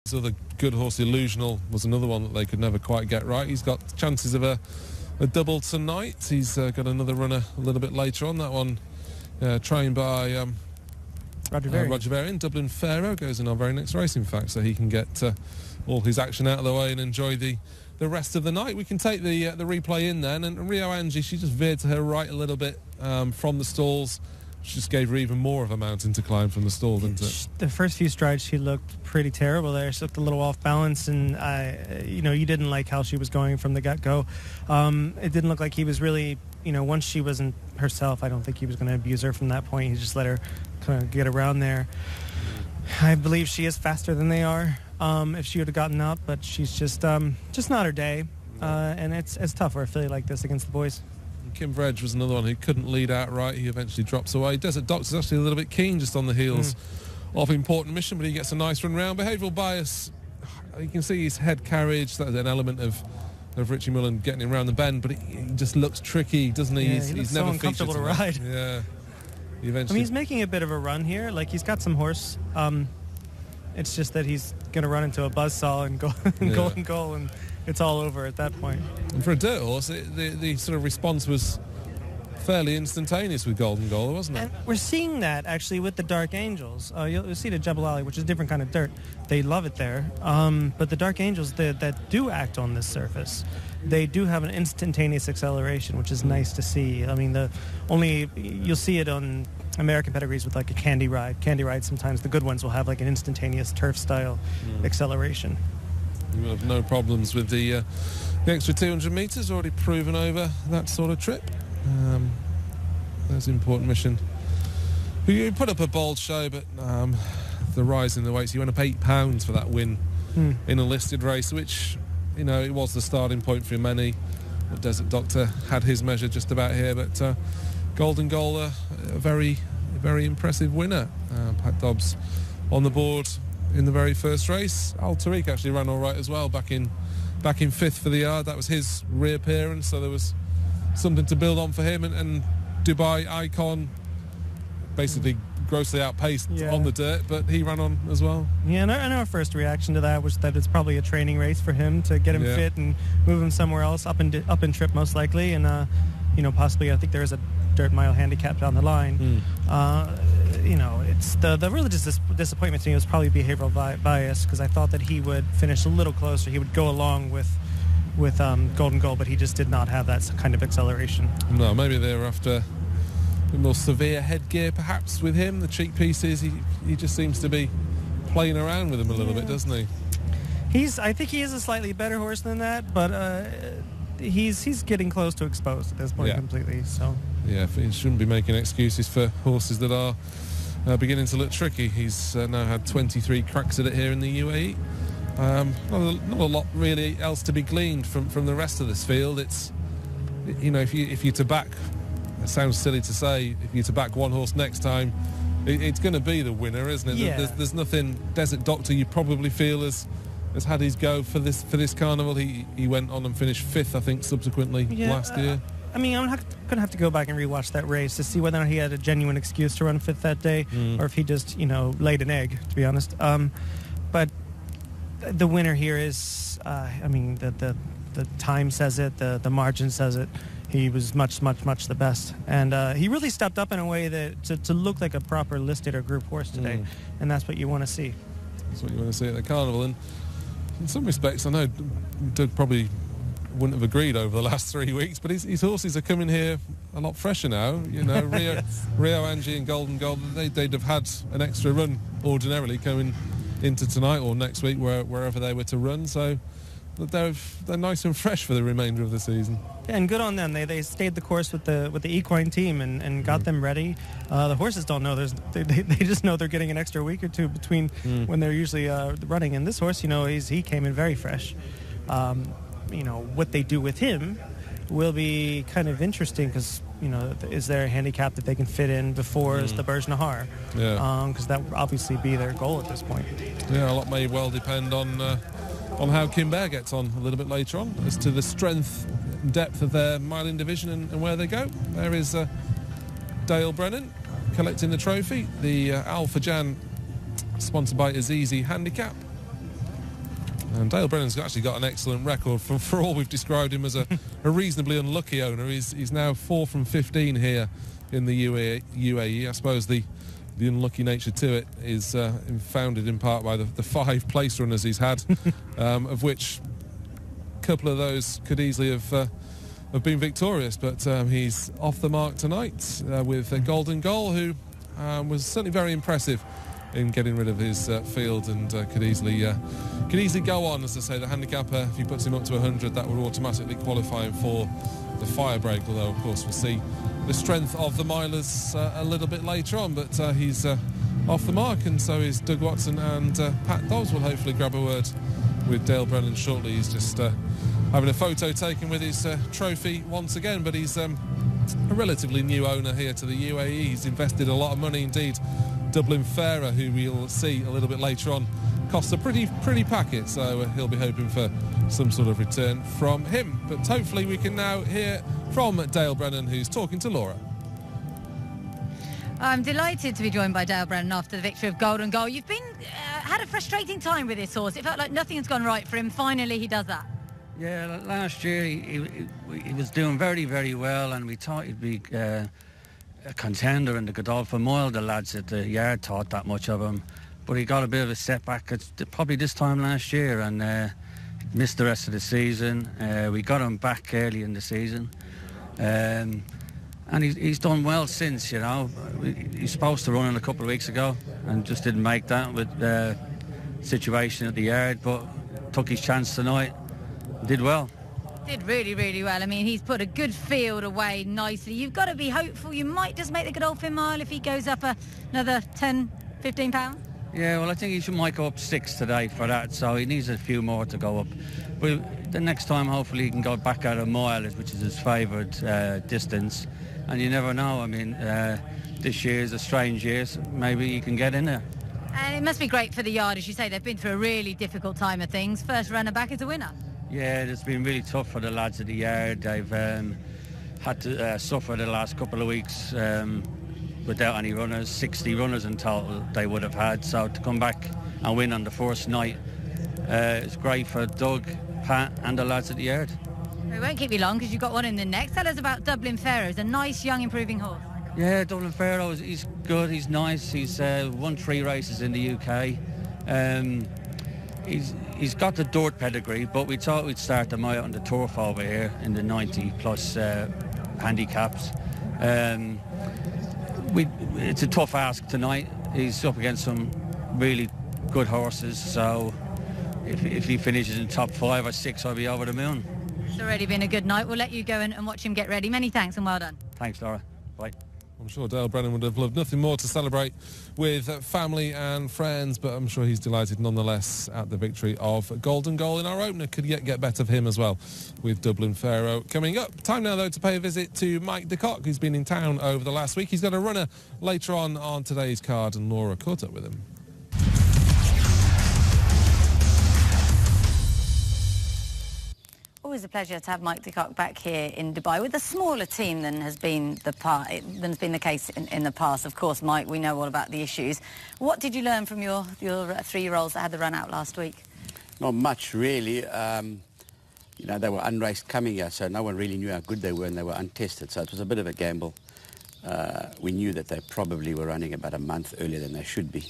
His other good horse, Illusional, was another one that they could never quite get right. He's got chances of a double tonight. He's got another runner a little bit later on. That one trained by Roger Varian. Dublin Pharaoh goes in our very next race, in fact, so he can get all his action out of the way and enjoy the rest of the night. We can take the replay in then, and Rio Angie, she just veered to her right a little bit from the stalls. She just gave her even more of a mountain to climb from the stall, didn't it? The first few strides, she looked pretty terrible there. She looked a little off balance, and you didn't like how she was going from the get-go. It didn't look like he was really, once she wasn't herself, I don't think he was going to abuse her from that point. He just let her kind of get around there. I believe she is faster than they are if she would have gotten up, but she's just not her day. And it's tough for a filly like this against the boys. Kim Vredge was another one who couldn't lead outright. He eventually drops away. Desert Doctor's actually a little bit keen just on the heels of Important Mission, but he gets a nice run round. Behavioural bias, you can see his head carriage. That is an element of Richie Mullen getting him around the bend, but he just looks tricky, doesn't he? Yeah, he's so never uncomfortable featured to ride. Yeah. He's making a bit of a run here. Like, he's got some horse. It's just that he's going to run into a buzzsaw and go and goal, and it's all over at that point. And for a dirt horse, the sort of response was fairly instantaneous with Golden Goal, wasn't it? And we're seeing that actually with the Dark Angels. You'll see the Jebel Ali, which is a different kind of dirt. They love it there. But the Dark Angels that do act on this surface, they do have an instantaneous acceleration, which is nice to see. I mean, you'll see it on American pedigrees with like a Candy Ride. Candy Ride, sometimes the good ones will have like an instantaneous turf-style acceleration. You will have no problems with the extra 200 metres, already proven over that sort of trip. There's Important Mission. You put up a bold show, but the rise in the weights, he went up £8 for that win in a listed race, which, it was the starting point for many. The Desert Doctor had his measure just about here, but Golden Goal, a very, very impressive winner. Pat Dobbs on the board in the very first race. Al Tariq actually ran all right as well, back in fifth for the yard. That was his reappearance, so there was something to build on for him, and Dubai Icon basically grossly outpaced on the dirt, but he ran on as well. Yeah, and our first reaction to that was that it's probably a training race for him to get him fit and move him somewhere else, up and trip most likely, and possibly I think there is a dirt mile handicap down the line. It's the religious disappointment to me was probably behavioral bias, because I thought that he would finish a little closer. He would go along with Golden Goal, but he just did not have that kind of acceleration. No, maybe they were after a more severe headgear perhaps with him. The cheek pieces, he just seems to be playing around with them a little bit, doesn't he? I think he is a slightly better horse than that, but he's getting close to exposed at this point completely. So he shouldn't be making excuses for horses that are beginning to look tricky. He's now had 23 cracks at it here in the UAE. Not a lot really else to be gleaned from the rest of this field. It's if you're to back, it sounds silly to say, if you're to back one horse next time, it's going to be the winner, isn't it? Yeah. There's nothing. Desert Doctor, you probably feel has had his go for this carnival. He went on and finished fifth, I think, subsequently last year. I'm going to have to go back and rewatch that race to see whether or not he had a genuine excuse to run fifth that day, or if he just laid an egg, to be honest. But the winner here is, the time says it, the margin says it. He was much the best, and he really stepped up in a way that to look like a proper listed or group horse today, and that's what you want to see. That's what you want to see at the carnival, and in some respects, I know Doug probably wouldn't have agreed over the last 3 weeks, but his horses are coming here a lot fresher now. Rio Angie and Golden Gold, they'd have had an extra run ordinarily coming into tonight or next week, wherever they were to run. So they're nice and fresh for the remainder of the season. Yeah, and good on them. They stayed the course with the equine team and got them ready. The horses don't know. They just know they're getting an extra week or two between when they're usually running. And this horse, he came in very fresh. What they do with him will be kind of interesting, because is there a handicap that they can fit in before the Burj Nahar? Because that will obviously be their goal at this point. Yeah, a lot may well depend on how Kim Bear gets on a little bit later on as to the strength and depth of their miling division and where they go. There is Dale Brennan collecting the trophy, the Al Fajan, sponsored by Azizi Handicap. And Dale Brennan's actually got an excellent record for all we've described him as a reasonably unlucky owner. He's now 4 from 15 here in the UAE. I suppose the unlucky nature to it is founded in part by the 5 place runners he's had, of which a couple of those could easily have been victorious. But he's off the mark tonight with Golden Goal, who was certainly very impressive in getting rid of his field, and could easily go on. As I say, the handicapper, if he puts him up to 100, that would automatically qualify him for the fire break, although of course we'll see the strength of the milers a little bit later on. But he's off the mark, and so is Doug Watson, and Pat Dobbs will hopefully grab a word with Dale Brennan shortly. He's just having a photo taken with his trophy once again, but he's a relatively new owner here to the UAE. He's invested a lot of money indeed. Dublin Fairer, who we'll see a little bit later on, costs a pretty packet, so he'll be hoping for some sort of return from him. But hopefully we can now hear from Dale Brennan, who's talking to Laura. I'm delighted to be joined by Dale Brennan after the victory of Golden Goal. You've been had a frustrating time with this horse. It felt like nothing's gone right for him. Finally, he does that. Yeah, last year he was doing very, very well, and we thought he'd be a contender in the Godolphin Mile. The lads at the yard thought that much of him, but he got a bit of a setback probably this time last year, and missed the rest of the season. We got him back early in the season, and he's done well since. You know, he's supposed to run in a couple of weeks ago and just didn't make that with the situation at the yard, but took his chance tonight. Did well. Did really, really well. I mean, he's put a good field away nicely. You've got to be hopeful. You might just make the Godolphin Mile if he goes up another 10, 15 pounds. Yeah, well, I think he might go up 6 today for that, so he needs a few more to go up. But the next time, hopefully, he can go back at a mile, which is his favoured distance. And you never know. I mean, this year is a strange year, so maybe he can get in there. And it must be great for the yard, as you say. They've been through a really difficult time of things. First runner back is a winner. Yeah, it's been really tough for the lads at the yard. They've had to suffer the last couple of weeks without any runners. 60 runners in total they would have had. So to come back and win on the first night, it's great for Doug, Pat and the lads at the yard. We won't keep you long because you've got one in the next. Tell us about Dublin Fairer. It's a nice, young, improving horse. Yeah, Dublin Fairer, he's good, he's nice. He's won 3 races in the UK. He's got the dirt pedigree, but we thought we'd start him out on the turf over here in the 90-plus handicaps. It's a tough ask tonight. He's up against some really good horses, so if he finishes in top 5 or 6, I'll be over the moon. It's already been a good night. We'll let you go and watch him get ready. Many thanks and well done. Thanks, Laura. Bye. I'm sure Dale Brennan would have loved nothing more to celebrate with family and friends, but I'm sure he's delighted nonetheless at the victory of Golden Goal in our opener. Could yet get better for him as well with Dublin Fairer coming up. Time now, though, to pay a visit to Mike de Kock, who's been in town over the last week. He's got a runner later on today's card, and Laura caught up with him. Always a pleasure to have Mike de Kock back here in Dubai with a smaller team than has been the case in the past. Of course, Mike, we know all about the issues. What did you learn from your 3-year-olds that had the run out last week? Not much, really. You know, they were unraced coming here, so no one really knew how good they were, and they were untested, so it was a bit of a gamble. We knew that they probably were running about a month earlier than they should be.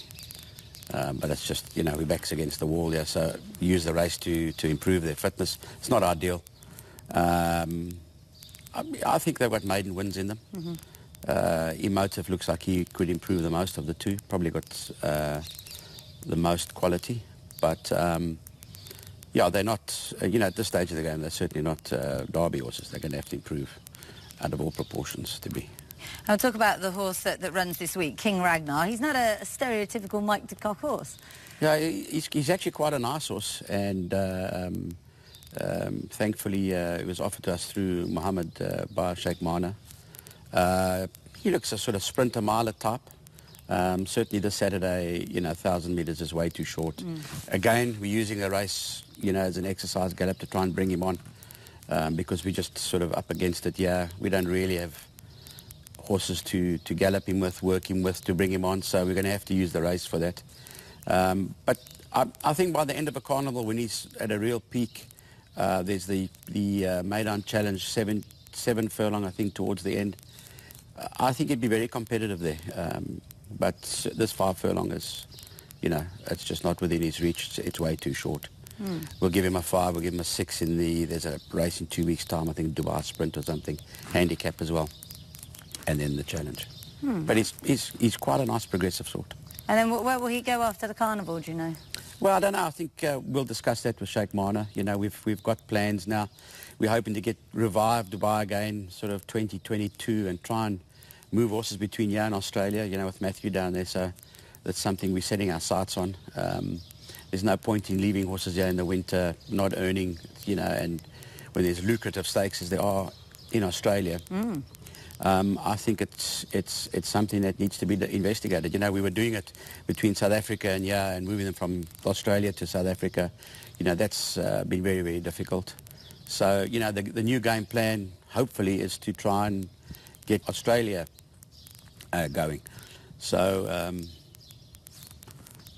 But it's just, you know, we're backs against the wall here, so use the race to improve their fitness. It's not ideal. I think they've got maiden wins in them. Emotive looks like he could improve the most of the two, probably got the most quality. But, yeah, they're not, you know, at this stage of the game, they're certainly not derby horses. They're going to have to improve out of all proportions to be. I'll talk about the horse that runs this week, King Ragnar. He's not a stereotypical Mike de Kock horse. Yeah, he's actually quite a nice horse, and thankfully it was offered to us through Mohammed by Sheikh Mana. He looks a sort of sprinter miler type. Certainly this Saturday, you know, 1,000 metres is way too short. Again, we're using the race, you know, as an exercise gallop to try and bring him on, because we're just sort of up against it. Yeah, we don't really have horses to gallop him with, work him with, to bring him on, so we're going to have to use the race for that. But I think by the end of a carnival, when he's at a real peak, there's the Meydan Challenge, seven furlong, I think, towards the end. I think it'd be very competitive there. But this 5 furlong is, it's just not within his reach. It's way too short. We'll give him a 5, we'll give him a 6 there's a race in 2 weeks' time, I think Dubai Sprint or something, handicap as well, and then the challenge. But he's quite a nice progressive sort. And then where will he go after the carnival, do you know? Well, I don't know. I think we'll discuss that with Sheikh Mana. We've got plans now. We're hoping to revive Dubai again, sort of 2022, and try and move horses between here and Australia, with Matthew down there. So that's something we're setting our sights on. There's no point in leaving horses here in the winter, not earning, and when there's lucrative stakes as there are in Australia. I think it's something that needs to be investigated. We were doing it between South Africa and here, and moving them from Australia to South Africa. That's been very, very difficult. So, the new game plan, hopefully, is to try and get Australia going. So,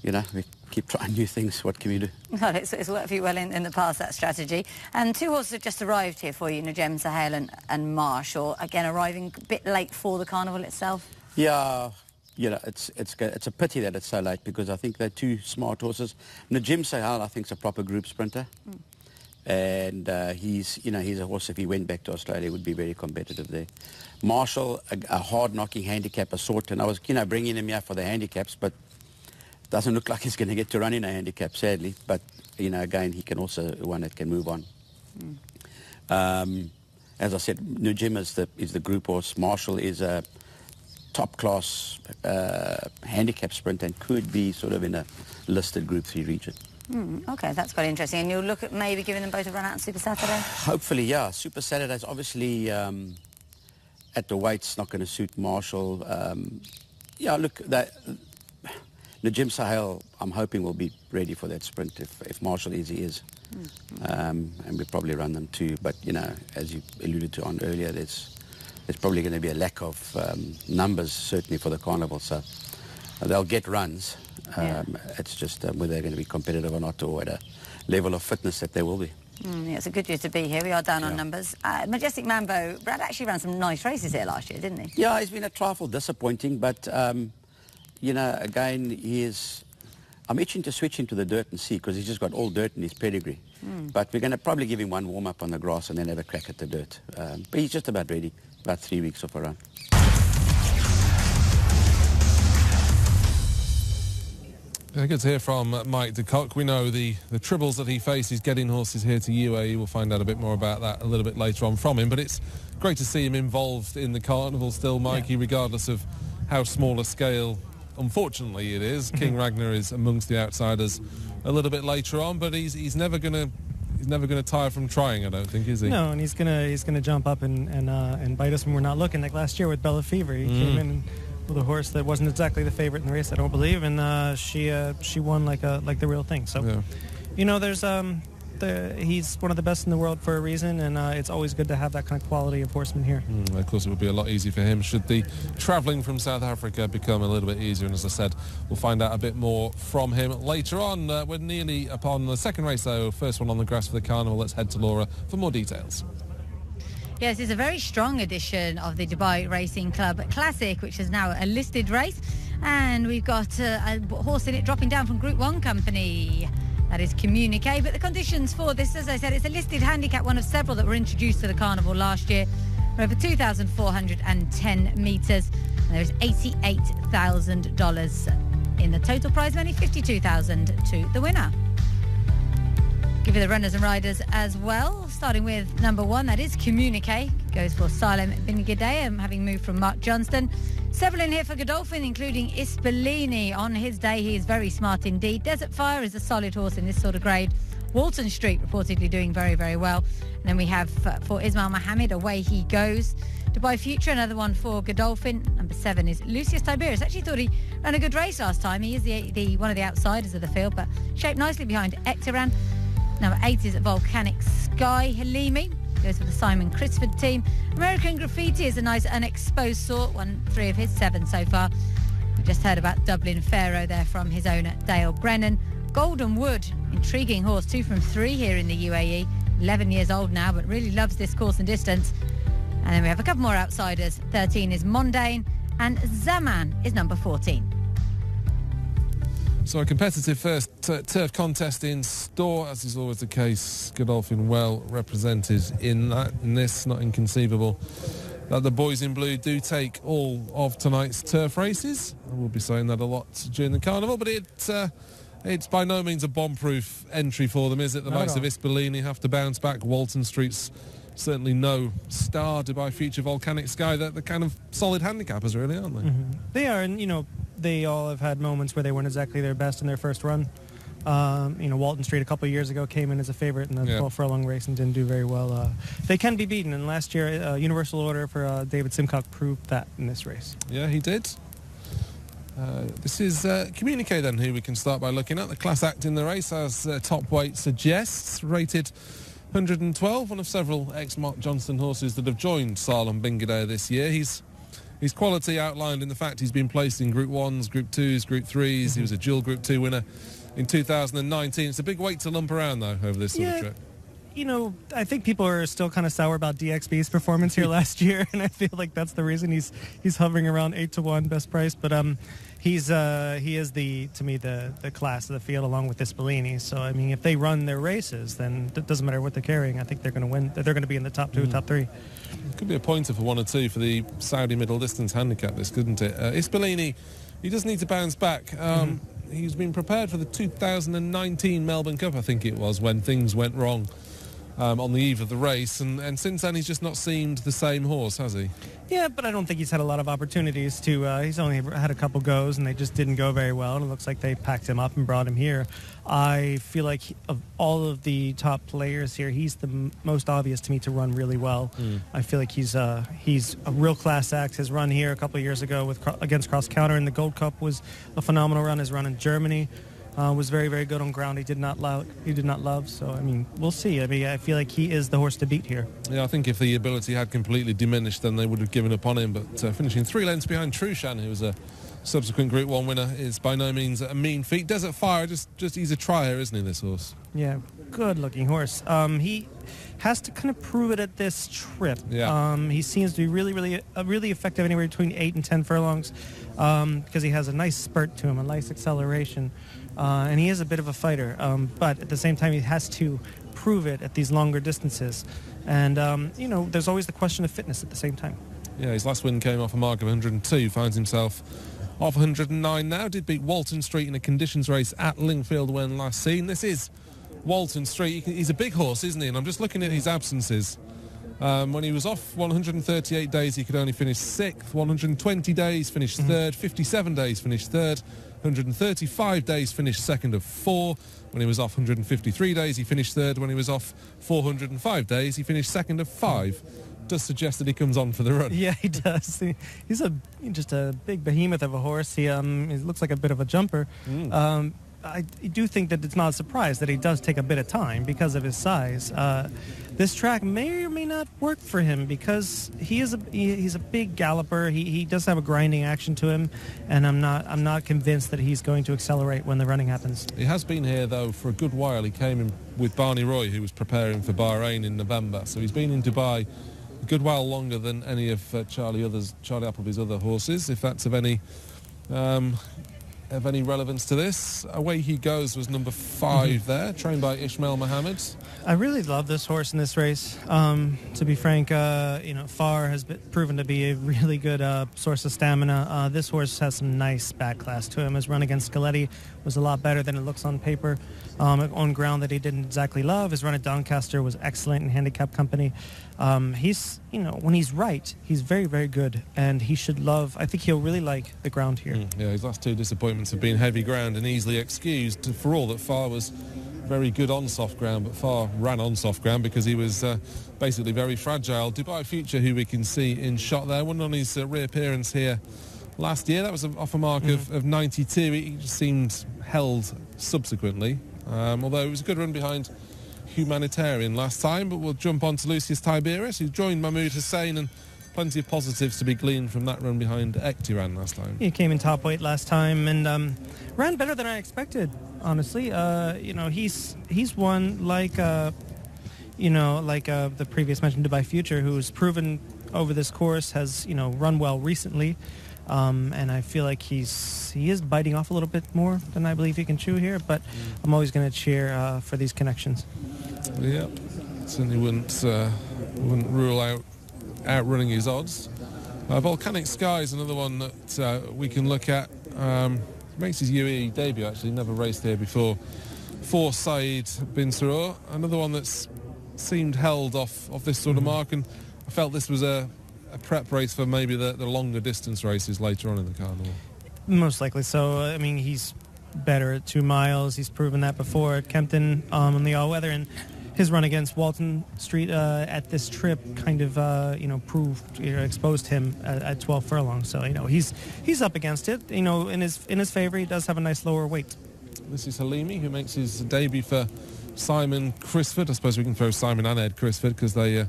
we keep trying new things. What can we do? Well, it's worked for you well in the past, that strategy. And 2 horses have just arrived here for you, Najem, Sahel and Marshall, again arriving a bit late for the carnival itself. Yeah, it's a pity that it's so late, because I think they're 2 smart horses. Najem Sahel, I think, is a proper group sprinter. And he's a horse, if he went back to Australia, would be very competitive there. Marshall, a hard-knocking handicapper sort, and I was, bringing him here for the handicaps, but doesn't look like he's going to get to run in a handicap, sadly. But, again, he can also one that can move on. As I said, Najem is the group horse. Marshall is a top-class handicap sprint and could be sort of in a listed Group 3 region. Okay, that's quite interesting. And you'll look at maybe giving them both a run out on Super Saturday? Hopefully, yeah. Super Saturday's obviously at the weight's not going to suit Marshall. Look, Najem Sahel, I'm hoping, will be ready for that sprint. If Marshall is, he is. And we'll probably run them too. But, as you alluded to on earlier, there's probably going to be a lack of numbers, certainly, for the carnival. So they'll get runs. It's just whether they're going to be competitive or not, or at a level of fitness that they will be. It's a good year to be here. We are down on numbers. Majestic Mambo, Brad actually ran some nice races here last year, didn't he? Yeah, he's been a trifle disappointing, but, again, I'm itching to switch him to the dirt and see, because he's just got all dirt in his pedigree. But we're going to probably give him one warm-up on the grass and then have a crack at the dirt. But he's just about ready, about 3 weeks off a run. Good to hear from Mike de Kock. We know the troubles that he faces getting horses here to UAE. We'll find out a bit more about that a little bit later on from him. But it's great to see him involved in the carnival still, Mikey, regardless of how small a scale, unfortunately, it is. King Ragnar is amongst the outsiders a little bit later on, but he's never going to tire from trying, I don't think, is he? No, and he's gonna jump up and bite us when we're not looking. Like last year with Bella Fever, he came in with a horse that wasn't exactly the favorite in the race, I don't believe, and she won like the real thing. So, there's he's one of the best in the world for a reason, and it's always good to have that kind of quality of horseman here. Of course, it would be a lot easier for him should the travelling from South Africa become a little bit easier, and as I said, we'll find out a bit more from him later on. We're nearly upon the second race, though, first one on the grass for the carnival. Let's head to Laura for more details. Yes, it's a very strong edition of the Dubai Racing Club Classic, which is now a listed race, and we've got a horse in it dropping down from Group 1 company. That is Communique, but the conditions for this, as I said, it's a listed handicap, one of several that were introduced to the carnival last year. We're over 2,410 metres, and there is $88,000 in the total prize money, $52,000 to the winner. Give you the runners and riders as well, starting with number 1, that is Communique. Goes for Salem bin Gidea, having moved from Mark Johnston. Several in here for Godolphin, including Ispellini. On his day, he is very smart indeed. Desert Fire is a solid horse in this sort of grade. Walton Street reportedly doing very, very well. And then we have for Ismail Mohammed, Away He Goes. Dubai Future, another one for Godolphin. Number 7 is Lucius Tiberius. Actually thought he ran a good race last time. He is the one of the outsiders of the field, but shaped nicely behind Ectoran. Number 8 is Volcanic Sky. Halimi goes for the Simon Crisford team. American Graffiti is a nice unexposed sort. 3 of his 7 so far. We just heard about Dublin Pharaoh there from his owner, Dale Brennan. Golden Wood, intriguing horse, 2 from 3 here in the UAE. 11 years old now, but really loves this course and distance. And then we have a couple more outsiders. 13 is Mondain, and Zaman is number 14. So a competitive first turf contest in store, as is always the case. Godolphin well represented in this. Not inconceivable that the boys in blue do take all of tonight's turf races. We'll be saying that a lot during the carnival, but it's by no means a bomb-proof entry for them, is it? The likes of Ispellini have to bounce back. Walton Street's certainly no star. Dubai Future, Volcanic Sky, they're kind of solid handicappers, really, aren't they? Mm-hmm. They are, and, they all have had moments where they weren't exactly their best in their first run. Walton Street a couple of years ago came in as a favourite in the 12 furlong race and didn't do very well. They can be beaten, and last year, Universal Order for David Simcock proved that in this race. Yeah, he did. This is Communique then, who we can start by looking at. The class act in the race, as top weight suggests, rated 112, one of several ex-Mark Johnston horses that have joined Salem Bingadere this year. His quality outlined in the fact he's been placed in Group 1s, Group 2s, Group 3s. Mm-hmm. He was a dual Group 2 winner in 2019. It's a big weight to lump around, though, over this sort of trip. I think people are still kind of sour about DXB's performance here last year, and I feel like that's the reason he's hovering around 8-1 best price. But he is to me the class of the field along with Ispellini. So I mean, if they run their races, then it doesn't matter what they're carrying. I think they're going to win. They're going to be in the top 2, top 3. It could be a pointer for 1 or 2 for the Saudi middle distance handicap. This couldn't it? Ispellini, he does need to bounce back. He's been prepared for the 2019 Melbourne Cup, I think it was, when things went wrong on the eve of the race, and since then he's just not seemed the same horse, has he? Yeah, but I don't think he's had a lot of opportunities to. He's only had a couple goes, and they just didn't go very well. And it looks like they packed him up and brought him here. I feel like of all of the top players here, he's the most obvious to me to run really well. I feel like he's a real class act. His run here a couple of years ago against Cross Counter in the Gold Cup was a phenomenal run. His run in Germany was very, very good on ground. He did not love. So I mean, we'll see. I mean, I feel like he is the horse to beat here. Yeah, I think if the ability had completely diminished, then they would have given up on him. But finishing 3 lengths behind Trushan, who was a subsequent Group 1 winner, is by no means a mean feat. Desert Fire, just he's a trier, isn't he, this horse? Yeah, good-looking horse. He has to kind of prove it at this trip. Yeah. He seems to be really effective anywhere between 8 and 10 furlongs because he has a nice spurt to him, a nice acceleration. And he is a bit of a fighter, but at the same time he has to prove it at these longer distances. And, there's always the question of fitness at the same time. Yeah, his last win came off a mark of 102, finds himself off 109 now. Did beat Walton Street in a conditions race at Lingfield when last seen. This is Walton Street. He's a big horse, isn't he? And I'm just looking at his absences. When he was off 138 days, he could only finish 6th. 120 days, finished 3rd. 57 days, finished 3rd. 135 days, finished 2nd of 4. When he was off 153 days, he finished 3rd. When he was off 405 days, he finished 2nd of 5. Does suggest that he comes on for the run. Yeah, he does. He's just a big behemoth of a horse. He looks like a bit of a jumper. I do think that it's not a surprise that he does take a bit of time because of his size. This track may or may not work for him because he's a big galloper. He does have a grinding action to him, and I'm not convinced that he's going to accelerate when the running happens. He has been here though for a good while. He came in with Barney Roy, who was preparing for Bahrain in November. So he's been in Dubai a good while longer than any of Charlie Appleby's other horses, if that's of any relevance to this. Away He Goes was number 5 there, trained by Ishmael Mohammed. I really love this horse in this race. To be frank, Far has proven to be a really good source of stamina. This horse has some nice back class to him. His run against Scaletti was a lot better than it looks on paper. On ground that he didn't exactly love. His run at Doncaster was excellent in handicap company. He's, when he's right, he's very, very good, and he should love. I think he'll really like the ground here. Yeah, his last 2 disappointments have been heavy ground and easily excused. For all that Far was very good on soft ground, but Far ran on soft ground because he was basically very fragile. Dubai Future, who we can see in shot there, won on his reappearance here last year. That was off a mark of 92. He just seemed held subsequently, although it was a good run behind Humanitarian last time. But we'll jump on to Lucius Tiberius, who joined Mahmoud Hussein and plenty of positives to be gleaned from that run behind Ekti ran last time. He came in top weight last time and ran better than I expected, honestly. He's won like the previous mentioned Dubai Future, who's proven over this course, has run well recently, and I feel like he is biting off a little bit more than I believe he can chew here. But I'm always going to cheer for these connections. Yep, certainly wouldn't rule out outrunning his odds. Volcanic Sky is another one that we can look at. Makes his UAE debut, actually, never raced here before. For Saeed bin Suroor, another one that's seemed held off this sort of mark, and I felt this was a prep race for maybe the longer distance races later on in the carnival. Most likely so. I mean, he's better at 2 miles. He's proven that before at Kempton on the all-weather, and his run against Walton Street at this trip kind of exposed him at 12 furlongs. So he's up against it. In his favor, he does have a nice lower weight. This is Halimi, who makes his debut for Simon Crisford. I suppose we can throw Simon and Ed Crisford because they're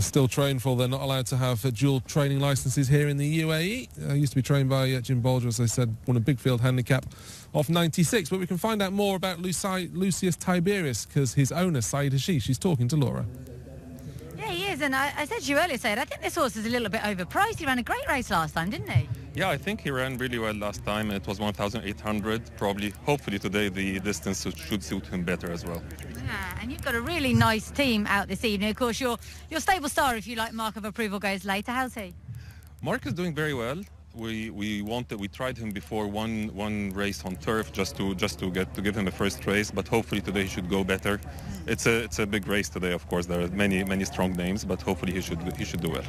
still trained for. They're not allowed to have dual training licenses here in the UAE. Used to be trained by Jim Bolger, as I said, won a big field handicap of 96. But we can find out more about Lucius Tiberius because his owner, Saeed Hashish, is talking to Laura. Yeah, he is, and I said to you earlier, Saeed, I think this horse is a little bit overpriced. He ran a great race last time, didn't he? Yeah, I think he ran really well last time. It was 1,800. Hopefully today the distance should suit him better as well. Yeah, and you've got a really nice team out this evening. Of course, your stable star, if you like, mark of approval goes later. How's he? Mark is doing very well. We tried him before one race on turf just to give him a first race, but hopefully today he should go better. It's a big race today, of course. There are many strong names, but hopefully he should do well.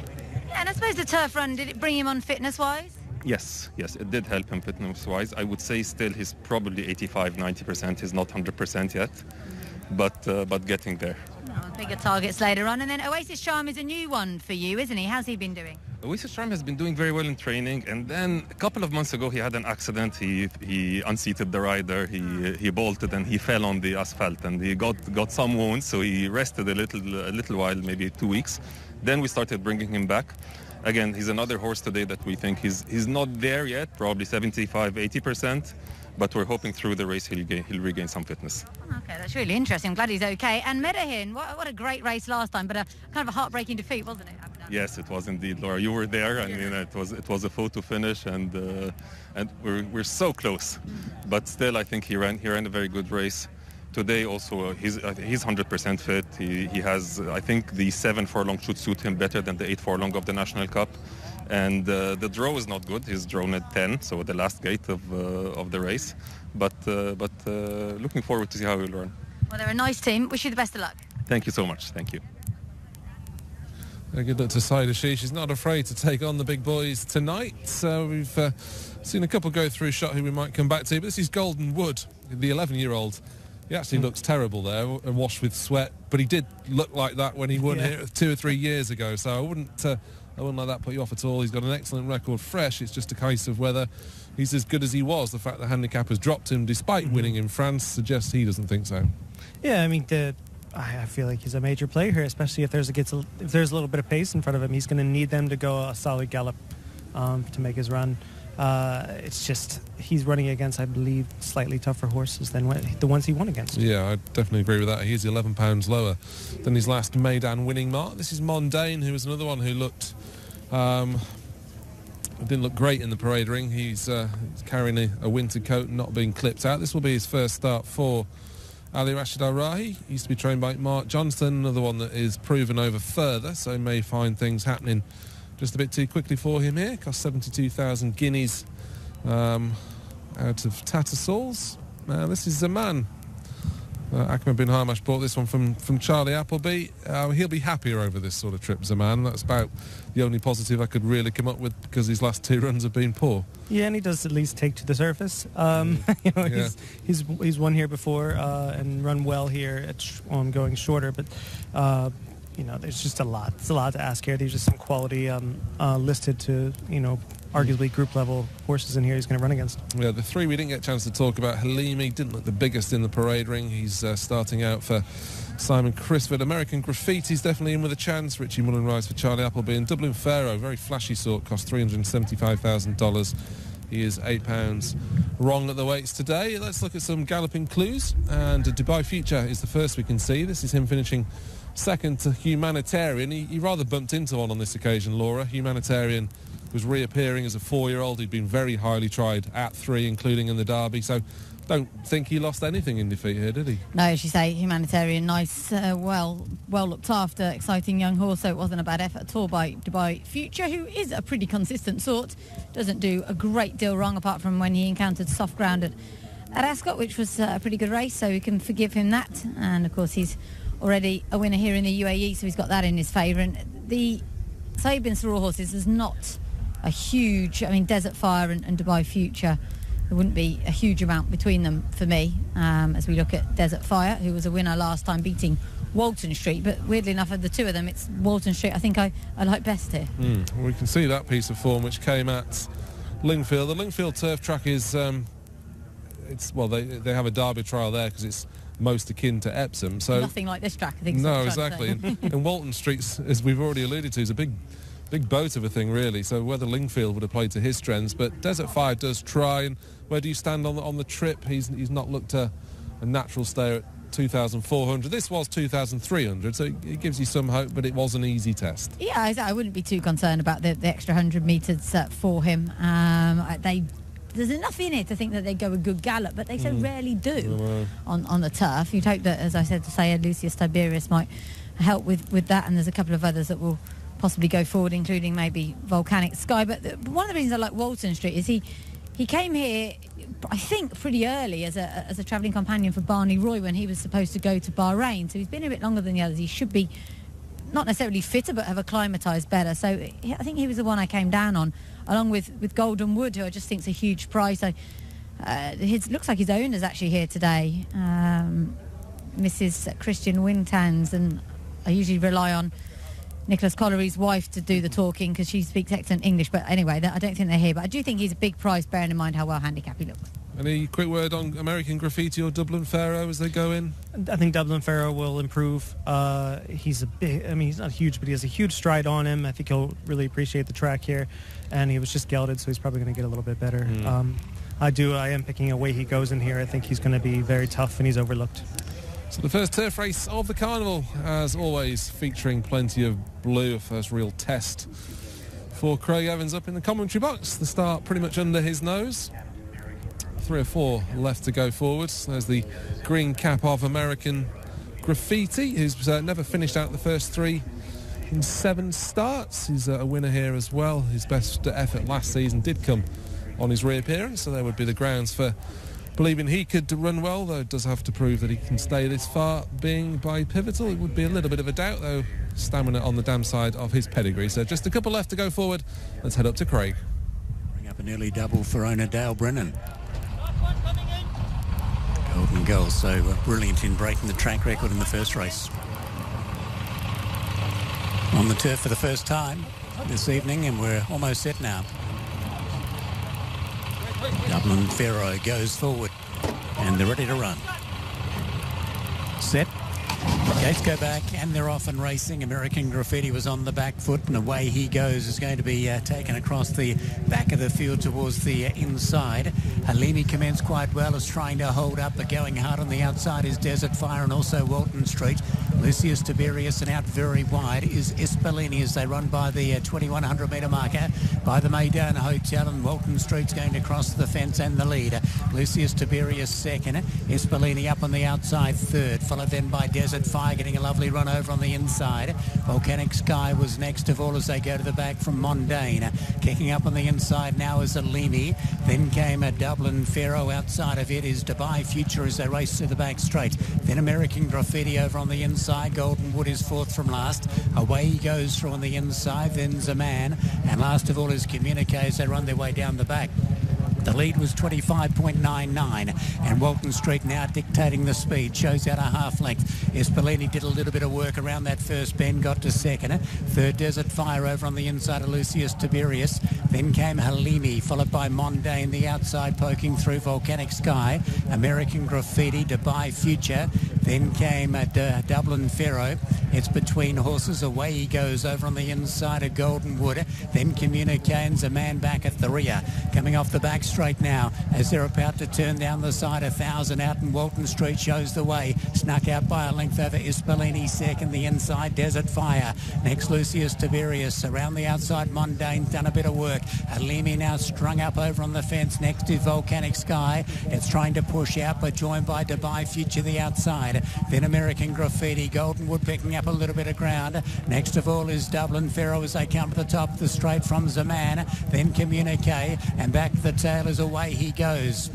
Yeah, and I suppose the turf run, did it bring him on fitness-wise? Yes, it did help him fitness-wise. I would say still he's probably 85-90%. He's not 100% yet, but getting there. Oh, bigger targets later on. And then Oasis Charm is a new one for you, isn't he? How's he been doing? Oasis Charm has been doing very well in training, and then a couple of months ago he had an accident. He unseated the rider, he bolted and he fell on the asphalt, and he got some wounds, so he rested a little while, maybe 2 weeks. Then we started bringing him back. Again, he's another horse today that we think he's not there yet, probably 75-80%, but we're hoping through the race he'll regain some fitness. Okay, that's really interesting. I'm glad he's okay. And Meydan, what a great race last time, but a kind of a heartbreaking defeat, wasn't it? Yes, it was indeed, Laura. You were there. I mean, it was a photo finish, and we're so close. But still, I think he ran a very good race. Today also, he's 100% fit. He has, I think, the 7 furlong should suit him better than the 8 furlong of the National Cup. And the draw is not good. He's drawn at 10, so the last gate of the race. But looking forward to see how he'll run. Well, they're a nice team. Wish you the best of luck. Thank you so much. Thank you. A good look to Saeed Hashish. She's not afraid to take on the big boys tonight. So we've seen a couple go through shot who we might come back to. But this is Golden Wood, the 11-year-old. He actually looks terrible there, washed with sweat. But he did look like that when he won here 2 or 3 years ago. So I wouldn't let that put you off at all. He's got an excellent record fresh. It's just a case of whether he's as good as he was. The fact that handicap has dropped him despite winning in France suggests he doesn't think so. Yeah, I mean, I feel like he's a major player here, especially if there's a little bit of pace in front of him. He's going to need them to go a solid gallop to make his run. It's just he's running against, I believe, slightly tougher horses than the ones he won against. Yeah, I definitely agree with that. He's £11 lower than his last Meydan winning mark. This is Meydan, who was another one who looked didn't look great in the parade ring. He's carrying a winter coat and not being clipped out. This will be his first start for Ali Rashid Al-Rahi. He used to be trained by Mark Johnston, another one that is proven over further, so may find things happening just a bit too quickly for him here. Cost 72,000 guineas out of Tattersalls. This is Zaman. Akmal bin Hamash bought this one from Charlie Appleby. He'll be happier over this sort of trip, Zaman. That's about the only positive I could really come up with because his last 2 runs have been poor. Yeah, and he does at least take to the surface. He's won here before and run well here at going shorter, but there's just a lot. It's a lot to ask here. There's just some quality listed to arguably group level horses in here he's going to run against. Yeah, the 3 we didn't get a chance to talk about. Halimi didn't look the biggest in the parade ring. He's starting out for Simon Crisford. American Graffiti's definitely in with a chance. Richie Mullen rides for Charlie Appleby. And Dublin Pharaoh, very flashy sort, cost $375,000. He is £8 wrong at the weights today. Let's look at some galloping clues. And Dubai Future is the first we can see. This is him finishing second to Humanitarian. He rather bumped into one on this occasion, Laura. Humanitarian was reappearing as a 4-year-old. He'd been very highly tried at 3, including in the Derby. So don't think he lost anything in defeat here, did he? No, as you say, Humanitarian, nice, well looked after, exciting young horse, so it wasn't a bad effort at all by Dubai Future, who is a pretty consistent sort. Doesn't do a great deal wrong, apart from when he encountered soft ground at Ascot, which was a pretty good race, so we can forgive him that. And of course, he's already a winner here in the UAE, so he's got that in his favour. And the Sabin Soror horses is not a huge, I mean, Desert Fire and Dubai Future, there wouldn't be a huge amount between them for me, as we look at Desert Fire, who was a winner last time, beating Walton Street. But weirdly enough, of the two of them, it's Walton Street I think I like best here. Well, we can see that piece of form which came at Lingfield. The Lingfield turf track is, they have a Derby trial there because it's most akin to Epsom. So nothing like this track, I think. No, exactly. And Walton Street, as we've already alluded to, is a big boat of a thing, really. So whether Lingfield would have played to his strengths, but Desert Fire does try. And where do you stand on the trip? He's not looked a natural stay at 2,400. This was 2,300, so it gives you some hope, but it was an easy test. Yeah, I wouldn't be too concerned about the extra 100 metres for him. There's enough in it to think that they go a good gallop, but they so rarely do on the turf. You'd hope that, as I said to Sayed, Lucius Tiberius might help with that, and there's a couple of others that will possibly go forward, including maybe Volcanic Sky. But one of the reasons I like Walton Street is he came here, I think, pretty early as a travelling companion for Barney Roy when he was supposed to go to Bahrain. So he's been a bit longer than the others. He should be not necessarily fitter, but have acclimatised better. So I think he was the one I came down on, along with Golden Wood, who I just think is a huge price. Looks like his owner's actually here today, Mrs. Christian Wintans, and I usually rely on Nicholas Collery's wife to do the talking because she speaks excellent English. But anyway, I don't think they're here. But I do think he's a big price, bearing in mind how well handicapped he looks. Any quick word on American Graffiti or Dublin Pharaoh as they go in? I think Dublin Pharaoh will improve. He's he's not huge, but he has a huge stride on him. I think he'll really appreciate the track here. And he was just gelded, so he's probably going to get a little bit better. I am picking away he goes in here. I think he's going to be very tough, and he's overlooked. So the first turf race of the carnival, as always, featuring plenty of blue, a first real test for Craig Evans up in the commentary box. The start pretty much under his nose. 3 or 4 left to go forwards. There's the green cap of American Graffiti, who's never finished out the first 3 in 7 starts. He's a winner here as well. His best effort last season did come on his reappearance, so there would be the grounds for believing he could run well, though it does have to prove that he can stay this far, being by pivotal. It would be a little bit of a doubt, though. Stamina on the damn side of his pedigree. So just a couple left to go forward. Let's head up to Craig. Bring up an early double for owner Dale Brennan. Golden goal, so brilliant in breaking the track record in the first race. On the turf for the first time this evening, and we're almost set now. Dublin Pharaoh goes forward, and they're ready to run. Set. Gates go back, and they're off and racing. American Graffiti was on the back foot, and away he goes. Is going to be taken across the back of the field towards the inside. Halimi commenced quite well, is trying to hold up, but going hard on the outside is Desert Fire and also Walton Street. Lucius Tiberius, and out very wide is Espalini as they run by the 2,100 metre marker by the Meydan Hotel, and Walton Street's going to cross the fence and the lead. Lucius Tiberius second, Espalini up on the outside third, followed then by Desert Fire getting a lovely run over on the inside. Volcanic Sky was next of all as they go to the back from Mondane. Kicking up on the inside now is Alimi. Then came a Dublin Pharaoh. Outside of it is Dubai Future as they race to the back straight. Then American Graffiti over on the inside. Golden Wood is fourth from last. Away he goes through on the inside. Then Zaman. And last of all is Communique as they run their way down the back. The lead was 25.99, and Walton Street now dictating the speed. Shows out a half length. Espalini did a little bit of work around that first bend, got to second. Third, Desert Fire over on the inside of Lucius Tiberius. Then came Halimi, followed by Mondane, the outside poking through Volcanic Sky. American Graffiti, Dubai Future. Then came Dublin Pharaoh. It's between horses. Away he goes over on the inside of Golden Wood. Then Communications, a man back at the rear. Coming off the back straight now as they're about to turn down the side. 1,000 out and Walton Street shows the way. Snuck out by a length over Ispalini second. The inside Desert Fire. Next Lucius Tiberius. Around the outside Mondane's done a bit of work. Alimi now strung up over on the fence. Next is Volcanic Sky. It's trying to push out but joined by Dubai Future the outside. Then American Graffiti. Golden Wood picking up a little bit of ground. Next of all is Dublin Pharaoh as they come to the top of the straight from Zaman. Then Communique, and back to the tail as away he goes.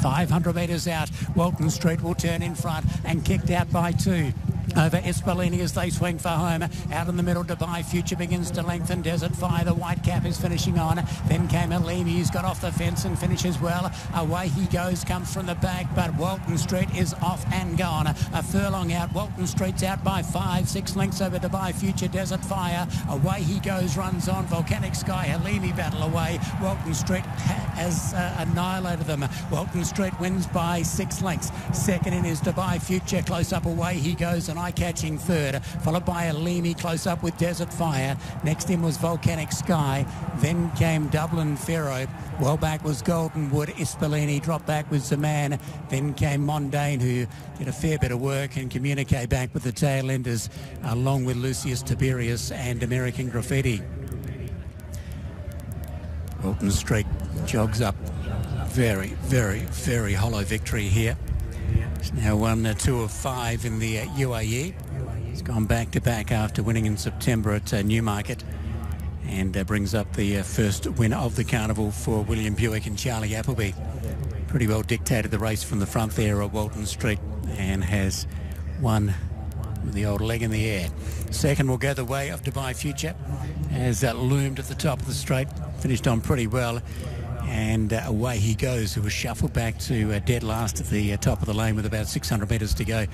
500 metres out, Walton Street will turn in front and kicked out by 2. Over Ispalini as they swing for home. Out in the middle, Dubai Future begins to lengthen. Desert Fire, the white cap is finishing on. Then came Alimi, who's got off the fence and finishes well. Away he goes, comes from the back, but Walton Street is off and gone. A furlong out, Walton Street's out by 5-6 lengths over Dubai Future. Desert Fire, away he goes, runs on. Volcanic Sky, Alimi battle away. Walton Street has annihilated them. Walton Street wins by 6 lengths. Second in is Dubai Future, close up away he goes, and eye-catching third, followed by Alimi close up with Desert Fire. Next in was Volcanic Sky. Then came Dublin Pharaoh. Well back was Golden Wood. Ispalini dropped back with Zaman. Then came Mondane, who did a fair bit of work, and Communique back with the tail enders, along with Lucius Tiberius and American Graffiti. Walton Street jogs up. Very, very, very hollow victory here. He's now won 2 of 5 in the UAE. He's gone back-to-back after winning in September at Newmarket, and brings up the first win of the carnival for William Buick and Charlie Appleby. Pretty well dictated the race from the front there at Walton Street, and has won with the old leg in the air. Second will go the way of Dubai Future, as loomed at the top of the straight, finished on pretty well. And away he goes, who was shuffled back to dead last at the top of the lane with about 600 metres to go.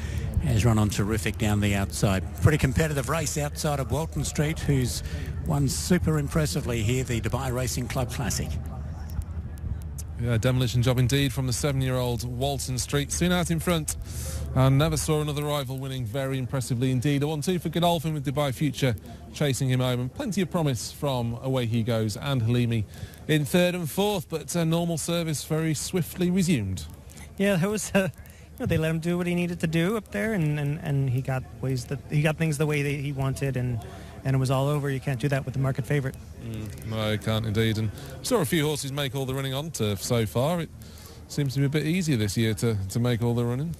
Has run on terrific down the outside. Pretty competitive race outside of Walton Street, who's won super impressively here, the Dubai Racing Club Classic. Yeah, demolition job indeed from the 7-year-old Walton Street. Soon out in front, and never saw another rival winning very impressively indeed. A 1-2 for Godolphin with Dubai Future chasing him home, and plenty of promise from Away He Goes and Halimi in third and fourth, but normal service very swiftly resumed. Yeah, there was they let him do what he needed to do up there, and he got things the way that he wanted, and it was all over. You can't do that with the market favourite. No, you can't indeed. And saw a few horses make all the running on turf so far. It seems to be a bit easier this year to make all the running.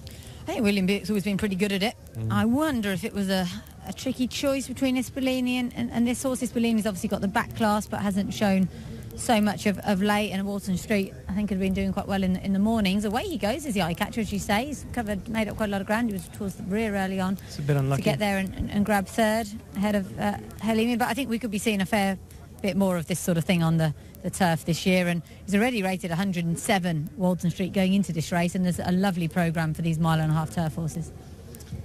I think William Buick's always been pretty good at it. I wonder if it was a tricky choice between Ispalini and this horse. Ispalini's obviously got the back class, but hasn't shown so much of late, and Walton Street I think had been doing quite well in the mornings. Away he goes is the eye catcher, as you say. He's made up quite a lot of ground. He was towards the rear early on. It's a bit unlucky to get there and grab third ahead of Halimi, but I think we could be seeing a fair bit more of this sort of thing on the turf this year, and he's already rated 107, Walton Street, going into this race, and there's a lovely programme for these mile-and-a-half turf horses.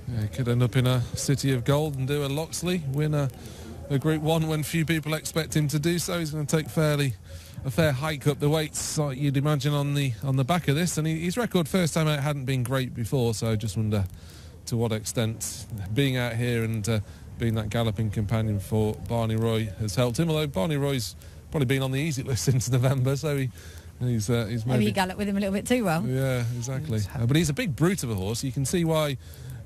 Yeah, he could end up in a City of Gold and do a Loxley, win a Group 1 when few people expect him to do so. He's going to take a fair hike up the weights, like you'd imagine, on the back of this, and his record first time out hadn't been great before, so I just wonder to what extent being out here and being that galloping companion for Barney Roy has helped him, although Barney Roy's probably been on the easy list since November, so he's maybe he galloped with him a little bit too well. Yeah, exactly. But he's a big brute of a horse. You can see why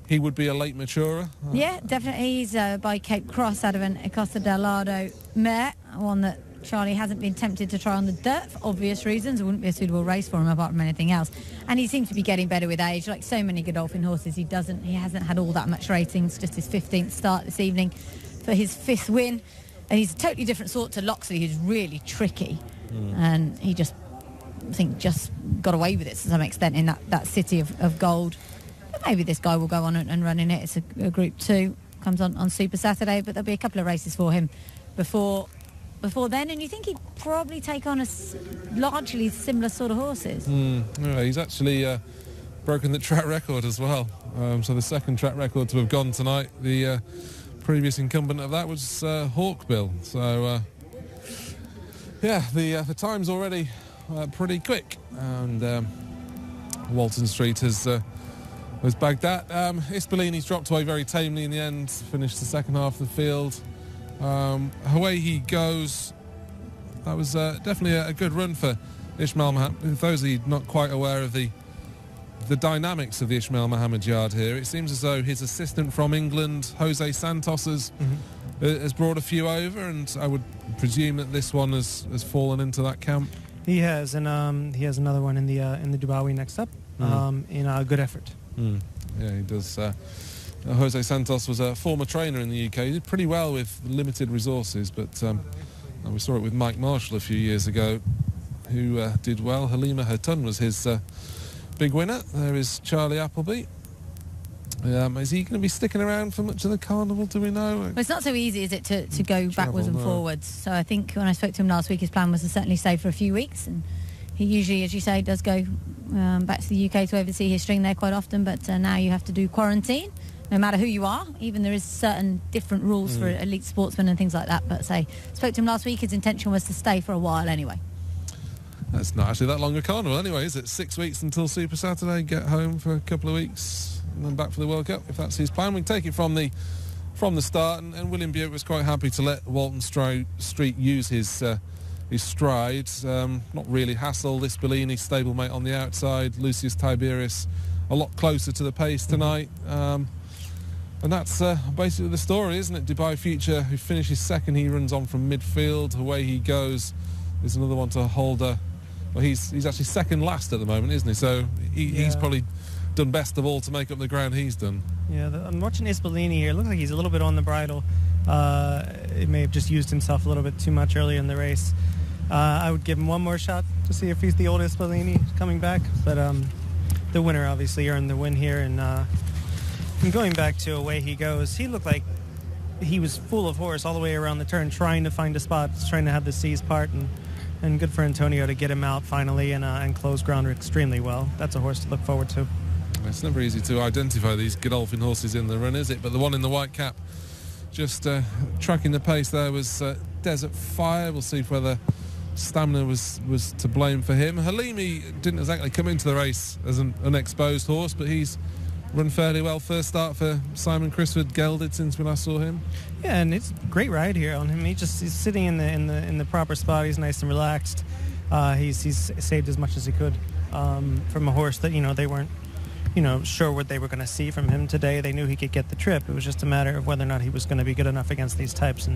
he would be a late maturer. Yeah, definitely. He's by Cape Cross out of an Costa del Lardo mare, one that Charlie hasn't been tempted to try on the dirt for obvious reasons. It wouldn't be a suitable race for him apart from anything else. And he seems to be getting better with age. Like so many Godolphin horses, he hasn't had all that much ratings. Just his 15th start this evening for his 5th win. And he's a totally different sort to Loxley, who's really tricky. And he just got away with it to some extent in that City of Gold. But maybe this guy will go on and run in it. It's a Group 2, comes on Super Saturday, but there'll be a couple of races for him before then, and you think he'd probably take on a largely similar sort of horses. Yeah, he's actually broken the track record as well. So the second track record to have gone tonight. The previous incumbent of that was Hawkbill. So the time's already pretty quick, and Walton Street has was bagged that. Ispolini's dropped away very tamely in the end, finished the second half of the field. Away he goes. That was definitely a good run for Ismail Mohammed. For those of you not quite aware of the dynamics of the Ismail Mohammed yard here, it seems as though his assistant from England, Jose Santos, has brought a few over, and I would presume that this one has fallen into that camp. He has, and he has another one in the Dubawi next up, in a good effort. Yeah, he does. Jose Santos was a former trainer in the UK. He did pretty well with limited resources, but we saw it with Mike Marshall a few years ago, who did well. Halima Hatun was his big winner. There is Charlie Appleby. Is he going to be sticking around for much of the carnival, do we know? Well, it's not so easy, is it, to go backwards and forwards. So I think when I spoke to him last week, his plan was to certainly stay for a few weeks. And he usually, as you say, does go back to the UK to oversee his string there quite often. But now you have to do quarantine, no matter who you are. Even there is certain different rules for elite sportsmen and things like that. But spoke to him last week, his intention was to stay for a while anyway. That's not actually that long a carnival anyway, is it? 6 weeks until Super Saturday, get home for a couple of weeks and then back for the World Cup, if that's his plan. We can take it from the start, and William Buick was quite happy to let Walton Street use his strides. Not really hassled. Ispolini, stablemate on the outside. Lucius Tiberius a lot closer to the pace tonight. And that's basically the story, isn't it? Dubai Future, who finishes second, he runs on from midfield. Away he goes. There's another one to hold well, he's actually second last at the moment, isn't he? So he's probably done best of all to make up the ground he's done. Yeah, I'm watching Ispolini here. It looks like he's a little bit on the bridle. He may have just used himself a little bit too much earlier in the race. I would give him one more shot to see if he's the old Ispolini coming back. But the winner obviously earned the win here. And going back to Away He Goes, he looked like he was full of horse all the way around the turn, trying to find a spot, trying to have the seas part, and good for Antonio to get him out finally and close ground extremely well. That's a horse to look forward to. It's never easy to identify these Godolphin horses in the run, is it? But the one in the white cap, just tracking the pace there, was Desert Fire. We'll see whether stamina was to blame for him. Halimi didn't exactly come into the race as an unexposed horse, but he's run fairly well. First start for Simon Crisford gelded since we last saw him. Yeah, and it's a great ride here on him. He's sitting in the proper spot. He's nice and relaxed. He's saved as much as he could from a horse that they weren't sure what they were going to see from him today. They knew he could get the trip. It was just a matter of whether or not he was going to be good enough against these types.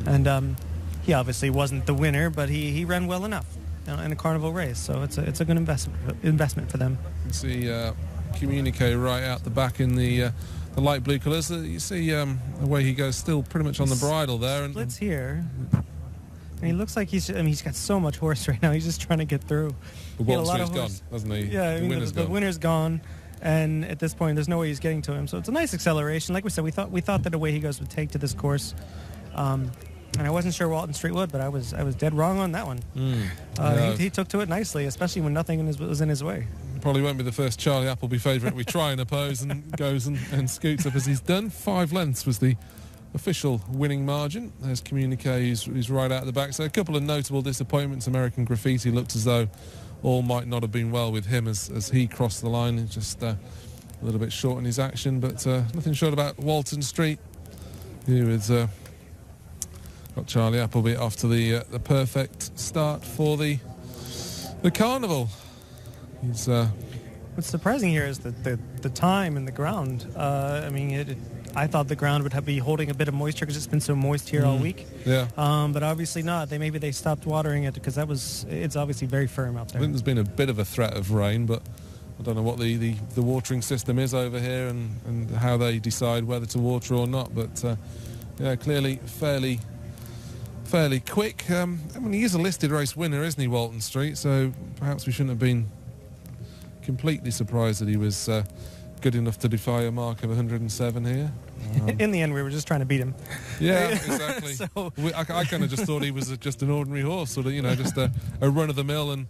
And he obviously wasn't the winner, but he ran well enough in a carnival race. So it's a good investment for them. You see Communique right out the back in the light blue colours. You see Away He Goes still pretty much on the bridle there. And splits here. And he looks like he's got so much horse right now. He's just trying to get through. But Walton Street's gone, hasn't he? Yeah, the winner's gone. And at this point, there's no way he's getting to him. So it's a nice acceleration. Like we said, we thought that Away He Goes would take to this course. And I wasn't sure Walton Street would, but I was dead wrong on that one. He took to it nicely, especially when nothing was in his way. Probably won't be the first Charlie Appleby favourite we try and oppose, and goes and scoots up as he's done. 5 lengths was the official winning margin. There's Communique, who's right out the back. So a couple of notable disappointments. American Graffiti looked as though all might not have been well with him as he crossed the line. It's just a little bit short in his action, but nothing short about Walton Street, who has got Charlie Appleby off to the perfect start for the carnival. What's surprising here is the time and the ground. I thought the ground would be holding a bit of moisture because it's been so moist here all week. Yeah. But obviously not. Maybe they stopped watering it because it's obviously very firm out there. I think there's been a bit of a threat of rain, but I don't know what the watering system is over here and how they decide whether to water or not. But clearly fairly quick. He is a listed race winner, isn't he, Walton Street? So perhaps we shouldn't have been completely surprised that he was good enough to defy a mark of 107 here. In the end, we were just trying to beat him. Yeah, exactly. I kind of just thought he was just an ordinary horse, sort of, just a run-of-the-mill, and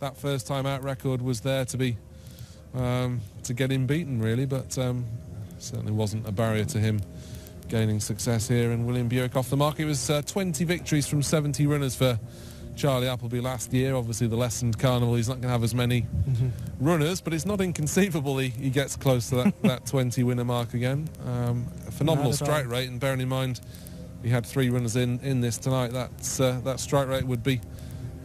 that first time out record was there to be to get him beaten, really, but certainly wasn't a barrier to him gaining success here. And William Buick off the mark. It was 20 victories from 70 runners for Charlie Appleby last year. Obviously, the lessened carnival, he's not going to have as many runners, but it's not inconceivable he gets close to that 20 winner mark again. A phenomenal strike rate, and bearing in mind he had 3 runners in this tonight, that strike rate would be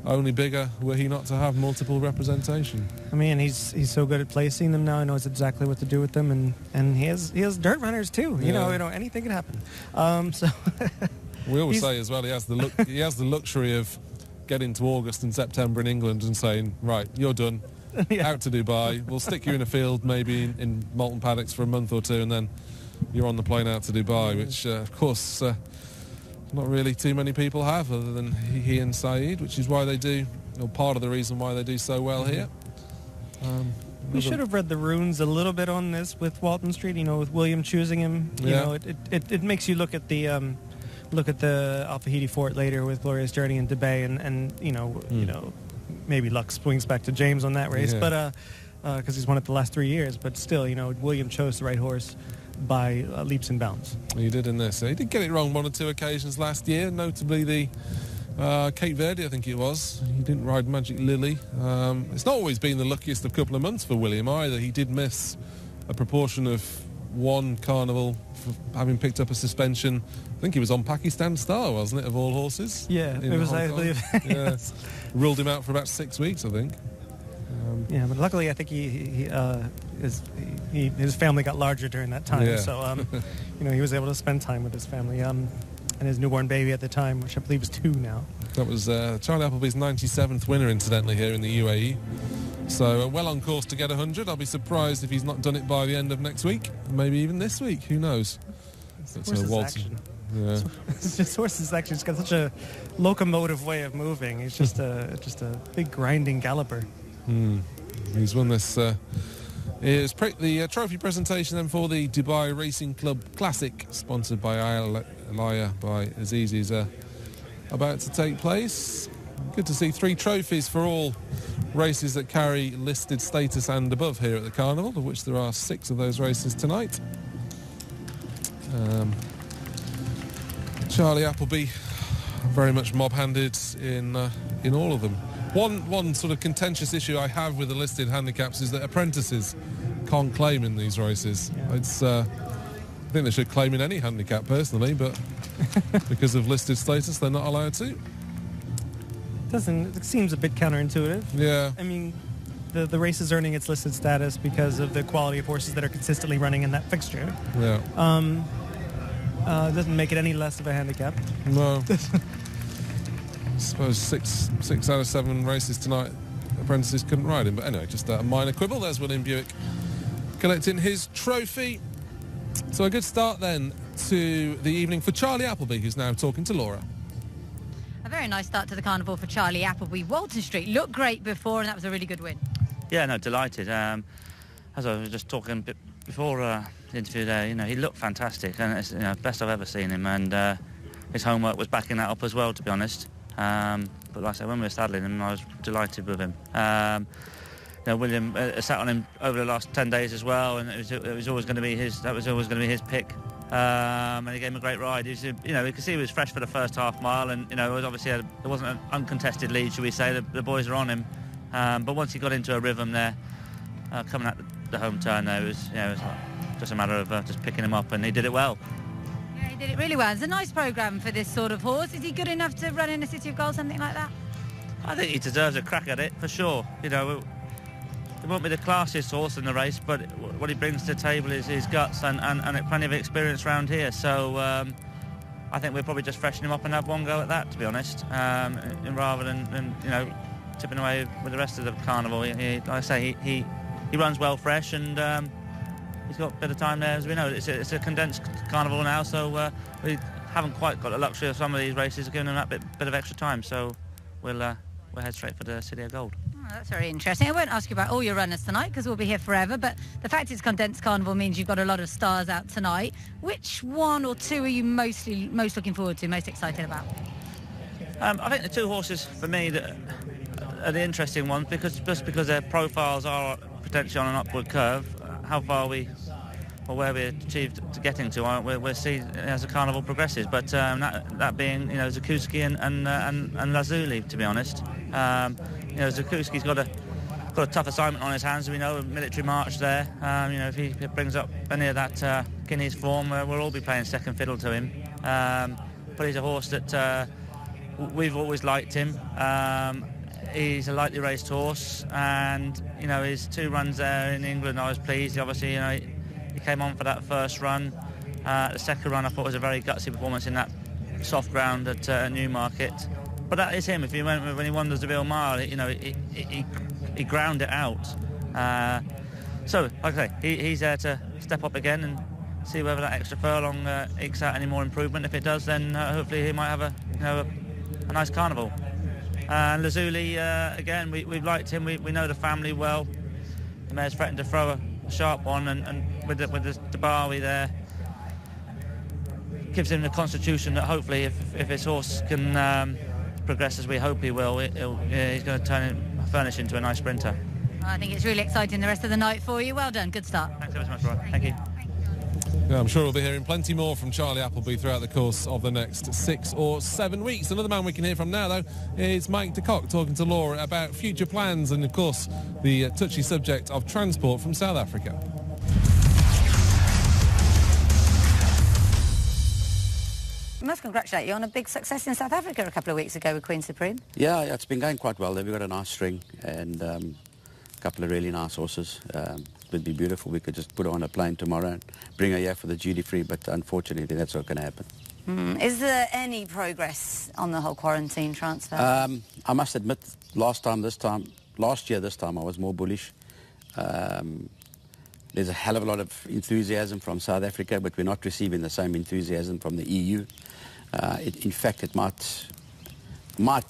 only bigger were he not to have multiple representation. I mean, he's so good at placing them now. He knows exactly what to do with them, and he has dirt runners too. You know, anything can happen. So we always say as well, he has the luxury of getting to August and September in England and saying, right, you're done, out to Dubai. We'll stick you in a field maybe in Malton Paddocks for a month or 2, and then you're on the plane out to Dubai, which of course not really too many people have, other than he and Saeed, which is why they do, or part of the reason why they do so well here. We should have read the runes a little bit on this with Walton Street. You know, with William choosing him. You know, it makes you look at the Al Fahidi Fort later with Glorious Journey in Dubai, and you know, maybe luck swings back to James on that race, but because he's won it the last 3 years. But still, you know, William chose the right horse by leaps and bounds. He did in this. He did get it wrong 1 or 2 occasions last year, notably the Cape Verde, I think it was. He didn't ride Magic Lily. It's not always been the luckiest of couple of months for William either. He did miss a proportion of 1 carnival for having picked up a suspension. I think he was on Pakistan Star, wasn't it, of all horses? Yeah, it was, I believe. Yes. Ruled him out for about 6 weeks, I think. Yeah, but luckily I think his family got larger during that time, so you know, he was able to spend time with his family and his newborn baby at the time, which I believe is 2 now. That was Charlie Appleby's 97th winner, incidentally, here in the UAE. So well on course to get 100. I'll be surprised if he's not done it by the end of next week, maybe even this week. Who knows? This horse is actually just got such a locomotive way of moving. He's just a big grinding galloper. He's won this. The trophy presentation then for the Dubai Racing Club Classic, sponsored by Alaya by Azizi, is about to take place. Good to see 3 trophies for all races that carry listed status and above here at the Carnival, of which there are 6 of those races tonight. Charlie Appleby very much mob-handed in all of them. One sort of contentious issue I have with the listed handicaps is that apprentices can't claim in these races. I think they should claim in any handicap personally, but because of listed status they're not allowed to. It seems a bit counterintuitive. Yeah. I mean, the race is earning its listed status because of the quality of horses that are consistently running in that fixture. Yeah. It doesn't make it any less of a handicap. No. I suppose 6 out of 7 races tonight, apprentices couldn't ride him. But anyway, just a minor quibble. There's William Buick collecting his trophy. So a good start then to the evening for Charlie Appleby, who's now talking to Laura. A very nice start to the Carnival for Charlie Appleby. Walton Street looked great before, and that was a really good win. Yeah, no, delighted. As I was just talking before the interview there, you know, he looked fantastic, and it's, you know, best I've ever seen him, and his homework was backing that up as well, to be honest. But like I said, when we were saddling him, I was delighted with him. You know, William sat on him over the last 10 days as well, and it was always going to be his. That was always going to be his pick. And he gave him a great ride. You could see he was fresh for the first half mile, and you know, it was obviously there wasn't an uncontested lead, should we say? The boys are on him, but once he got into a rhythm there, coming at the home turn, there it was just a matter of just picking him up, and he did it well. Yeah, he did it really well. It's a nice programme for this sort of horse. Is he good enough to run in the City of Gold, something like that? I think he deserves a crack at it for sure. You know, it won't be the classiest horse in the race, but what he brings to the table is his guts and plenty of experience around here. So I think we'll probably just freshen him up and have one go at that, to be honest, rather than you know, tipping away with the rest of the Carnival. Like I say, he runs well fresh, and he's got a bit of time there, as we know. It's a condensed Carnival now, so we haven't quite got the luxury of some of these races giving him that bit of extra time. So we'll head straight for the City of Gold. Oh, that's very interesting. I won't ask you about all your runners tonight because we'll be here forever, but the fact it's condensed Carnival means you've got a lot of stars out tonight. Which one or two are you most looking forward to, most excited about? I think the 2 horses for me that are the interesting ones, because their profiles are potentially on an upward curve. How far we or where we achieved to getting to, we'll see as the carnival progresses. But that being, Zakuski and Lazuli, to be honest. Zakuski's got a tough assignment on his hands. We know a military march there. If he brings up any of that Guineas form, we'll all be playing second fiddle to him. But he's a horse that we've always liked him. He's a lightly raced horse, and his 2 runs there in England, I was pleased. Obviously, he came on for that first run. The second run I thought was a very gutsy performance in that soft ground at Newmarket. But that is him. If you went when he won the Seville Mile, he ground it out. So, like I say, he's there to step up again and see whether that extra furlong ekes out any more improvement. If it does, then hopefully he might have a nice carnival. And Lazuli, again, we've liked him. We know the family well. The mare's threatened to throw a sharp one, and with the Dabawi there, gives him the constitution that hopefully, if his horse can progress as we hope he will, he's going to furnish into a nice sprinter. I think it's really exciting the rest of the night for you. Well done. Good start. Thanks ever so much, Roy. Thank you. Yeah, I'm sure we'll be hearing plenty more from Charlie Appleby throughout the course of the next 6 or 7 weeks. Another man we can hear from now, though, is Mike de Kock talking to Laura about future plans and, of course, the touchy subject of transport from South Africa. I must congratulate you on a big success in South Africa a couple of weeks ago with Queen Supreme. Yeah, it's been going quite well. They've got a nice string and a couple of really nice horses. It would be beautiful. We could just put her on a plane tomorrow and bring her here for the duty-free, but unfortunately that's not going to happen. Is there any progress on the whole quarantine transfer? I must admit, last year this time, I was more bullish. There's a hell of a lot of enthusiasm from South Africa, but we're not receiving the same enthusiasm from the EU. In fact, it might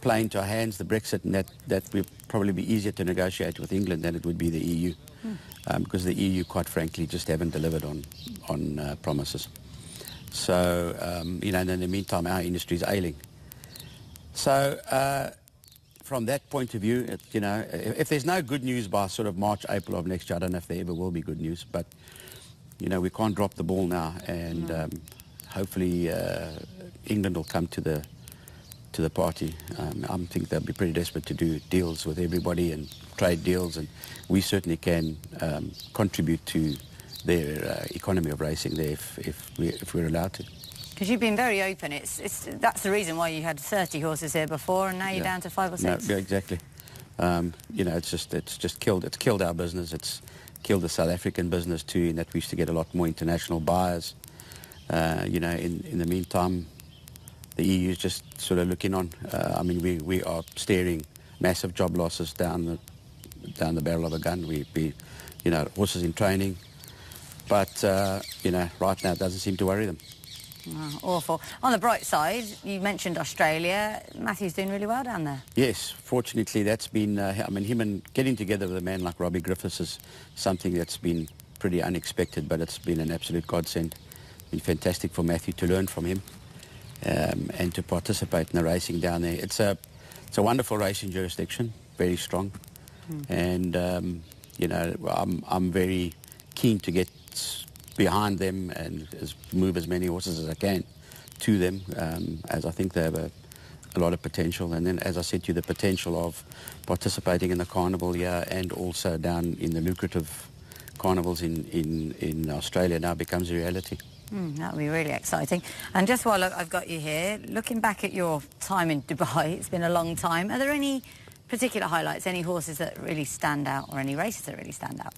play into our hands, the Brexit, and that will probably be easier to negotiate with England than it would be the EU. Because the EU, quite frankly, just haven't delivered on promises. So, and in the meantime, our industry is ailing. So, from that point of view, if there's no good news by sort of March, April of next year, I don't know if there ever will be good news, but, we can't drop the ball now, and hopefully England will come to the party. I think they'll be pretty desperate to do deals with everybody and trade deals, and we certainly can contribute to their economy of racing there if we're allowed to. Because you've been very open. That's the reason why you had 30 horses here before, and now you're down to 5 or 6. No, exactly. It's just killed our business. It's killed the South African business too, in that we used to get a lot more international buyers. In the meantime, the EU is just sort of looking on. We are staring massive job losses down the barrel of a gun. We horses in training, but right now it doesn't seem to worry them. Oh, awful. On the bright side, you mentioned Australia. Matthew's doing really well down there. Yes, fortunately that's been, him and getting together with a man like Robbie Griffiths is something that's been pretty unexpected, but it's been an absolute godsend. It's been fantastic for Matthew to learn from him and to participate in the racing down there. It's a wonderful racing jurisdiction, very strong. And, I'm very keen to get behind them and move as many horses as I can to them, as I think they have a lot of potential. And then, as I said to you, the potential of participating in the carnival here and also down in the lucrative carnivals in Australia now becomes a reality. That would be really exciting. And just while I've got you here, looking back at your time in Dubai, it's been a long time. Are there any particular highlights, any horses that really stand out, or any races that really stand out?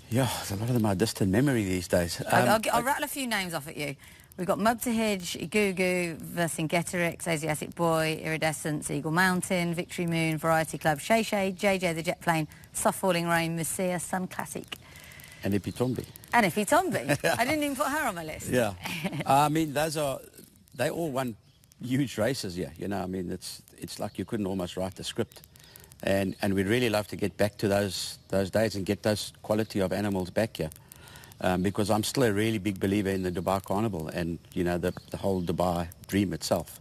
Yeah, a lot of them are distant memory these days. I'll rattle a few names off at you. We've got Mubtahij, Igugu, Vercingetorix, Asiatic Boy, Iridescence, Eagle Mountain, Victory Moon, Variety Club, Shay Shay, JJ the Jet Plane, Soft Falling Rain, Messiah, Sun Classic. And Ipitombi. And Ipitombi. I didn't even put her on my list. Yeah. They all won huge races, yeah. It's like you couldn't almost write the script. And we'd really love to get back to those days and get those quality of animals back here. Because I'm still a really big believer in the Dubai Carnival and, the whole Dubai dream itself.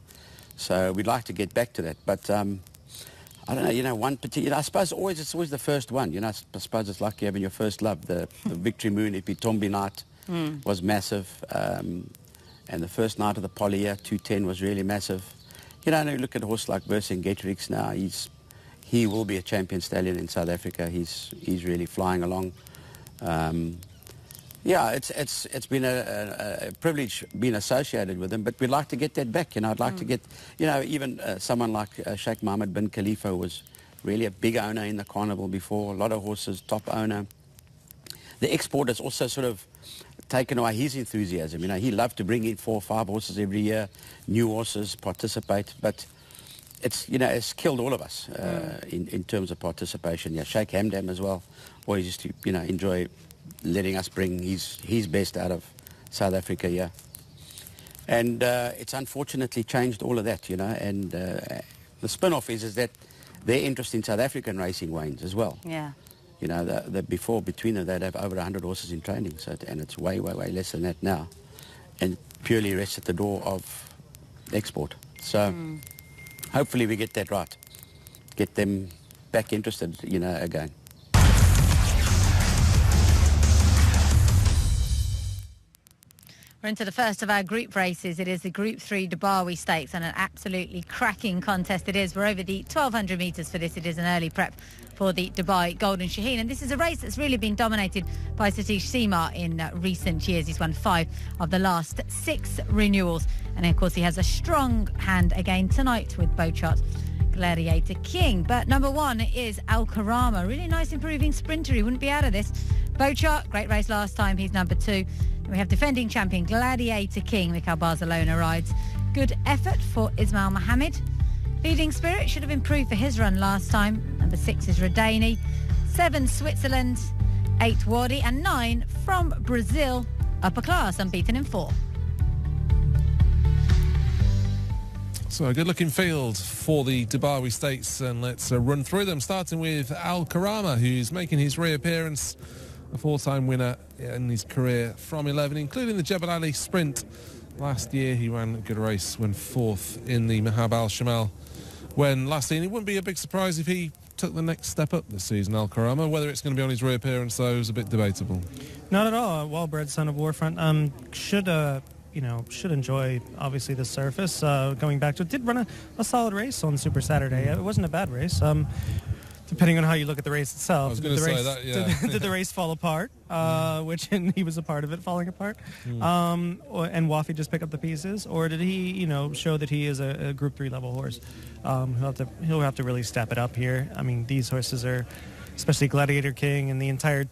So we'd like to get back to that. But I don't know, one particular, I suppose it's always the first one. I suppose it's like you having your first love, the Victory Moon, Ipitombi night. was massive. And the first night of the Polia, 210, was really massive. You know, and you look at a horse like Vercingetorix now, he will be a champion stallion in South Africa. He's really flying along. Yeah, it's been a privilege being associated with him, but we'd like to get that back. You know, I'd like to get, you know, even someone like Sheikh Mohammed bin Khalifa was really a big owner in the carnival before. A lot of horses, top owner. The export has also sort of taken away his enthusiasm. You know, he loved to bring in 4 or 5 horses every year, new horses, participate, but it's, you know, it's killed all of us in terms of participation. Yeah, Sheikh Hamdam as well, always used to, you know, enjoy letting us bring his best out of South Africa, yeah. And it's unfortunately changed all of that, you know, and the spin-off is that their interest in South African racing wanes as well. Yeah. You know, before, between them, they'd have over 100 horses in training, so and it's way, way, way less than that now, and purely rests at the door of export. So hopefully we get that right, get them back interested, you know, again. We're into the first of our group races. It is the Group 3 Dubawi Stakes, and an absolutely cracking contest it is. We're over the 1,200 metres for this. It is an early prep for the Dubai Golden Shaheen, and this is a race that's really been dominated by Satish Seema in recent years. He's won 5 of the last 6 renewals, and of course he has a strong hand again tonight with Bochart Gladiator King. But number 1 is Al Karama, really nice improving sprinter. He wouldn't be out of this. Bochart, great race last time. He's number 2. We have defending champion Gladiator King, Mikhail Barcelona rides. Good effort for Ismail Mohammed. Leading Spirit should have improved for his run last time. Number 6 is Rodani. 7 Switzerland. 8 Wadi, and 9 from Brazil. Upper class, unbeaten in 4. So a good-looking field for the Dubai Stakes, and let's run through them, starting with Al Karama, who's making his reappearance. A 4-time winner in his career from 11, including the Jebel Ali Sprint. Last year he ran a good race, went 4th in the Mahab al-Shamal when last seen. It wouldn't be a big surprise if he took the next step up this season, Al Karama. Whether it's going to be on his reappearance, though, is a bit debatable. Not at all. A well-bred son of Warfront. Should enjoy, obviously, the surface. Going back to it, did run a solid race on Super Saturday. It wasn't a bad race. Depending on how you look at the race itself. I was going to say that, yeah. Did the race fall apart? And he was a part of it falling apart? And Wafi just pick up the pieces? Or did he, show that he is a Group 3 level horse? He'll have to really step it up here. I mean, these horses are, especially Gladiator King and the entire,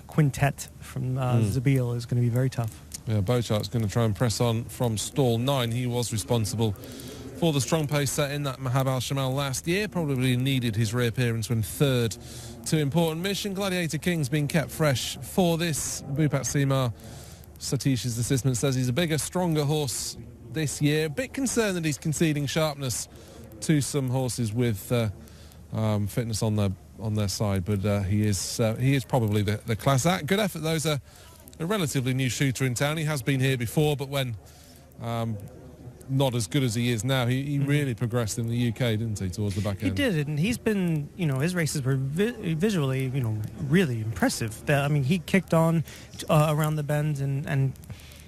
quintet from Zabeel is going to be very tough. Yeah, Bochart's going to try and press on from stall 9. He was responsible for the strong pace set in that Mahab al-Shamal last year. Probably needed his reappearance when 3rd to Important Mission. Gladiator King's been kept fresh for this. Bhupat Seema, Satish's assistant, says he's a bigger, stronger horse this year. A bit concerned that he's conceding sharpness to some horses with fitness on their side, but he is probably the class act. Good effort, though. He's a relatively new shooter in town. He has been here before, but when not as good as he is now, he really progressed in the UK, didn't he, towards the back end? He did, and he's been, his races were visually, really impressive. He kicked on around the bend, and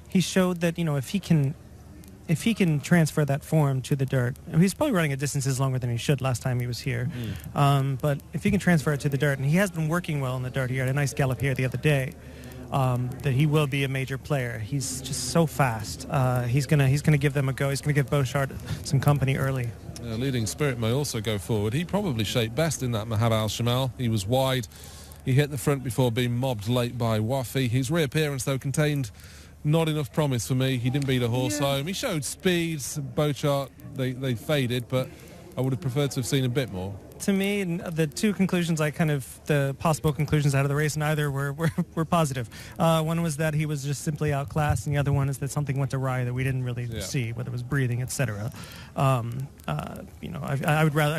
he showed that, if he can transfer that form to the dirt, he's probably running at distances longer than he should last time he was here. But if he can transfer it to the dirt, and he has been working well in the dirt. He had a nice gallop here the other day. That he will be a major player. He's just so fast. He's gonna give them a go. He's gonna give Bochart some company early. Leading Spirit may also go forward. He probably shaped best in that Mahab al-Shamal. He was wide. He hit the front before being mobbed late by Wafi. His reappearance, though, contained not enough promise for me. He didn't beat a horse home. He showed speeds. Bochart, they faded, but I would have preferred to have seen a bit more. To me, the two conclusions the possible conclusions out of the race, neither were positive. One was that he was just simply outclassed, and the other one is that something went awry that we didn't really see, whether it was breathing, etc. I'd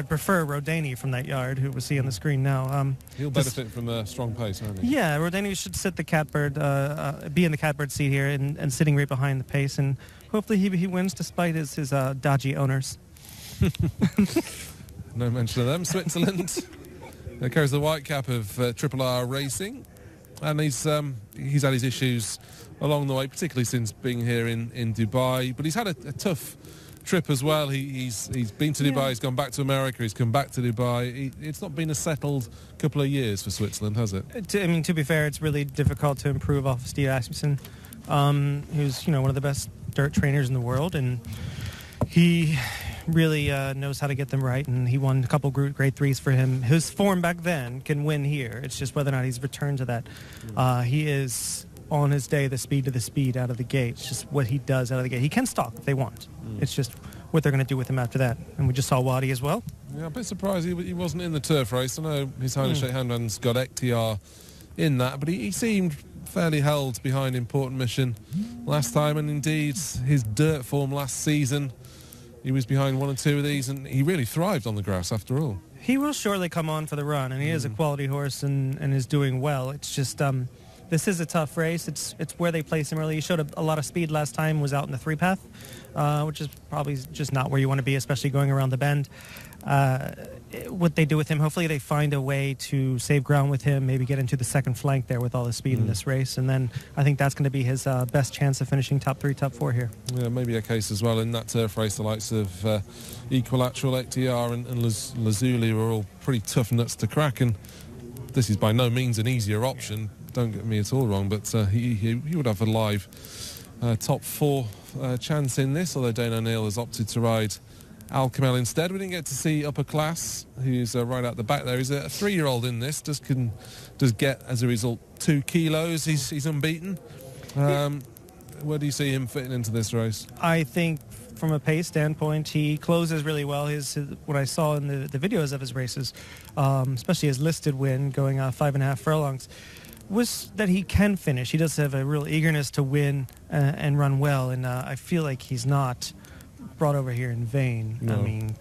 prefer Rodani from that yard, who we see on the screen now. He'll benefit from a strong pace, won't he? Yeah, Rodani should sit the catbird, be in the catbird seat here, and sitting right behind the pace, and hopefully he wins despite his dodgy owners. No mention of them. Switzerland. There carries the white cap of Triple R Racing. and he's had his issues along the way, particularly since being here in Dubai. But he's had a tough trip as well. He's been to Dubai, he's gone back to America, he's come back to Dubai. It's not been a settled couple of years for Switzerland, has it? To be fair, it's really difficult to improve off of Steve Asmussen, who's one of the best dirt trainers in the world, and he really knows how to get them right, and he won a couple grade threes for him. His form back then can win here. It's just whether or not he's returned to that. He is, on his day, the speed to the speed out of the gate. It's just what he does out of the gate. He can stalk if they want. It's just what they're going to do with him after that. And we just saw Wadi as well. Yeah, I'm a bit surprised he wasn't in the turf race. I know His Highness Sheikh Hamdan's got XTR in that, but he seemed fairly held behind Important Mission last time, and indeed his dirt form last season, he was behind one or two of these, and he really thrived on the grass after all. He will surely come on for the run, and he is a quality horse and is doing well. It's just this is a tough race. It's where they place him early. He showed a lot of speed last time, was out in the 3-path, which is probably just not where you want to be, especially going around the bend. What they do with him, hopefully they find a way to save ground with him, maybe get into the second flank there with all the speed in this race, and then I think that's going to be his best chance of finishing top 3, top 4 here. Yeah, maybe a case as well in that turf race, the likes of Equilateral, XTR and Lazuli were all pretty tough nuts to crack, and this is by no means an easier option, don't get me at all wrong, but he would have a live top 4 chance in this, although Dane O'Neill has opted to ride Al Kamel instead. We didn't get to see Upper Class, who's right out the back there. He's a 3-year-old in this, does get, as a result, 2 kilos. He's unbeaten. Where do you see him fitting into this race? I think from a pace standpoint, he closes really well. What I saw in the videos of his races, especially his listed win going 5.5 furlongs, was that he can finish. He does have a real eagerness to win and run well, and I feel like he's not brought over here in vain. No. I mean,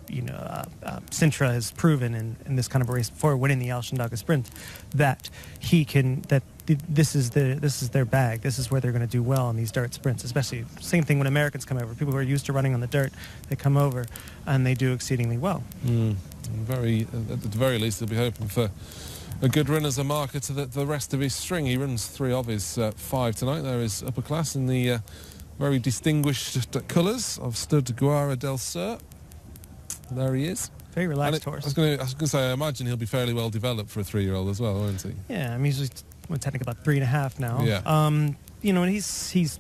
Sintra has proven in this kind of a race before, winning the Al Shandaga Sprint, that he can. This is their bag. This is where they're going to do well in these dirt sprints. Especially same thing when Americans come over. People who are used to running on the dirt, they come over and they do exceedingly well. At the very least, they'll be hoping for a good run as a marker to the rest of his string. He runs 3 of his 5 tonight. There is Upper Class in the very distinguished colours of Stud Guara del Sur. There he is. Very relaxed horse. I was going to say, I imagine he'll be fairly well developed for a 3-year-old as well, won't he? Yeah, I mean, he's technically about 3.5 now. Yeah. And he's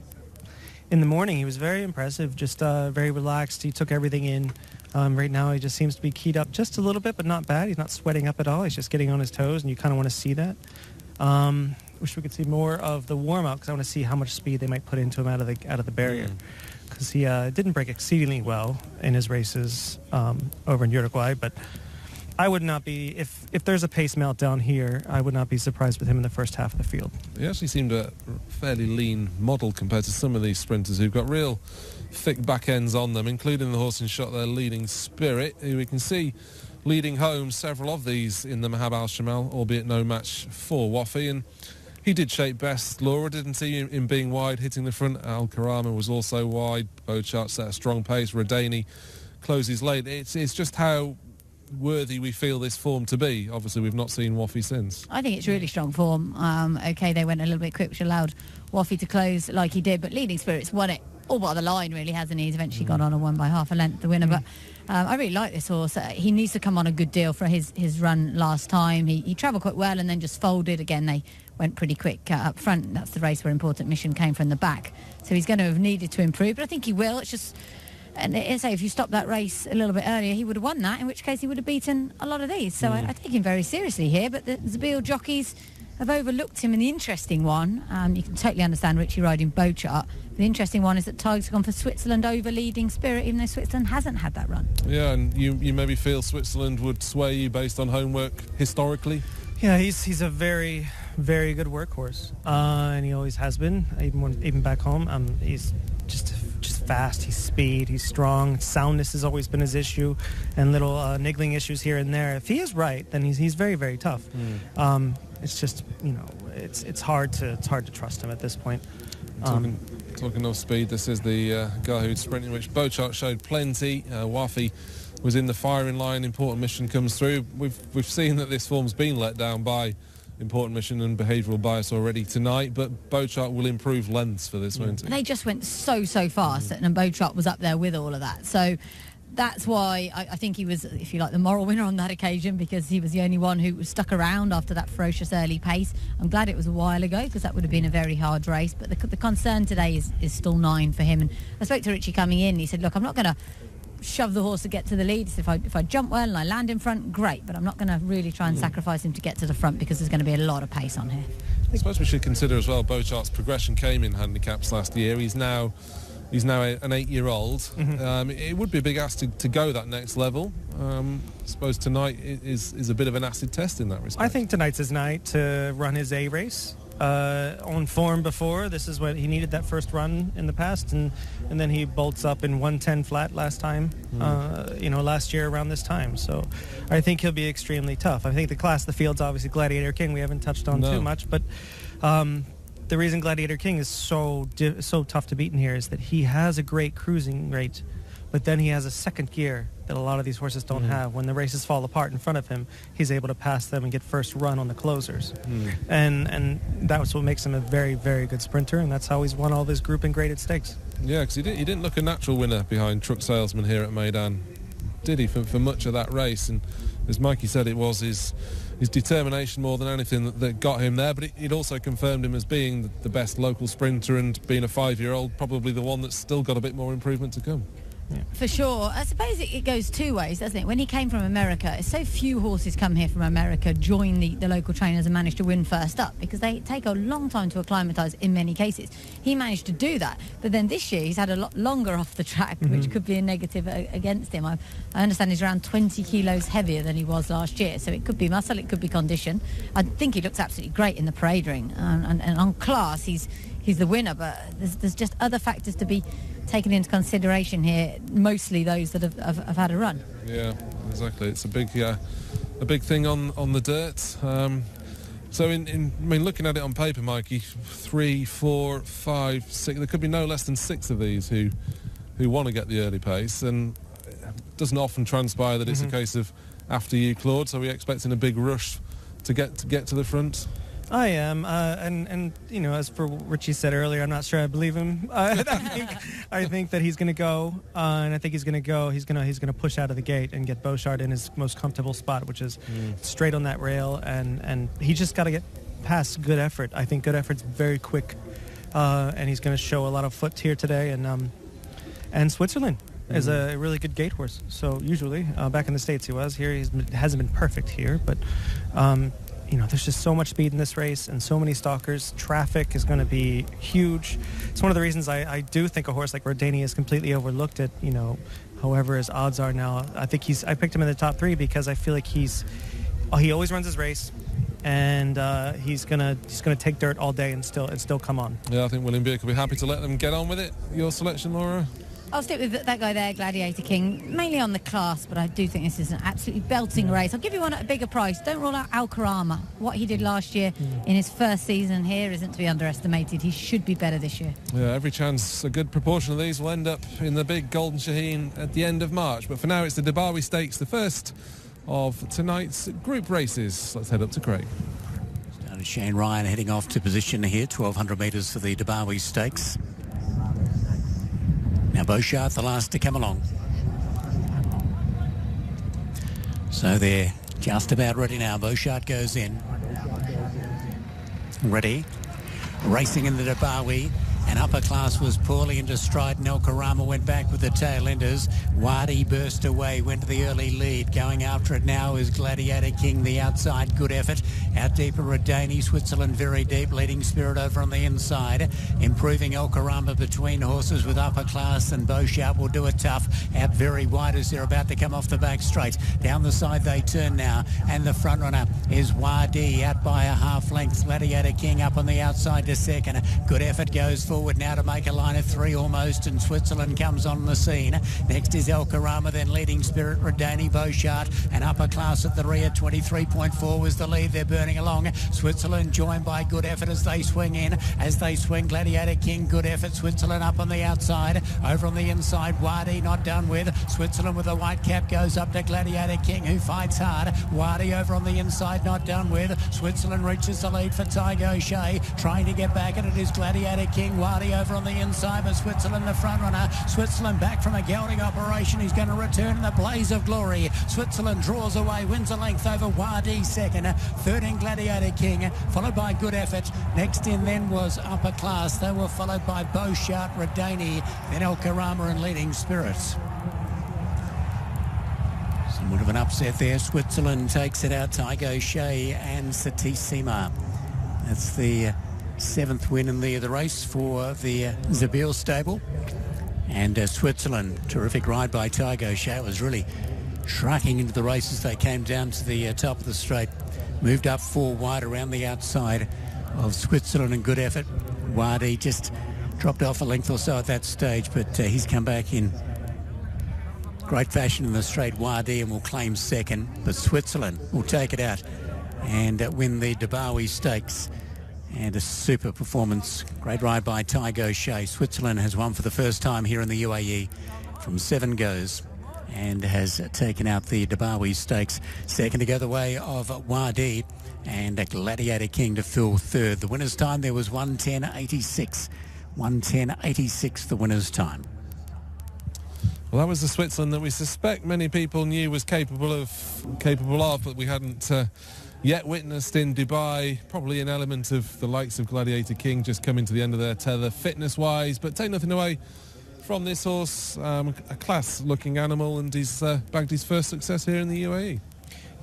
in the morning, he was very impressive, just very relaxed. He took everything in. Right now, he just seems to be keyed up just a little bit, but not bad. He's not sweating up at all. He's just getting on his toes, and you kind of want to see that. Wish we could see more of the warm-up, because I want to see how much speed they might put into him out of the barrier. Because he didn't break exceedingly well in his races over in Uruguay, but I would not be, if there's a pace meltdown here, I would not be surprised with him in the first half of the field. He actually seemed a fairly lean model compared to some of these sprinters who've got real thick back ends on them, including the horse in shot there, Leading Spirit, who we can see leading home several of these in the Mahab al-Shamal, albeit no match for Wafi, and he did shape best, Laura, didn't he, in being wide, hitting the front. Al-Karama was also wide. Bochart set a strong pace. Radani closes late. It's just how worthy we feel this form to be. Obviously, we've not seen Wafi since. I think it's really strong form. OK, they went a little bit quick, which allowed Wafi to close like he did, but Leading Spirit's won it all by the line, really, hasn't he? He's eventually got on and won by half a length, the winner. But I really like this horse. He needs to come on a good deal for his run last time. He travelled quite well and then just folded. Again, they went pretty quick up front. That's the race where Important Mission came from the back. So he's going to have needed to improve, but I think he will. It's just, and say if you stopped that race a little bit earlier, he would have won that, in which case he would have beaten a lot of these. So I take him very seriously here, but the Zabeel jockeys have overlooked him in the interesting one. You can totally understand Richie riding Bochart. The interesting one is that Tigers have gone for Switzerland over Leading Spirit, even though Switzerland hasn't had that run. Yeah, and you maybe feel Switzerland would sway you based on homework historically? Yeah, he's a very, very good workhorse, and he always has been, even back home. He's just fast, he's speed, he's strong. Soundness has always been his issue, and little niggling issues here and there. If he is right, then he's very, very tough. It's just, it's hard to trust him at this point. Talking of speed, this is the Garhoud sprint in which Bochart showed plenty. Wafi was in the firing line. Important Mission comes through. We've seen that this form's been let down by important mission and behavioural bias already tonight, but Beauchart will improve lengths for this, won't he? They just went so fast, and Beauchart was up there with all of that. So that's why I think he was, if you like, the moral winner on that occasion, because he was the only one who stuck around after that ferocious early pace. I'm glad it was a while ago, because that would have been a very hard race. But the concern today is still 9 for him. And I spoke to Richie coming in. He said, look, I'm not going to shove the horse to get to the lead. So if I jump well and I land in front, great. But I'm not going to really try and sacrifice him to get to the front, because there's going to be a lot of pace on here. I suppose we should consider as well, Beauchart's progression came in handicaps last year. He's now an 8-year-old. It would be a big ask to go that next level. I suppose tonight is a bit of an acid test in that respect. I think tonight's his night to run his A race. On form before, this is what he needed, that first run in the past, and then he bolts up in 110 flat last time, last year around this time. So I think he'll be extremely tough. I think the class of the field's obviously Gladiator King. We haven't touched on too much, but the reason Gladiator King is so tough to beat in here is that he has a great cruising rate, but then he has a second gear that a lot of these horses don't have. When the races fall apart in front of him, he's able to pass them and get first run on the closers. And that's what makes him a very, very good sprinter, and that's how he's won all of his group and graded stakes. Yeah, because he didn't look a natural winner behind Truck Salesman here at Meydan, did he, for much of that race? And as Mikey said, it was his determination more than anything that got him there, but it also confirmed him as being the best local sprinter, and being a 5-year-old, probably the one that's still got a bit more improvement to come. Yeah. For sure. I suppose it goes two ways, doesn't it? When he came from America, so few horses come here from America, join the local trainers and manage to win first up, because they take a long time to acclimatise in many cases. He managed to do that, but then this year he's had a lot longer off the track, which could be a negative against him. I understand he's around 20 kilos heavier than he was last year, so it could be muscle, it could be condition. I think he looks absolutely great in the parade ring, and on class he's the winner, but there's just other factors to be taken into consideration here, mostly those that have had a run. Yeah, exactly. It's a big thing on the dirt. So looking at it on paper, Mikey, 3, 4, 5, 6, there could be no less than 6 of these who want to get the early pace, and it doesn't often transpire that it's a case of after you, Claude. So we're expecting a big rush to get to the front. I am, and as for Richie said earlier, I'm not sure I believe him. I think that he's going to go, and I think he's going to go. He's going to push out of the gate and get Beauchart in his most comfortable spot, which is straight on that rail, and he just got to get past Good Effort. I think Good Effort's very quick, and he's going to show a lot of foot here today, and Switzerland is a really good gate horse. So usually, back in the States he was. Here he hasn't been perfect here, but. There's just so much speed in this race and so many stalkers. Traffic is going to be huge. It's one of the reasons I do think a horse like Rodania is completely overlooked at, however his odds are now. I picked him in the top 3 because I feel like he always runs his race, and he's gonna take dirt all day and still come on. Yeah, I think William Beer could be happy to let them get on with it. Your selection, Laura? I'll stick with that guy there, Gladiator King, mainly on the class, but I do think this is an absolutely belting race. I'll give you one at a bigger price. Don't rule out Alcarama. What he did last year in his first season here isn't to be underestimated. He should be better this year. Yeah, every chance a good proportion of these will end up in the big Golden Shaheen at the end of March. But for now, it's the Derbawi Stakes, the first of tonight's group races. Let's head up to Craig. Shane Ryan heading off to position here, 1,200 metres for the Derbawi Stakes. Now Beauchart, the last to come along. So they're just about ready now. Beauchart goes in. Ready. Racing in the Derbawi. And upper class was poorly into stride, and El Karama went back with the tail enders. Wadi burst away, went to the early lead. Going after it now is Gladiator King, the outside. Good effort. Out deeper, Rodani, Switzerland very deep. Leading Spirit over on the inside. Improving El Karama between horses with upper class, and Beauchart will do it tough. Out very wide as they're about to come off the back straight. Down the side they turn now, and the front runner is Wadi, out by a half length. Gladiator King up on the outside to second. Good effort goes forward. forward now to make a line of 3 almost, and Switzerland comes on the scene. Next is El Carrera, then Leading Spirit, Rodani, Beauchart, and Upper Class at the rear. 23.4 was the lead. They're burning along. Switzerland joined by Good Effort as they swing in. As they swing, Gladiator King, Good Effort. Switzerland up on the outside. Over on the inside, Wadi not done with. Switzerland with a white cap goes up to Gladiator King, who fights hard. Wadi over on the inside, not done with. Switzerland reaches the lead for Tygo O'Shea, trying to get back, and it is Gladiator King. Wadi over on the inside, but Switzerland the front runner. Switzerland back from a gelding operation. He's going to return in the blaze of glory. Switzerland draws away, wins a length over Wadi second. Third in Gladiator King, followed by Good Effort. Next in then was Upper Class. They were followed by Beauchart, Rodani, then El Carrera and Leading Spirits. Somewhat of an upset there. Switzerland takes it out. Tygo O'Shea and Satissima. That's the 7th win in the race for the Zabeel stable. And Switzerland, terrific ride by Tygo O'Shea. Was really trucking into the race as they came down to the top of the straight. Moved up 4 wide around the outside of Switzerland and Good Effort. Wadi just dropped off a length or so at that stage, but he's come back in great fashion in the straight. Wadi and will claim second, but Switzerland will take it out and win the Dubawi Stakes. And a super performance. Great ride by Tygo O'Shea. Switzerland has won for the first time here in the UAE from 7 goes and has taken out the Dubawi Stakes. Second to go the way of Wadi, and a Gladiator King to fill third. The winner's time there was 1:10.86. 1:10.86 the winner's time. Well, that was the Switzerland that we suspect many people knew was capable of, but we hadn't yet witnessed in Dubai. Probably an element of the likes of Gladiator King just coming to the end of their tether fitness-wise, but take nothing away from this horse. A class-looking animal, and he's bagged his first success here in the UAE.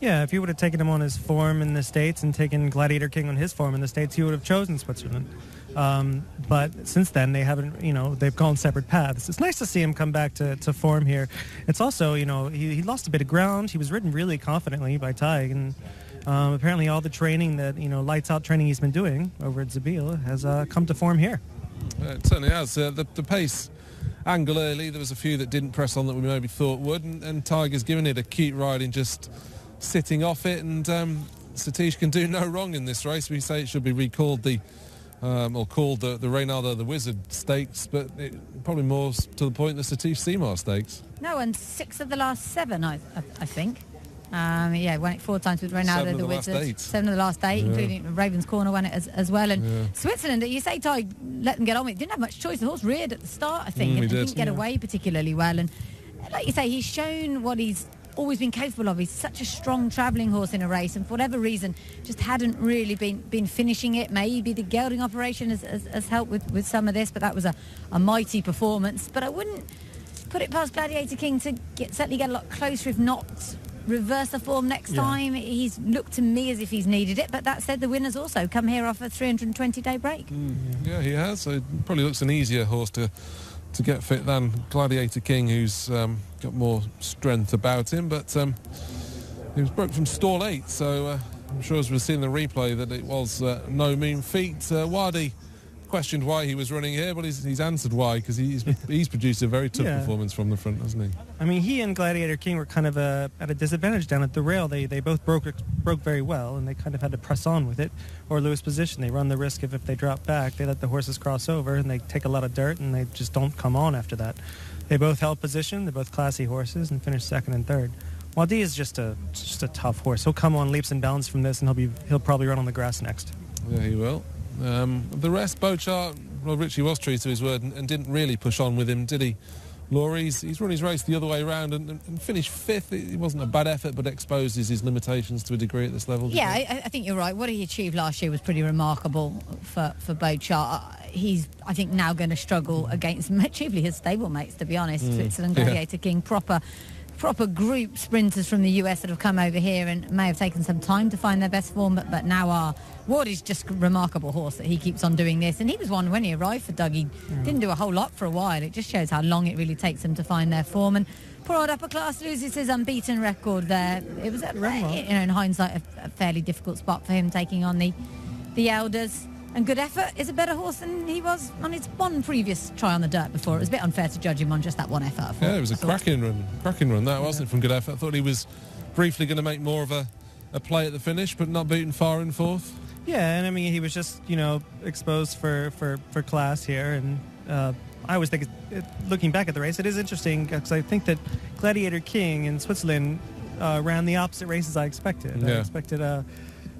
Yeah, if you would have taken him on his form in the States and taken Gladiator King on his form in the States, you would have chosen Switzerland. But since then, they haven't, they've gone separate paths. It's nice to see him come back to form here. It's also, he lost a bit of ground. He was ridden really confidently by Tig, and apparently all the training that, lights out training he's been doing over at Zabeel has come to form here. It certainly has. The pace angle early, there was a few that didn't press on that we maybe thought would, and Tiger's given it a cute ride in just sitting off it, and Satish can do no wrong in this race. We say it should be recalled called the Reynaldo the Wizard Stakes, but probably more to the point the Satish Seymour Stakes. No, and 6 of the last 7, I think. Won it 4 times with Reynaldo the Wizard. 7 of the last 8, including Raven's Corner won it as well. And Switzerland, you say Ty let them get on with it. Didn't have much choice. The horse reared at the start, I think, and didn't get away particularly well. And like you say, he's shown what he's always been capable of. He's such a strong travelling horse in a race, and for whatever reason just hadn't really been finishing it. Maybe the gelding operation has helped with some of this, but that was a mighty performance. But I wouldn't put it past Gladiator King to certainly get a lot closer, if not reverse the form next time. He's looked to me as if he's needed it, but that said, the winner's also come here off a 320-day break. Yeah, he has. So it probably looks an easier horse to get fit than Gladiator King, who's got more strength about him, but he was broke from stall 8, so I'm sure as we'll see in the replay that it was no mean feat. Wadi questioned why he was running here, but he's answered why, because he's produced a very tough performance from the front, hasn't he? I mean, he and Gladiator King were kind of at a disadvantage down at the rail. They both broke very well, and they kind of had to press on with it or lose position. They run the risk of, if they drop back, they let the horses cross over and they take a lot of dirt and they just don't come on after that. They both held position. They're both classy horses and finished 2nd and 3rd. Wadi is just a tough horse. He'll come on leaps and bounds from this, and he'll probably run on the grass next. Yeah, he will. The rest, Beauchart, well, Richie was true to his word and didn't really push on with him, did he? Laura, he's run his race the other way around and finished 5th. It wasn't a bad effort, but exposes his limitations to a degree at this level. Yeah, I think you're right. What he achieved last year was pretty remarkable for Beauchart. He's, I think, now going to struggle against chiefly his stablemates, to be honest. Switzerland, Gladiator King, proper group sprinters from the US that have come over here and may have taken some time to find their best form, but now are. Ward is just a remarkable horse that he keeps on doing this, and he was one when he arrived for Doug. He didn't do a whole lot for a while. It just shows how long it really takes them to find their form. And poor old Upper Class loses his unbeaten record there. It was in hindsight a fairly difficult spot for him, taking on the elders. And Good Effort is a better horse than he was on his one previous try on the dirt before. It was a bit unfair to judge him on just that one effort. I thought. Yeah, it was a cracking run. That wasn't it, from Good Effort. I thought he was briefly going to make more of a play at the finish, but not beaten far in fourth. Yeah, and I mean, he was just, exposed for class here. And I always think, looking back at the race, it is interesting because I think that Gladiator King in Switzerland ran the opposite races I expected. Yeah. I expected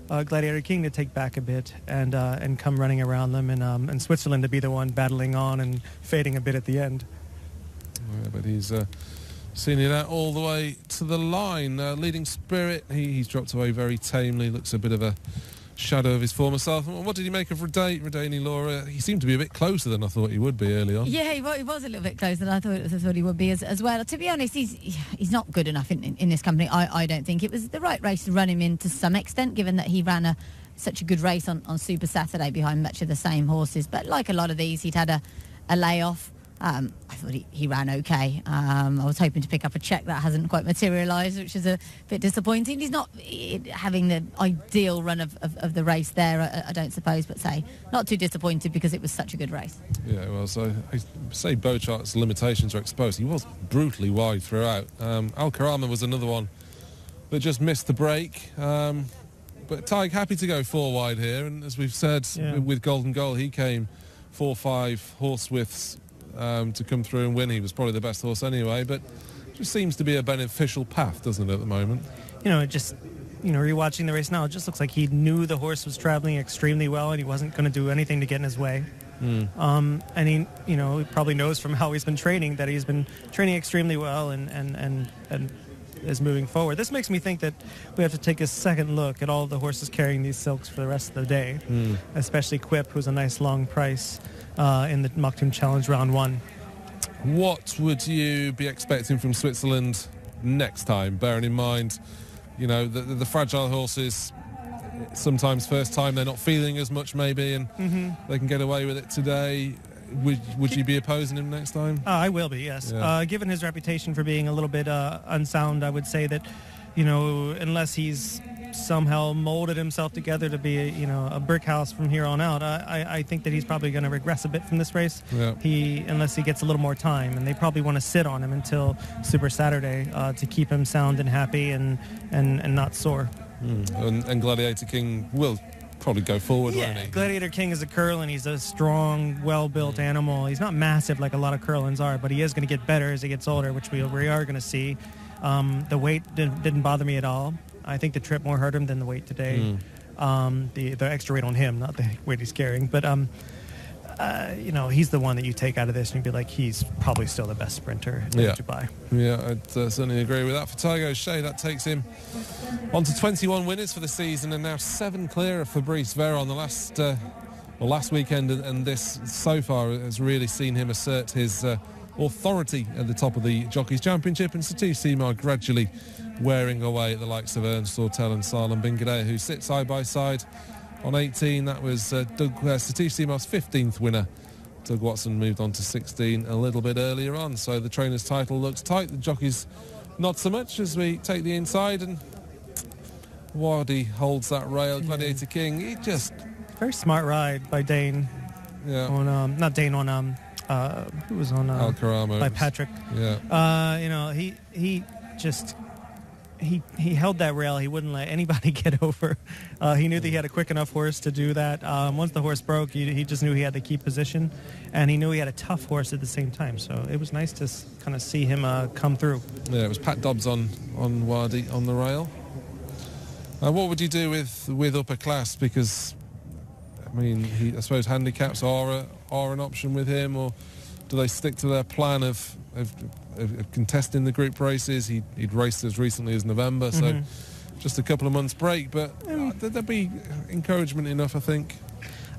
Gladiator King to take back a bit and come running around them, and Switzerland to be the one battling on and fading a bit at the end. Yeah, but he's seen it out all the way to the line. Leading Spirit, he's dropped away very tamely. Looks a bit of a shadow of his former self. What did you make of Radani, Laura? He seemed to be a bit closer than I thought he would be early on. Yeah, he was a little bit closer than I thought he would be as well. To be honest, he's not good enough in this company. I don't think it was the right race to run him in to some extent, given that he ran such a good race on Super Saturday behind much of the same horses. But like a lot of these, he'd had a layoff. I thought he ran okay. I was hoping to pick up a check that hasn't quite materialised, which is a bit disappointing. He's not having the ideal run of the race there, I don't suppose, but not too disappointed because it was such a good race. Yeah, well, so I say Beauchart's limitations are exposed. He was brutally wide throughout. Alcarama was another one that just missed the break. But Tig happy to go 4 wide here, and as we've said, with Golden Goal, he came 4-5 horse widths to come through and win. He was probably the best horse anyway, but just seems to be a beneficial path, doesn't it, at the moment? It just, rewatching the race now, it just looks like he knew the horse was traveling extremely well and he wasn't going to do anything to get in his way. And he, he probably knows from how he's been training that he's been training extremely well and is moving forward. This makes me think that we have to take a second look at all the horses carrying these silks for the rest of the day, especially Quip, who's a nice long price in the Mocktoon Challenge round 1. What would you be expecting from Switzerland next time, bearing in mind, the fragile horses, sometimes first time they're not feeling as much maybe, and they can get away with it today. Would you be opposing him next time? I will be, yes. Yeah. Given his reputation for being a little bit unsound, I would say that, unless he's somehow molded himself together to be a brick house from here on out, I think that he's probably going to regress a bit from this race. Yeah. Unless he gets a little more time, and they probably want to sit on him until Super Saturday to keep him sound and happy and not sore. And Gladiator King will probably go forward, won't he? Gladiator King is a Curlin. He's a strong, well-built animal. He's not massive like a lot of Curlins are, but he is going to get better as he gets older, which we are going to see. The weight didn't bother me at all. I think the trip more hurt him than the weight today. The extra weight on him, not the weight he's carrying. But, he's the one that you take out of this and you'd be like, he's probably still the best sprinter in Dubai. Yeah, I'd certainly agree with that. For Tygo Shea, that takes him on to 21 winners for the season and now 7 clear of Fabrice Veron. The last weekend and this so far has really seen him assert his authority at the top of the Jockeys Championship, and Satish Seemar gradually wearing away at the likes of Ernst Ortel and Salem Bingadea, who sit side by side on 18. That was Satish Seemar's 15th winner. Doug Watson moved on to 16 a little bit earlier on, so the trainer's title looks tight. The jockeys not so much as we take the inside, and Wadi holds that rail. Gladiator King, he just... Very smart ride by Dane. Yeah. On, not Dane, on... who was on... Alcarama. By Patrick. Yeah. He held that rail. He wouldn't let anybody get over. He knew that he had a quick enough horse to do that. Once the horse broke, he just knew he had to keep position, and he knew he had a tough horse at the same time. So it was nice to kind of see him come through. Yeah, it was Pat Dobbs on Wadi on the rail. What would you do with upper class? Because I suppose handicaps are an option with him, or do they stick to their plan of contesting the group races? He'd raced as recently as November, so just a couple of months break, but there'd be encouragement enough, I think.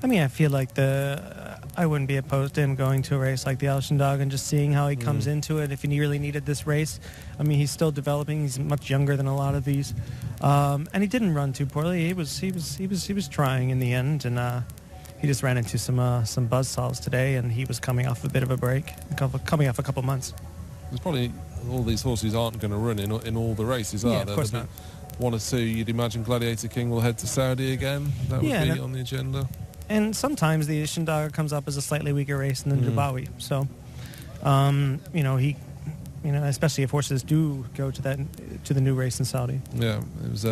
I feel like I wouldn't be opposed to him going to a race like the Alchendog and just seeing how he comes into it. If he really needed this race, he's still developing. He's much younger than a lot of these, and he didn't run too poorly. He was trying in the end, and he just ran into some buzzsaws today, and he was coming off a bit of a break, coming off a couple months. There's probably all these horses aren't going to run in all the races, are there? Yeah, of course not. One or two, you'd imagine Gladiator King will head to Saudi again. That would be on the agenda. and sometimes the Shindaga comes up as a slightly weaker race than the Dubawi. So, especially if horses do go to the new race in Saudi. Yeah, it was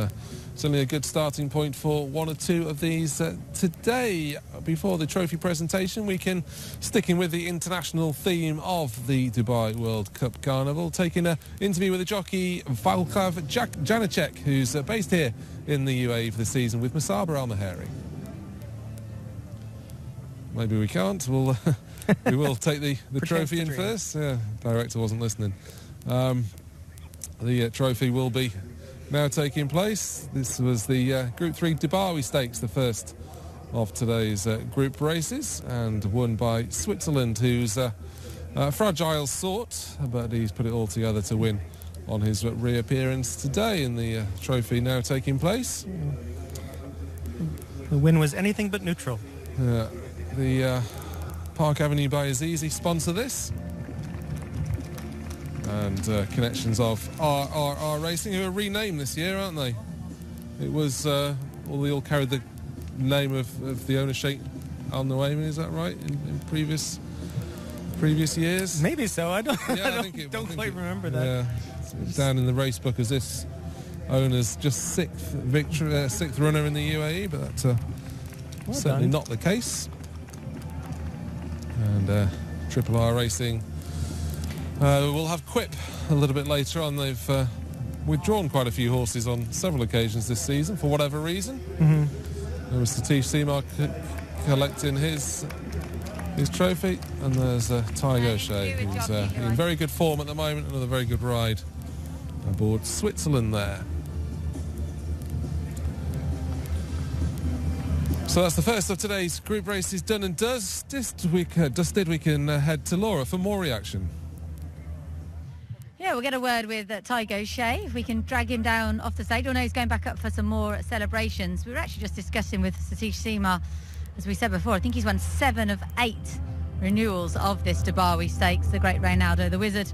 certainly a good starting point for one or two of these today. Before the trophy presentation, we can, sticking with the international theme of the Dubai World Cup Carnival, taking an interview with the jockey Valkav Janacek, who's based here in the UAE for the season with Musaba Al-Mahari. Maybe we can't. We will take the trophy in first. Yeah, Director wasn't listening. The trophy will be now taking place. This was the Group 3 Dubai Stakes, the first of today's group races, and won by Switzerland, who's a fragile sort, but he's put it all together to win on his reappearance today in the trophy now taking place. The win was anything but neutral. The Park Avenue by Azizi sponsor this, and connections of RRR Racing, who are renamed this year, aren't they? It was they all carried the name of the owner, Sheikh Al Nuaimi, is that right? In previous years, maybe so. I don't quite remember that. Yeah, it's down in the race book as this owner's just sixth runner in the UAE, but that's certainly not the case. And Triple R Racing will have Quip a little bit later on. They've withdrawn quite a few horses on several occasions this season for whatever reason. There was Satish Seema collecting his trophy, and there's Tiger O'Shea, who's in very good form at the moment. Another very good ride aboard Switzerland there. So that's the first of today's group races done and dusted. We can head to Laura for more reaction. Yeah, we'll get a word with Tiger O'Shea. If we can drag him down off the stage. Oh no, he's going back up for some more celebrations. We were actually just discussing with Satish Seema, as we said before, I think he's won 7 of 8 renewals of this Dubai Stakes. The Great Reynaldo, the Wizard,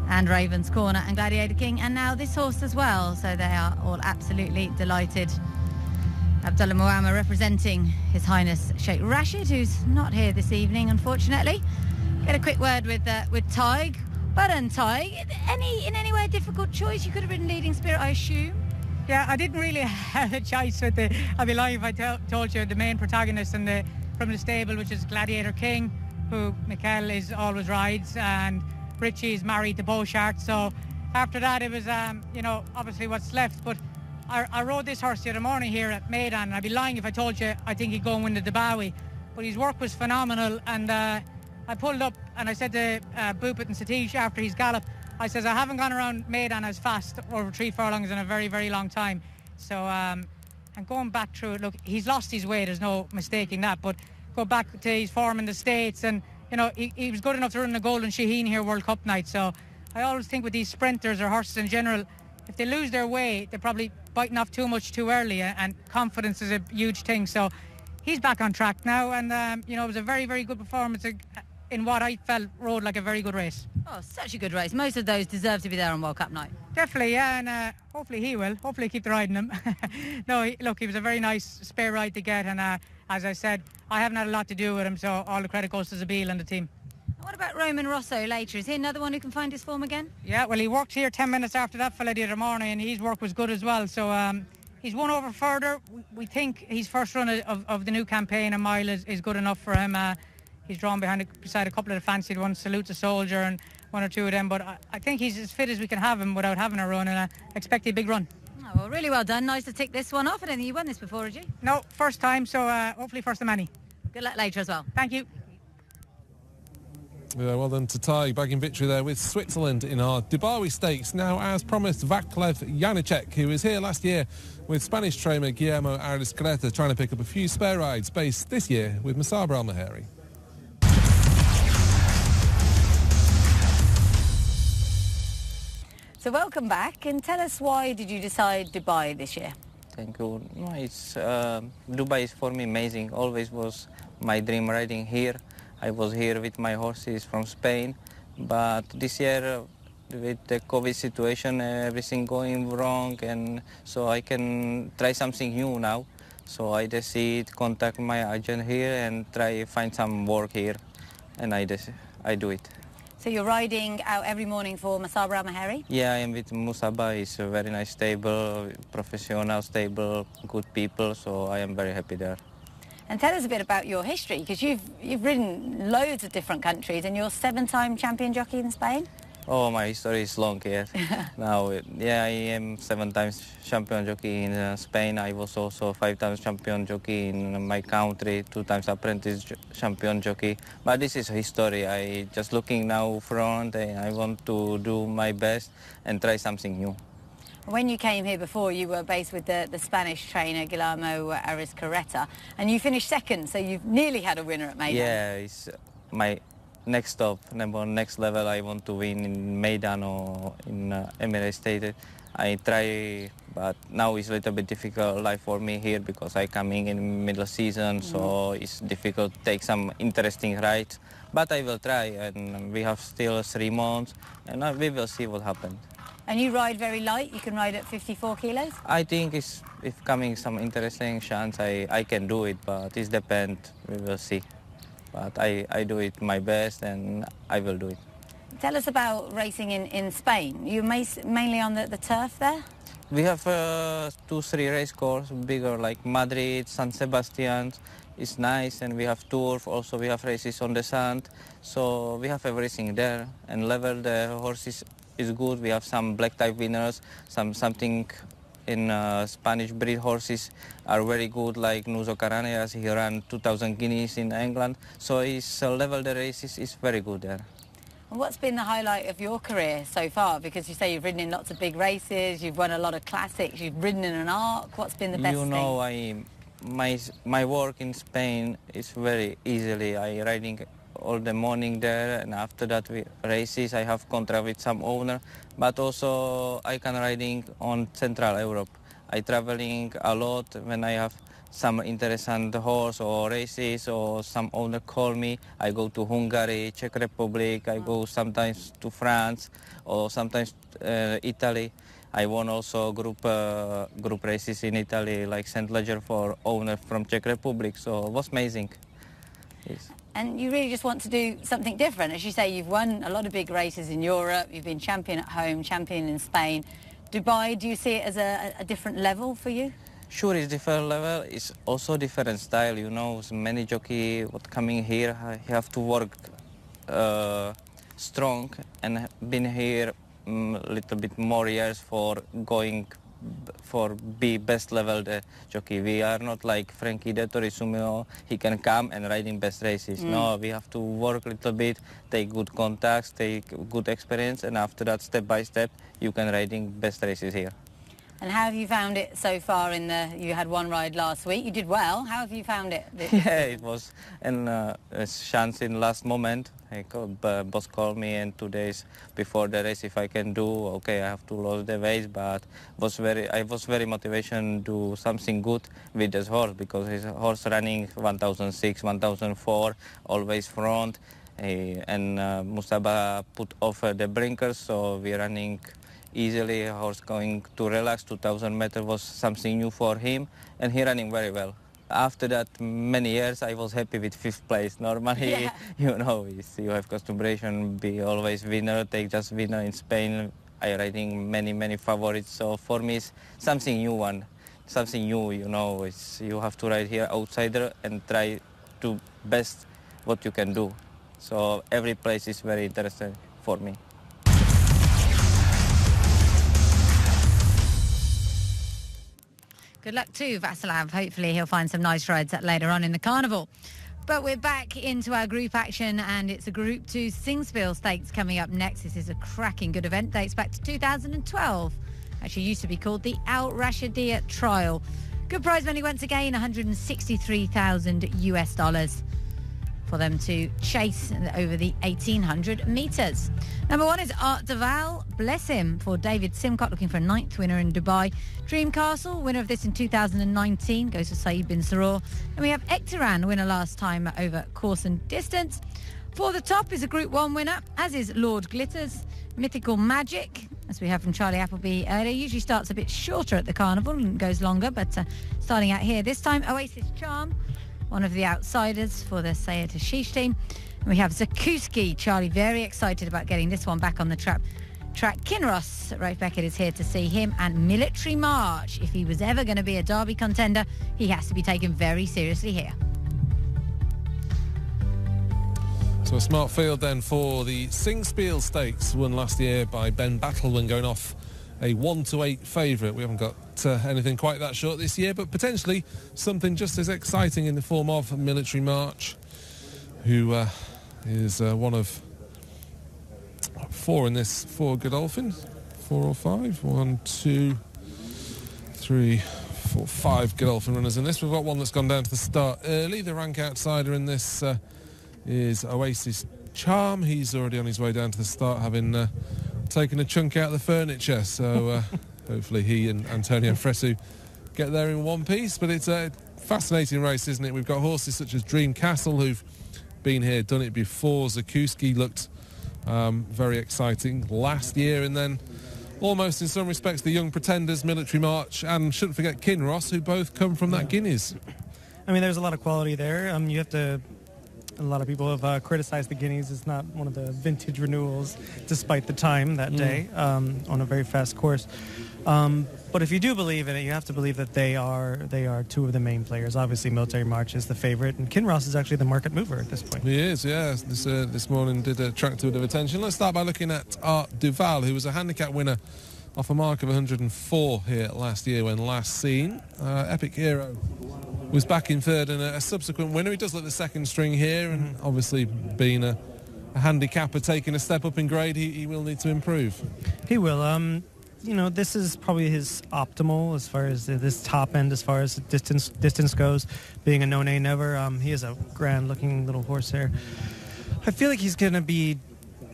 and Raven's Corner, and Gladiator King, and now this horse as well. So they are all absolutely delighted. Abdullah Muammer representing His Highness Sheikh Rashid, who's not here this evening, unfortunately. Get a quick word with Tig. Well done, Tig. In any way a difficult choice? You could have been leading Spirit, I assume. Yeah, I didn't really have a choice with I'd be lying if I told you the main protagonist from the stable, which is Gladiator King, who Mikel always rides, and Richie is married to Beauchart. So after that, it was obviously what's left. But I rode this horse the other morning here at Meydan, and I'd be lying if I told you I think he'd go and win the Dubai. But his work was phenomenal, and I pulled up and I said to Boopit and Satish after his gallop, I says, I haven't gone around Meydan as fast over 3 furlongs in a very, very long time. So, and going back through it, look, he's lost his way, there's no mistaking that, but go back to his form in the States, and, he was good enough to run the Golden Shaheen here World Cup night. So I always think with these sprinters or horses in general, if they lose their way, they're probably biting off too much too early, and confidence is a huge thing. So he's back on track now, and, it was a very, very good performance in what I felt rode like a very good race. Oh, such a good race. Most of those deserve to be there on World Cup night. Definitely, yeah, and hopefully he will. Hopefully keep riding him. No, look, he was a very nice spare ride to get, and as I said, I haven't had a lot to do with him, so all the credit goes to Zabeel and the team. What about Roman Rosso later? Is he another one who can find his form again? Yeah, well, he worked here 10 minutes after that fella the other morning, and his work was good as well. So he's one over further. We think his first run of the new campaign, a mile, is good enough for him. He's drawn beside a couple of the fancied ones, Salute the Soldier and 1 or 2 of them. But I think he's as fit as we can have him without having a run, and I expect a big run. Oh, well, really well done. Nice to tick this one off. I don't think you won this before, had you? No, first time, so hopefully first of many. Good luck later as well. Thank you. Yeah, well done to Tig, bagging victory there with Switzerland in our Dubai Stakes. Now, as promised, Vaclav Janacek, who was here last year with Spanish trainer Guillermo Ariscareta, trying to pick up a few spare rides, based this year with Musaba Al-Mahari. So welcome back, and tell us, why did you decide Dubai this year? Thank you. No, Dubai is for me amazing. Always was my dream riding here. I was here with my horses from Spain, but this year with the COVID situation, everything going wrong, and so I can try something new now. So I decide contact my agent here and try find some work here, and I do it. So you're riding out every morning for Musaba Al-Maheri? Yeah, I am with Musaba. He's a very nice stable, professional, stable, good people. So I am very happy there. And tell us a bit about your history, because you've ridden loads of different countries, and you're 7-time champion jockey in Spain. Oh, my history is long here. Now, yeah, I am 7 times champion jockey in Spain. I was also 5 times champion jockey in my country, 2 times apprentice champion jockey. But this is history. I just looking now front, and I want to do my best and try something new. When you came here before, you were based with the Spanish trainer Guillermo Carrera, and you finished second, so you've nearly had a winner at Meydan. Yeah, it's my next stop, next level. I want to win in Meydan or in Emirates State. I try, but now it's a little bit difficult life for me here because I coming in middle season, so it's difficult to take some interesting rides. But I will try, and we have still 3 months, and we will see what happens. And you ride very light. You can ride at 54 kilos. I think if coming some interesting chance, I can do it, but it depends. We will see. But I do it my best, and I will do it. Tell us about racing in Spain. You're mainly on the turf there? We have 2-3 race courses, bigger like Madrid, San Sebastian. It's nice, and we have turf. Also, we have races on the sand. So we have everything there, and level the horses is good. We have some black type winners, something in Spanish breed horses are very good, like Nuzo Carreras. He ran 2,000 guineas in England, so his level the races is very good there. And what's been the highlight of your career so far? Because you say you've ridden in lots of big races, you've won a lot of classics, you've ridden in an arc. What's been the best thing? You know, my work in Spain is very easily. I riding all the morning there, and after that we races. I have contract with some owner, but also I can riding on Central Europe. I traveling a lot when I have some interesting horse or races, or some owner call me. I go to Hungary, Czech Republic. I go sometimes to France, or sometimes Italy. I won also group races in Italy, like St. Leger for owner from Czech Republic. So it was amazing. Yes. And you really just want to do something different. As you say, you've won a lot of big races in Europe, you've been champion at home, champion in Spain. Dubai, do you see it as a different level for you? Sure, it's different level. It's also different style, you know. Many jockey what coming here, you have to work strong, and been here a little bit more years for going for be best level the jockey. We are not like Frankie Dettori Sumio. He can come and riding best races. No, we have to work a little bit, take good contacts, take good experience, and after that, step by step, you can riding best races here. And how have you found it so far you had 1 ride last week, you did well. How have you found it? Yeah, it was a chance in last moment. Boss called me, and 2 days before the race, if I can do, okay, I have to lose the weight, but I was very motivation to do something good with this horse, because his horse running 1,006, 1,004, always front, and Musaba put off the blinkers, so we're running easily. Horse going to relax. 2,000 meters was something new for him, and he running very well. After that, many years, I was happy with 5th place. Normally, you know, you have consideration, be always winner, take just winner in Spain. I riding many favorites. So for me, it's something new something new, you know. You have to ride here outsider and try to best what you can do. So every place is very interesting for me. Good luck to Vasilav. Hopefully he'll find some nice rides later on in the carnival. But we're back into our group action, and it's a Group 2 Singspiel Stakes coming up next. This is a cracking good event. Dates back to 2012. Actually used to be called the Al Rashidiyah Trial. Good prize money once again, $163,000 US for them to chase over the 1,800 metres. Number 1 is Art Deval, bless him, for David Simcock, looking for a 9th winner in Dubai. Dream Castle, winner of this in 2019, goes to Saeed bin Saror. And we have Ekteran, winner last time over course and distance. For the top is a Group 1 winner, as is Lord Glitters. Mythical Magic as we heard from Charlie Appleby earlier. Usually starts a bit shorter at the carnival and goes longer, but starting out here this time, Oasis Charm, one of the outsiders for the Sayed Hashish team. And we have Zakuski. Charlie very excited about getting this one back on the track. Kinross, Rafe Beckett is here to see him, and Military March. If he was ever going to be a Derby contender, he has to be taken very seriously here. So a smart field then for the Singspiel Stakes, won last year by Ben Battleman, going off a 1-8 favourite. We haven't got anything quite that short this year, but potentially something just as exciting in the form of Military March, who is one of four Godolphin. 4 or 5? 1, 2, 3, 4, 5 Godolphin runners in this. We've got one that's gone down to the start early. The rank outsider in this is Oasis Charm. He's already on his way down to the start, having taken a chunk out of the furniture. So hopefully he and Antonio Fresu get there in one piece. But it's a fascinating race, isn't it? We've got horses such as Dream Castle, who've been here, done it before. Zakuski looked very exciting last year, and then almost in some respects the young pretenders, Military March, and shouldn't forget Kinross, who both come from that Guineas. I mean, there's a lot of quality there. You have to. A lot of people have criticized the Guineas. It's not one of the vintage renewals, despite the time that day on a very fast course. But if you do believe in it, you have to believe that they are two of the main players. Obviously, Military March is the favorite, and Kinross is actually the market mover at this point. He is, yeah. This morning did attract a bit of attention. Let's start by looking at Art Duval, who was a handicap winner off a mark of 104 here last year when last seen. Epic Hero was back in third and a subsequent winner. He does look the second string here, and obviously being a handicapper taking a step up in grade, he will need to improve. He will. This is probably his optimal as far as this top end, as far as distance goes, being a no-nay never. He is a grand-looking little horse there. I feel like he's going to be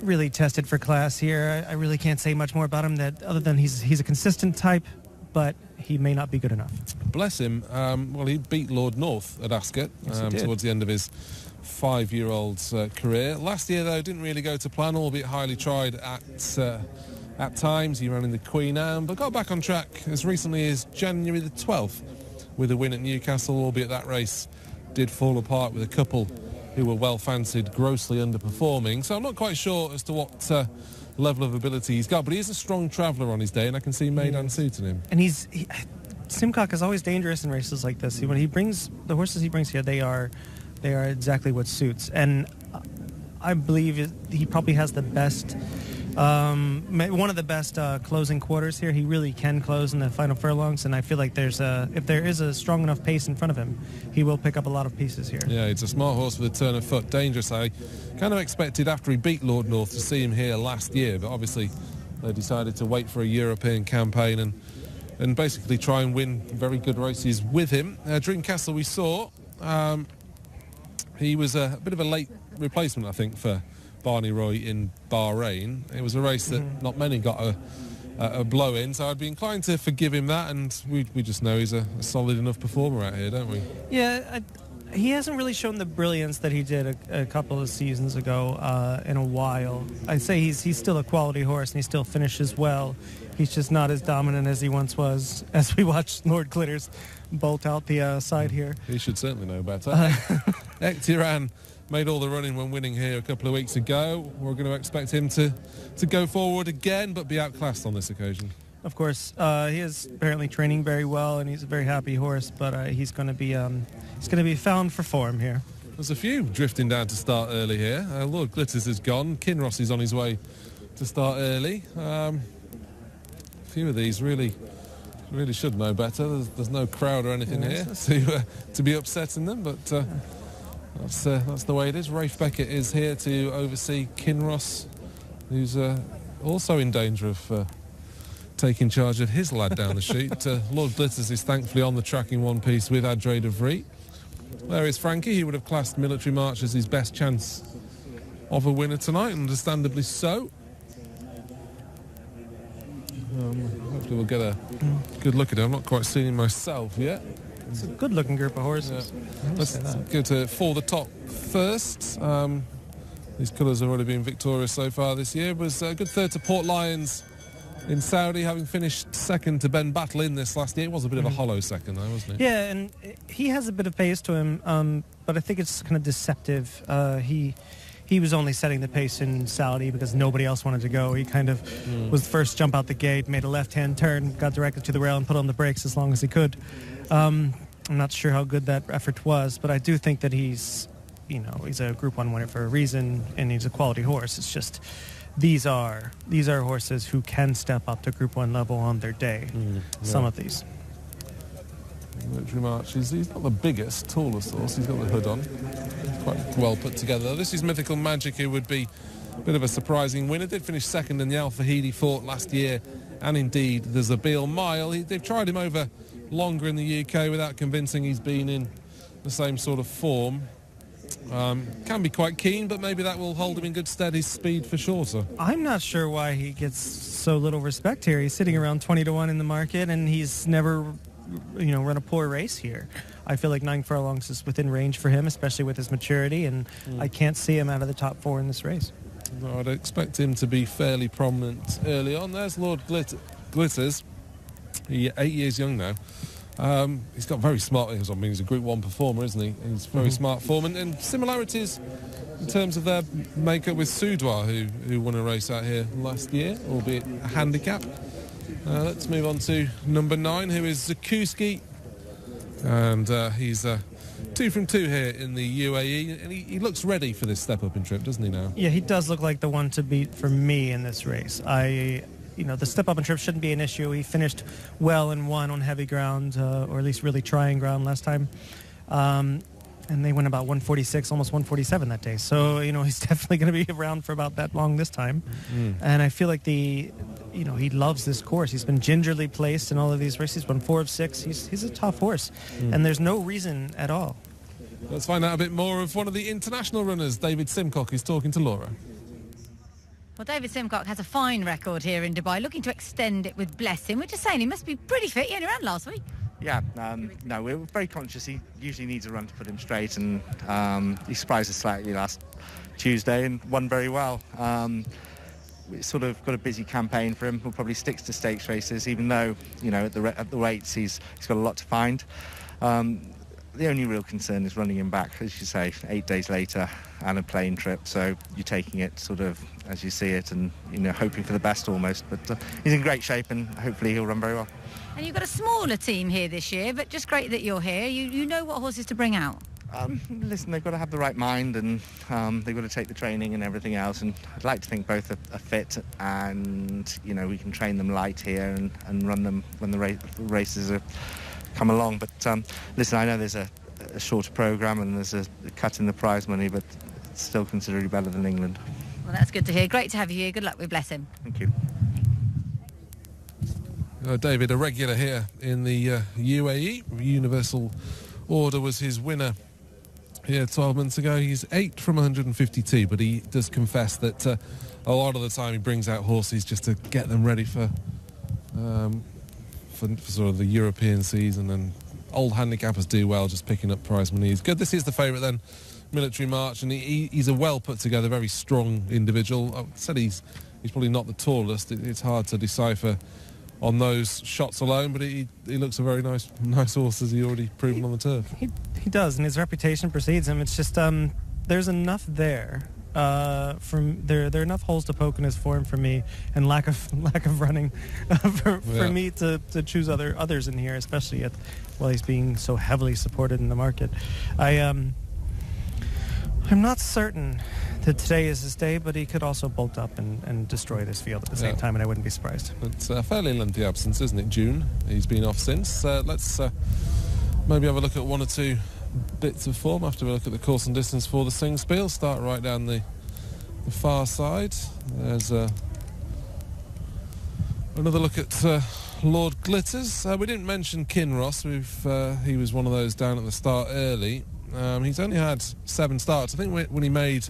really tested for class here. I really can't say much more about him other than he's a consistent type, but he may not be good enough. Bless him. Well, he beat Lord North at Ascot towards the end of his 5-year-old's career. Last year, though, didn't really go to plan, albeit highly tried at times. He ran in the Queen Anne, but got back on track as recently as January the 12th with a win at Newcastle, albeit that race did fall apart with a couple who were well fancied grossly underperforming. So I'm not quite sure as to what level of ability he's got, but he is a strong traveller on his day, and I can see Meydan suiting him. And Simcock is always dangerous in races like this. When he brings the horses he brings here, they are exactly what suits. And I believe he probably has the best, one of the best closing quarters here. He really can close in the final furlongs, and I feel like if there is a strong enough pace in front of him, he will pick up a lot of pieces here. Yeah, it's a smart horse with a turn of foot, dangerous. I kind of expected after he beat Lord North to see him here last year, but obviously they decided to wait for a European campaign and basically try and win very good races with him. Dream Castle we saw, he was a bit of a late replacement, I think, for Barney Roy in Bahrain. It was a race that not many got a blow in, so I'd be inclined to forgive him that, and we just know he's a solid enough performer out here, don't we? Yeah, he hasn't really shown the brilliance that he did a couple of seasons ago in a while. I'd say he's still a quality horse, and he still finishes well. He's just not as dominant as he once was, as we watched Lord Glitters bolt out the side here. He should certainly know better. Ektiran made all the running when winning here a couple of weeks ago. We're going to expect him to go forward again, but be outclassed on this occasion. Of course, he is apparently training very well, and he's a very happy horse. But he's going to be found for form here. There's a few drifting down to start early here. Lord Glitters is gone. Kinross is on his way to start early. A few of these really should know better. There's no crowd or anything here to be upsetting them, but that's the way it is. Rafe Beckett is here to oversee Kinross, who's also in danger of taking charge of his lad down the chute. Lord Glitters is thankfully on the track in one piece with Adre de Vries. There is Frankie. He would have classed Military March as his best chance of a winner tonight, understandably so. Hopefully we'll get a good look at him. I'm not quite seeing him myself yet. It's a good-looking group of horses. Yeah. Let's go to For the Top first. These colours have already been victorious so far this year. It was a good third to Port Lions in Saudi, having finished second to Ben Battle in this last year. It was a bit of a hollow second, though, wasn't it? Yeah, and he has a bit of pace to him, but I think it's kind of deceptive. He was only setting the pace in Saudi because nobody else wanted to go. He kind of was the first jump out the gate, made a left-hand turn, got directed to the rail and put on the brakes as long as he could. I'm not sure how good that effort was, but I do think that he's a Group 1 winner for a reason, and he's a quality horse. It's just these are horses who can step up to Group 1 level on their day. Some of these. Military March, he's not the biggest, tallest horse. He's got the hood on. Quite well put together. This is Mythical Magic, who would be a bit of a surprising winner. Did finish second in the Al Fahidi fought last year, and indeed the Zabeel Mile. They've tried him over longer in the UK without convincing he's been in the same sort of form. Can be quite keen, but maybe that will hold him in good stead, his speed for shorter. I'm not sure why he gets so little respect here. He's sitting around 20-1 in the market, and he's never run a poor race here. I feel like 9 furlongs is within range for him, especially with his maturity, and I can't see him out of the top 4 in this race. No, I'd expect him to be fairly prominent early on. There's Lord Glitters. He's 8 years young now. He's got very smart. He's a Group 1 performer, isn't he? He's very smart form, and similarities in terms of their makeup with Soudois, who won a race out here last year, albeit a handicap. Let's move on to number 9, who is Zakuski, and he's 2 from 2 here in the UAE, and he looks ready for this step up in trip, doesn't he now? Yeah, he does look like the one to beat for me in this race. The step up in trip shouldn't be an issue. He finished well and won on heavy ground, or at least really trying ground last time. And they went about 146, almost 147 that day. So, he's definitely going to be around for about that long this time. And I feel like he loves this course. He's been gingerly placed in all of these races. He's won 4 of 6. He's a tough horse. And there's no reason at all. Let's find out a bit more of one of the international runners, David Simcock, who's talking to Laura. Well, David Simcock has a fine record here in Dubai, looking to extend it with Blessing. We're just saying he must be pretty fit. He only ran last week. Yeah, no, we're very conscious. He usually needs a run to put him straight, and he surprised us slightly last Tuesday and won very well. We sort of got a busy campaign for him. He'll probably stick to stakes races, even though, at the weights he's got a lot to find. The only real concern is running him back, as you say, 8 days later and a plane trip. So you're taking it sort of as you see it and, hoping for the best almost. But he's in great shape and hopefully he'll run very well. And you've got a smaller team here this year, but just great that you're here. You know what horses to bring out. Listen, they've got to have the right mind, and they've got to take the training and everything else. And I'd like to think both are fit, and we can train them light here and run them when the races are come along. But listen, I know there's a shorter programme and there's a cut in the prize money, but it's still considerably better than England. Well, that's good to hear. Great to have you here. Good luck with Blessing. Thank you. David, a regular here in the UAE. Universal Order was his winner here 12 months ago. He's 8 from 152, but he does confess that a lot of the time he brings out horses just to get them ready for sort of the European season, and old handicappers do well just picking up prize money. He's good. This is the favourite then, Military March, and he's a well put together, very strong individual. I said he's probably not the tallest. It's hard to decipher on those shots alone, but he looks a very nice horse, as he already proven on the turf. He does, and his reputation precedes him. It's just there's enough there. There are enough holes to poke in his form for me, and lack of running for me to choose others in here, especially while he's being so heavily supported in the market. I'm not certain that today is his day, but he could also bolt up and destroy this field at the same time, and I wouldn't be surprised. It's a fairly lengthy absence, isn't it? June. He's been off since. Let's maybe have a look at one or two bits of form after we look at the course and distance for the Singspiel. Start right down the far side. There's another look at Lord Glitters. We didn't mention Kinross. He was one of those down at the start early. He's only had 7 starts. I think when he made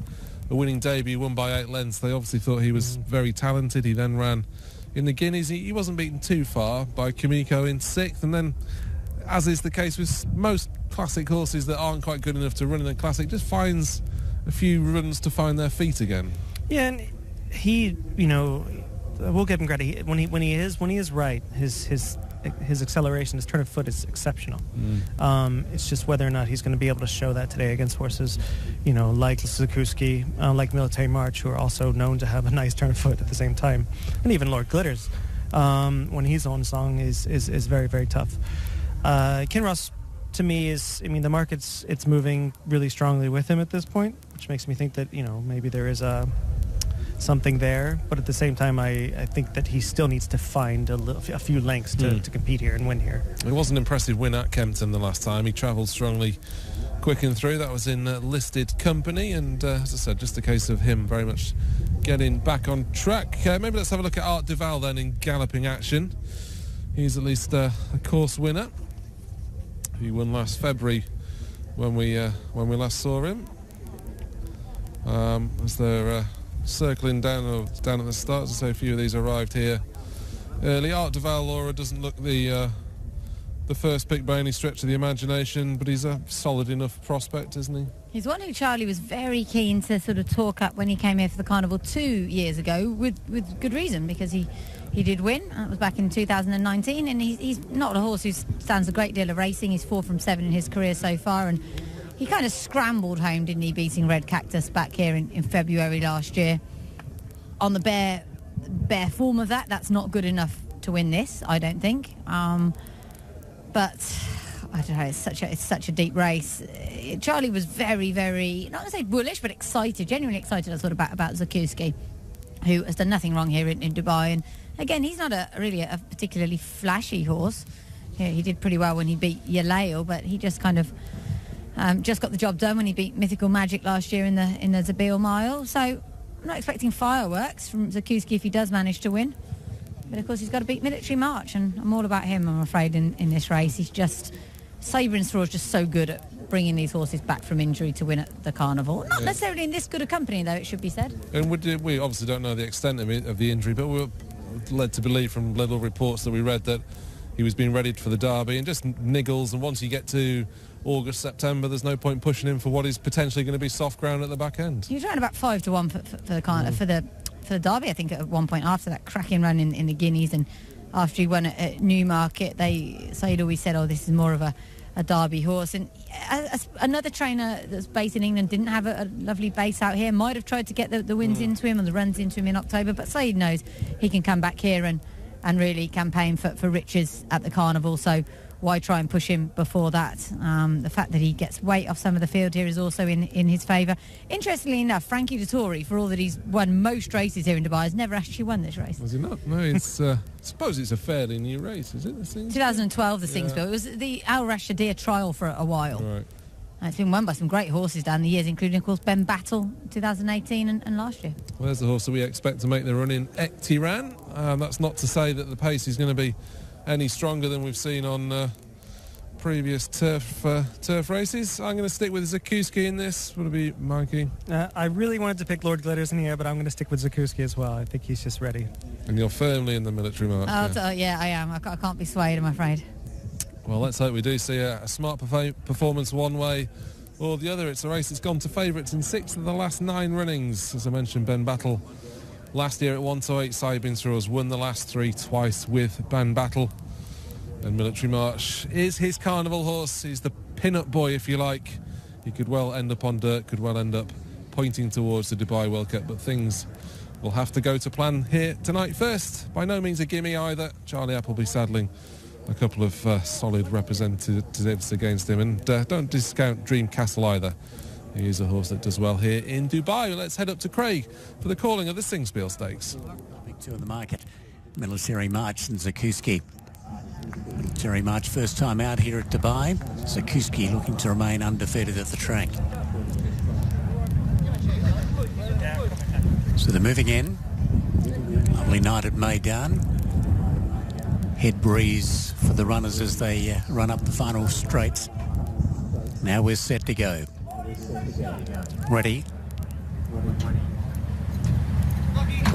a winning debut, won by 8 lengths, they obviously thought he was very talented. He then ran in the Guineas. He wasn't beaten too far by Kimiko in 6th, and then, as is the case with most classic horses that aren't quite good enough to run in a classic, just finds a few runs to find their feet again. Yeah, and he, we'll give him credit. When he is right, his acceleration, his turn of foot is exceptional. It's just whether or not he's going to be able to show that today against horses, like Zakuski, like Military March, who are also known to have a nice turn of foot at the same time, and even Lord Glitters, when he's on song, is very, very tough. Kinross, to me, the market's moving really strongly with him at this point, which makes me think that maybe there is something there, but at the same time, I think that he still needs to find a few lengths to compete here and win here. It was an impressive win at Kempton the last time. He travelled strongly, quick and through. That was in listed company, and as I said, just a case of him very much getting back on track. Maybe let's have a look at Art Duval then in galloping action. He's at least a course winner. He won last February when we last saw him. As they're circling down at the start, so a few of these arrived here early. Art Duval, Laura, doesn't look the first pick by any stretch of the imagination, but he's a solid enough prospect, isn't he? He's one who Charlie was very keen to sort of talk up when he came here for the Carnival 2 years ago, with good reason, because he did win. That was back in 2019, and he's not a horse who stands a great deal of racing. He's 4 from 7 in his career so far, and he kind of scrambled home, didn't he, beating Red Cactus back here in February last year. On the bare form of that's not good enough to win this, I don't think. But I don't know, it's such a deep race. Charlie was very, very, not to say bullish, but excited, genuinely excited, I thought, about Zakuski, who has done nothing wrong here in Dubai. And again, he's not really a particularly flashy horse. Yeah, he did pretty well when he beat Yaleo, but he just kind of just got the job done when he beat Mythical Magic last year in the Zabil Mile. So I'm not expecting fireworks from Zakuski if he does manage to win. But of course he's got to beat Military March, and I'm all about him, I'm afraid, in this race. He's just, Sabre and Straw is just so good at bringing these horses back from injury to win at the Carnival. Not necessarily in this good a company, though, it should be said. And we obviously don't know the extent of the injury, but we were led to believe from little reports that we read that he was being readied for the Derby and just niggles, and once you get to August, September, there's no point pushing him for what is potentially going to be soft ground at the back end. He was around about 5-1 for the Derby, I think, at one point after that cracking run in the Guineas, and after he won at Newmarket, Said always said, this is more of a Derby horse. And another trainer that's based in England didn't have a lovely base out here, might have tried to get the wins into him and the runs into him in October, but Said knows he can come back here and really campaign for riches at the Carnival, so why try and push him before that? The fact that he gets weight off some of the field here is also in his favour. Interestingly enough, Frankie Dettori, for all that he's won most races here in Dubai, has never actually won this race. Was he not? No, it's I suppose it's a fairly new race, is it? 2012, the Singsville. It was the Al Rashadir trial for a while. Right. It's been won by some great horses down the years, including, of course, Ben Battle, 2018 and last year. Well, there's the horse that we expect to make the run in Ektiran. That's not to say that the pace is going to be any stronger than we've seen on previous turf races. I'm going to stick with Zakuski in this. Would it be Mikey? I really wanted to pick Lord Glitters in here, but I'm going to stick with Zakuski as well. I think he's just ready. And you're firmly in the Military March. Yeah, I am. I can't be swayed, I'm afraid. Well, let's hope we do see a smart performance one way or the other. It's a race that's gone to favourites in 6 of the last 9 runnings. As I mentioned, Ben Battle last year at 1-8, Saibin Throws won the last 3 twice with Ben Battle. And Military March is his Carnival horse. He's the pin-up boy, if you like. He could well end up on dirt, could well end up pointing towards the Dubai World Cup, but things will have to go to plan here tonight. First, by no means a gimme either. Charlie Appleby saddling a couple of solid representatives against him. And don't discount Dream Castle either. He is a horse that does well here in Dubai. Let's head up to Craig for the calling of the Singspiel Stakes. Big two in the market. Military March and Zakuski. Military March first time out here at Dubai. Zakuski looking to remain undefeated at the track. So they're moving in. Lovely night at Meydan. Head breeze for the runners as they run up the final straights. Now we're set to go. Ready.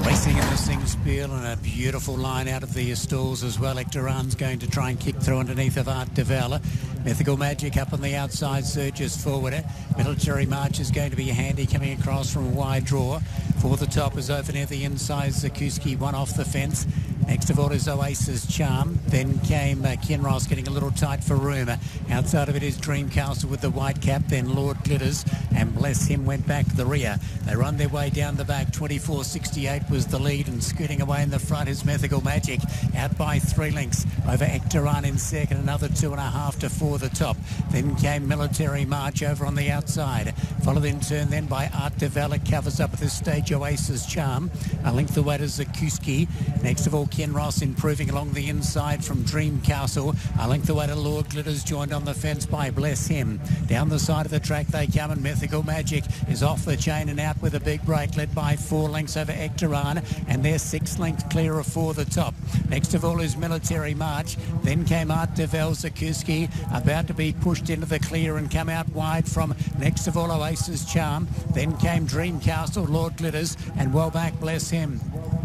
Racing in the Singspiel and a beautiful line out of the stalls as well. Ectoran's going to try and kick through underneath of Art Devel. Mythical Magic up on the outside, surges forward. Military March is going to be handy coming across from a wide draw. For the top is over near the inside. Zakuski one off the fence. Next of all is Oasis Charm. Then came Kinross getting a little tight for room. Outside of it is Dream Castle with the white cap. Then Lord Glitters and Bless Him went back to the rear. They run their way down the back. 24.68 was the lead, and scooting away in the front is Mythical Magic. Out by 3 lengths over Ectoran in second. Another 2.5 to 4 the top. Then came Military March over on the outside. Followed in turn then by Art Devel. It covers up at this stage Oasis Charm. A length away to Zakuski. Next of all Kinross improving along the inside from Dream Castle. A length away to Lord Glitters, joined on the fence by Bless Him. Down the side of the track they come, and Mythical Magic is off the chain and out with a big break, led by 4 lengths over Ectoran, and they're 6 lengths clear of 4 the top. Next of all is Military March. Then came Art Devel. Zakuski about to be pushed into the clear and come out wide from next of all Oasis Charm. Then came Dream Castle, Lord Glitters, and well back Bless Him.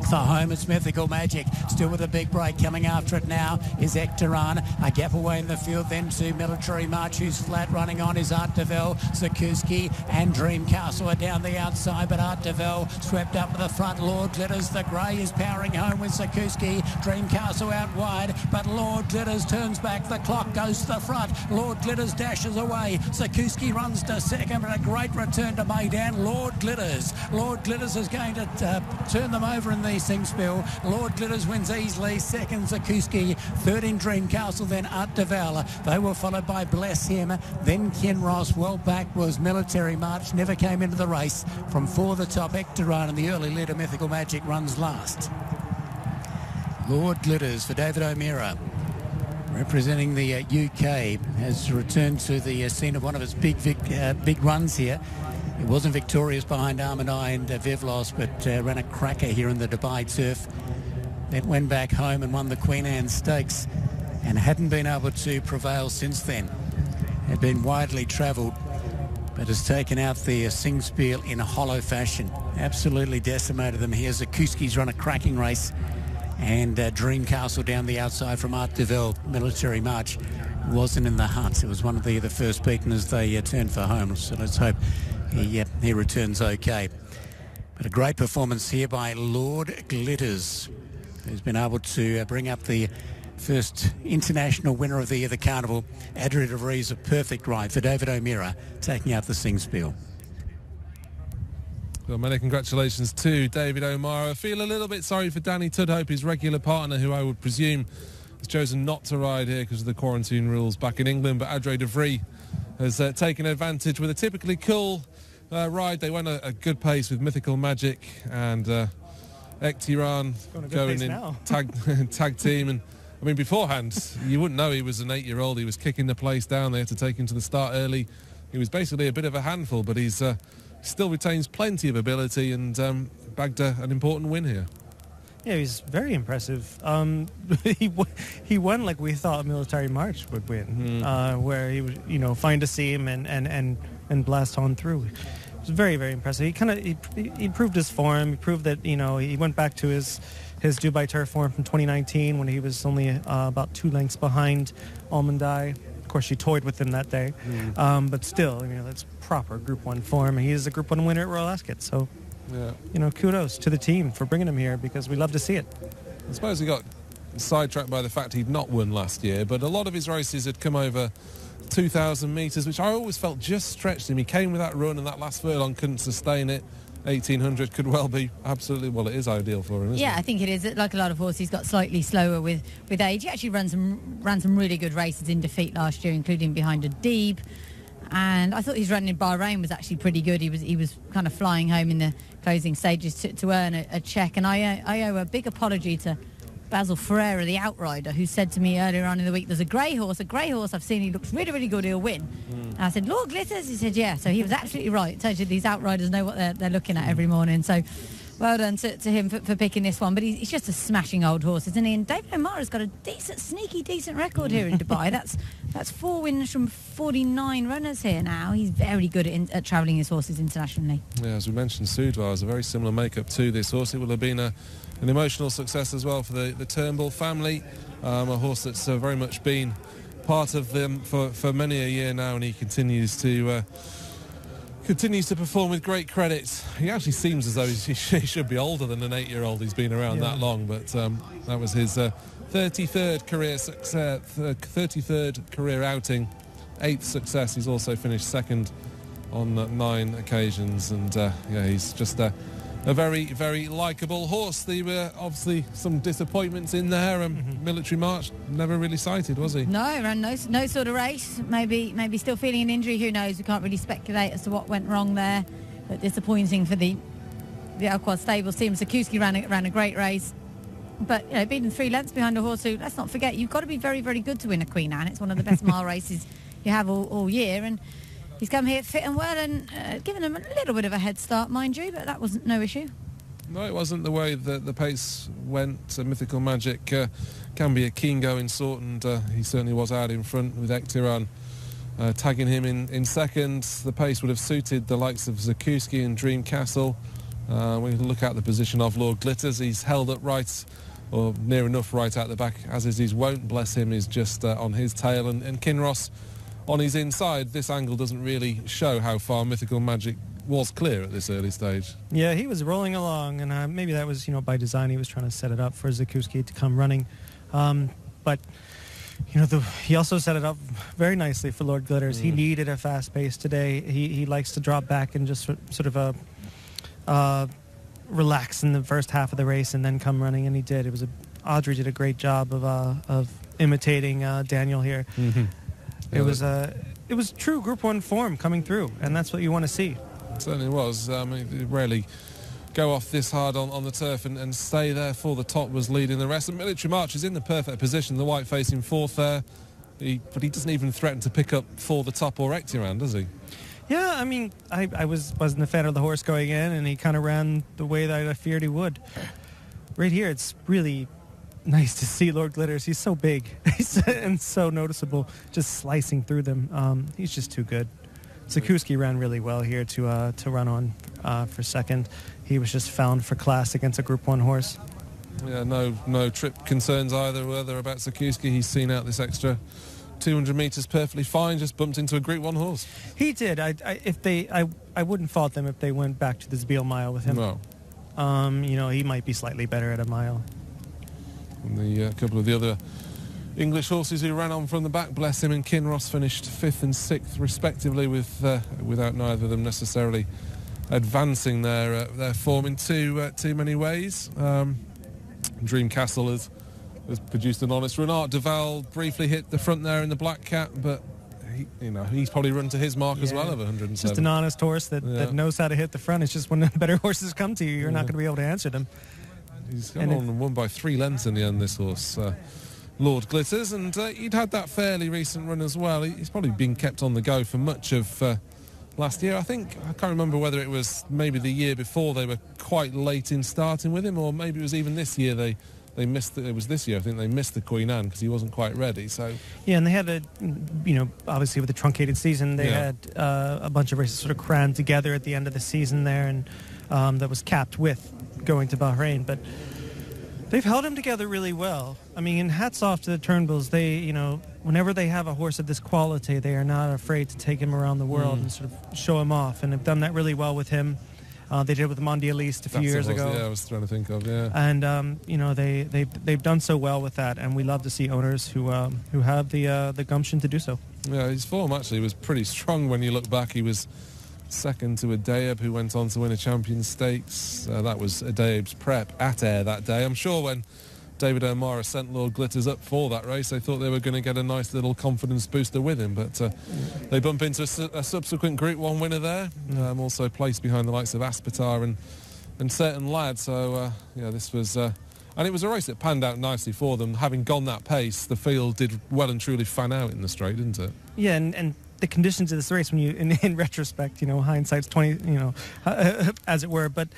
For home it's Mythical Magic, still with a big break. Coming after it now is Ectoran. A gap away in the field then to Military March, who's flat. Running on is Art Devel. Zakuski and Dream Castle are down the outside, but Art Devel swept up to the front. Lord Glitters, the grey, is powering home with Zakuski. Dream Castle out wide, but Lord Glitters turns back. The clock goes to the front. Lord Glitters dashes away. Zakuski runs to second, but a great return to Meydan. Lord Glitters is going to turn them over in the Singspiel. Lord Glitters wins easily. Second Zakuski. Third in Dream Castle, then Art Devel. They were followed by Bless Him. Then Kinross. Well back was Military March. Never came into the race. From 4 the top, Ectoran, and the early leader Mythical Magic runs last. Lord Glitters for David O'Meara, representing the UK, has returned to the scene of one of his big runs here. He wasn't victorious behind Armandai and Vivlos, but ran a cracker here in the Dubai turf. Then went back home and won the Queen Anne Stakes and hadn't been able to prevail since then. Had been widely travelled, but has taken out the Singspiel in a hollow fashion. Absolutely decimated them here. Zakuski's run a cracking race, and Dream Castle down the outside from Art Devel. Military March wasn't in the hunt. It was one of the first beaten as they turned for home, so let's hope he returns okay. But a great performance here by Lord Glitters, who's been able to bring up the first international winner of the carnival. Adria de Vries, a perfect ride for David O'Meara, taking out the Singspiel. Well, many congratulations to David O'Meara. I feel a little bit sorry for Danny Tudhope, his regular partner, who I would presume has chosen not to ride here because of the quarantine rules back in England. But Adria de Vries has taken advantage with a typically cool ride. They went a good pace with Mythical Magic and Ectoran going in tag team. And I mean, beforehand, you wouldn't know he was an 8-year-old. He was kicking the place down. They had to take him to the start early. He was basically a bit of a handful, but he's still retains plenty of ability and bagged an important win here. Yeah, he's very impressive. He won like we thought Military March would win, where he would find a seam and blast on through. It was very, very impressive. He improved his form. He proved that he went back to his Dubai Turf form from 2019 when he was only about 2 lengths behind Almoradi. Of course, she toyed with him that day, but still, that's proper Group 1 form. He is a Group 1 winner at Royal Ascot, so kudos to the team for bringing him here because we love to see it. I suppose he got sidetracked by the fact he'd not won last year, but a lot of his races had come over 2,000 metres, which I always felt just stretched him. He came with that run and that last furlong couldn't sustain it. 1,800 could well be absolutely, it is ideal for him, isn't it? I think it is. Like a lot of horses, he's got slightly slower with age. He actually ran some really good races in defeat last year, including behind Adib. And I thought his run in Bahrain was actually pretty good. He was kind of flying home in the closing stages to earn a check. And I owe a big apology to Basil Ferreira, the outrider, who said to me earlier on in the week, there's a grey horse I've seen, he looks really, really good, he'll win. And I said, Lord Glitters? He said, yeah. So he was absolutely right. Tells you these outriders know what they're looking at every morning. So Well done to him for picking this one, but he's just a smashing old horse, isn't he? And David O'Mara's got a decent record here in Dubai. That's 4 wins from 49 runners here now. He's very good at travelling his horses internationally. Yeah, as we mentioned, Soudvar has a very similar makeup to this horse. It will have been an emotional success as well for the Turnbull family. A horse that's very much been part of them for many a year now, and he continues to perform with great credit. He actually seems as though he should be older than an 8-year-old. He's been around that long, but that was his 33rd career success, 33rd career outing, 8th success. He's also finished second on 9 occasions, and he's just a very, very likeable horse. There were obviously some disappointments in there, and Military March never really sighted, was he? No, ran no sort of race. Maybe still feeling an injury. Who knows? We can't really speculate as to what went wrong there. But disappointing for the Al-Quad Stables team. Zakowski ran a great race, but beating 3 lengths behind a horse who, let's not forget, you've got to be very, very good to win a Queen Anne. It's one of the best mile races you have all year, and he's come here fit and well and given him a little bit of a head start, mind you, but that wasn't no issue. No, it wasn't the way that the pace went. Mythical Magic can be a keen-going sort, and he certainly was out in front with Ektiran tagging him in second. The pace would have suited the likes of Zakowski and Dream Castle. When you look at the position of Lord Glitters, he's held up right, or near enough right out the back, as is his wont. Bless him, is just on his tail, and Kinross on his inside. This angle doesn't really show how far Mythical Magic was clear at this early stage. Yeah, he was rolling along, and maybe that was, by design. He was trying to set it up for Zakowski to come running. But, he also set it up very nicely for Lord Glitters. He needed a fast pace today. He likes to drop back and just sort of relax in the first half of the race and then come running, and he did. Audrey did a great job of imitating Daniel here. It was true Group 1 form coming through, and that's what you want to see. It certainly was. You rarely go off this hard on the turf and stay there for the top was leading the rest. And Military March is in the perfect position, the white facing 4th there. But he doesn't even threaten to pick up for the top or Ektiran, does he? Yeah, I wasn't a fan of the horse going in, and he kind of ran the way that I feared he would. Right here, it's really nice to see Lord Glitters. He's so big and so noticeable, just slicing through them. He's just too good. Zakowski ran really well here to run on for second. He was just found for class against a Group 1 horse. Yeah, no trip concerns either were there about Zakowski. He's seen out this extra 200 metres perfectly fine, just bumped into a Group 1 horse. He did. I wouldn't fault them if they went back to the Zbiel mile with him. No. He might be slightly better at a mile. And the couple of the other English horses who ran on from the back, bless him, and Kinross finished 5th and 6th respectively, without neither of them necessarily advancing their form in too many ways. Dream Castle has produced an honest run. Art Duval briefly hit the front there in the Black Cat, but he's probably run to his mark as well of 107. Just an honest horse that knows how to hit the front. It's just when the better horses come to you, you're not going to be able to answer them. He's gone on and won by 3 lengths in the end, this horse, Lord Glitters, and he'd had that fairly recent run as well. He's probably been kept on the go for much of last year. I can't remember whether it was maybe the year before they were quite late in starting with him, or maybe it was even this year they missed it. It was this year, I think they missed the Queen Anne because he wasn't quite ready. So yeah, and they had obviously with the truncated season, they had a bunch of races sort of crammed together at the end of the season there, and that was capped with going to Bahrain, but they've held him together really well. And hats off to the Turnbulls. They, whenever they have a horse of this quality, they are not afraid to take him around the world and sort of show him off, and they've done that really well with him. They did with Mondialiste a few years ago. Yeah, I was trying to think of, And they've done so well with that, and we love to see owners who have the gumption to do so. Yeah, his form actually was pretty strong when you look back. He was second to Adayab, who went on to win a Champions Stakes. That was Adayab's prep at Ayr that day. I'm sure when David O'Mara sent Lord Glitters up for that race, they thought they were going to get a nice little confidence booster with him, but they bump into a subsequent Group 1 winner there, also placed behind the likes of Aspetar and Certain Lad. So this was and it was a race that panned out nicely for them. Having gone that pace, the field did well and truly fan out in the straight, didn't it? Yeah, and the conditions of this race, when you in retrospect, hindsight's 20, as it were. But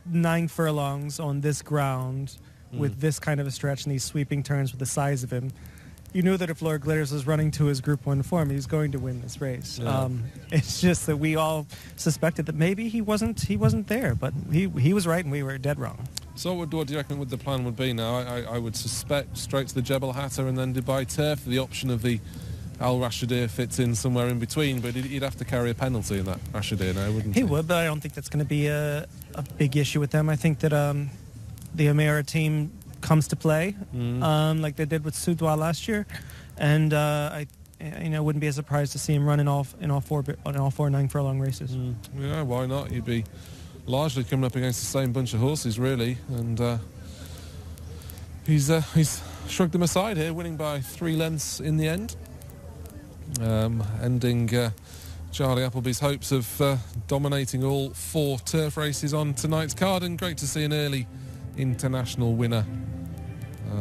9 furlongs on this ground with this kind of a stretch and these sweeping turns with the size of him, you knew that if Lord Glitters was running to his Group 1 form, he was going to win this race. Yeah. It's just that we all suspected that maybe he wasn't there, but he was right and we were dead wrong. So what do you reckon the plan would be now? I would suspect straight to the Jebel Hatta and then Dubai Turf. The option of the Al Rashidir fits in somewhere in between, but he'd have to carry a penalty in that Rashidir now, wouldn't he? He would, but I don't think that's going to be a big issue with them. I think that the Amira team comes to play like they did with Soudwa last year, and I wouldn't be as surprised to see him run in all 4 9 furlong races. Yeah, why not? You'd be largely coming up against the same bunch of horses, really, and he's shrugged them aside here, winning by 3 lengths in the end, ending Charlie Appleby's hopes of dominating all 4 turf races on tonight's card. And great to see an early international winner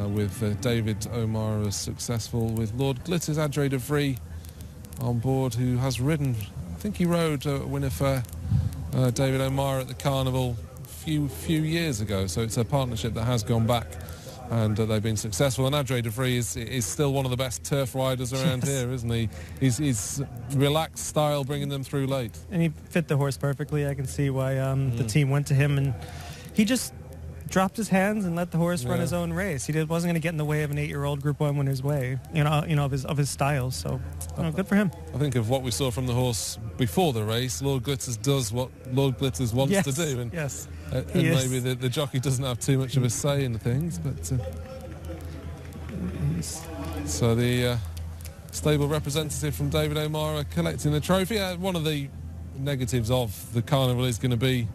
with David O'Mara successful, with Lord Glitter's Adre de Vries on board, who has ridden, I think he rode a winner for David O'Mara at the Carnival a few years ago, so it's a partnership that has gone back, and they've been successful. And Adre de Vries is still one of the best turf riders around here, isn't he? He's relaxed style, bringing them through late. And he fit the horse perfectly. I can see why the team went to him, and he just dropped his hands and let the horse run his own race. He wasn't going to get in the way of an 8-year-old Group 1 winner's way, of his style. So, good for him. I think of what we saw from the horse before the race. Lord Glitters does what Lord Glitters wants to do, and maybe the jockey doesn't have too much of a say in things. But so the stable representative from David O'Mara collecting the trophy. One of the negatives of the Carnival is going to be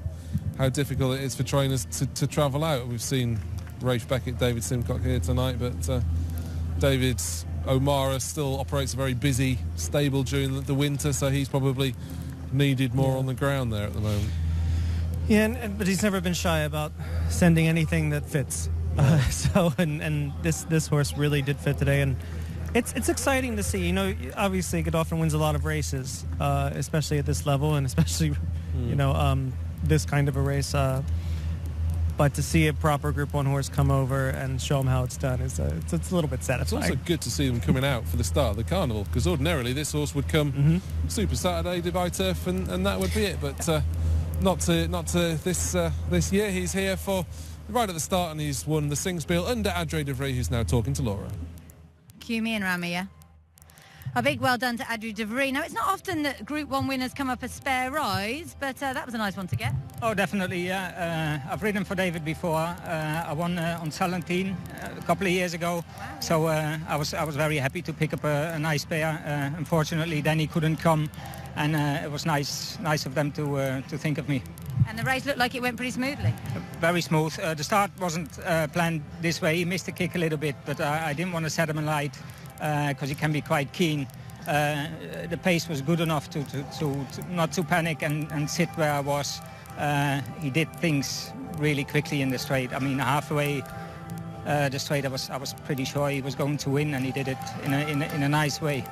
how difficult it is for trainers to travel out. We've seen Rafe Beckett, David Simcock here tonight, but David O'Mara still operates a very busy stable during the winter, so he's probably needed more on the ground there at the moment. Yeah, but he's never been shy about sending anything that fits. And this horse really did fit today, and it's exciting to see. Obviously Godolphin wins a lot of races, especially at this level, and especially this kind of a race, but to see a proper Group 1 horse come over and show them how it's done it's a little bit satisfying. It's also good to see them coming out for the start of the Carnival, because ordinarily this horse would come Super Saturday, Dubai Turf, and that would be it, but not to this year. He's here for right at the start, and he's won the Singspiel under Adre de Vries, who's now talking to Laura. Cue me and Rami, yeah? A big well done to Adre de Vries. Now, it's not often that Group 1 winners come up as spare rides, but that was a nice one to get. Oh, definitely, yeah. I've ridden for David before. I won on Salentine a couple of years ago. Wow, yeah. So I was very happy to pick up a nice pair. Unfortunately, then he couldn't come, and it was nice of them to think of me. And the race looked like it went pretty smoothly. Very smooth. The start wasn't planned this way. He missed the kick a little bit, but I didn't want to set him alight, because he can be quite keen. The pace was good enough to not to panic and sit where I was. He did things really quickly in the straight. I mean, halfway the straight, I was pretty sure he was going to win, and he did it in a nice way.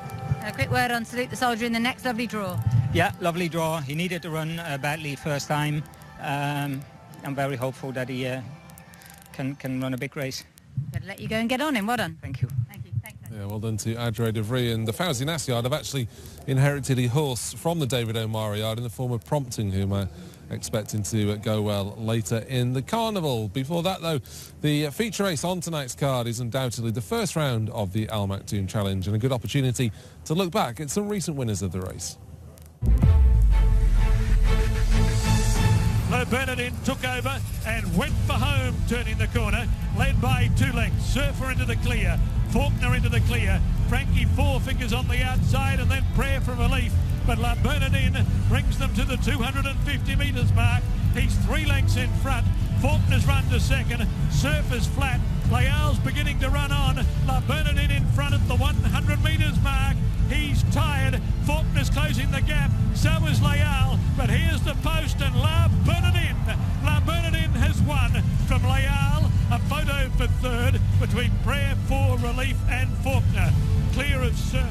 A quick word on Salute the Soldier in the next lovely draw. Yeah, lovely draw. He needed to run badly first time. I'm very hopeful that he can run a big race. Better let you go and get on him. Well done. Thank you. Thank you. Thanks. Yeah, well done to Adre de Vries. And the Fauzi Nass yard have actually inherited a horse from the David O'Mara yard in the form of Prompting, whom I expecting to go well later in the Carnival. Before that, though, the feature race on tonight's card is undoubtedly the first round of the Al Maktoum Challenge, and a good opportunity to look back at some recent winners of the race. Bernardin took over and went for home, turning the corner, led by 2 lengths. Surfer into the clear, Faulkner into the clear, Frankie 4 fingers on the outside, and then Prayer for Relief. But La Bernardin brings them to the 250 metres mark. He's 3 lengths in front. Faulkner's run to second. Surfer's flat. Leal's beginning to run on. La Bernardin in front at the 100 metres mark. He's tired. Faulkner's closing the gap. So is Leal. But here's the post, and La Bernardin. La Bernardin has won from Leal. A photo for third between Prayer for Relief and Faulkner. Clear of Surf.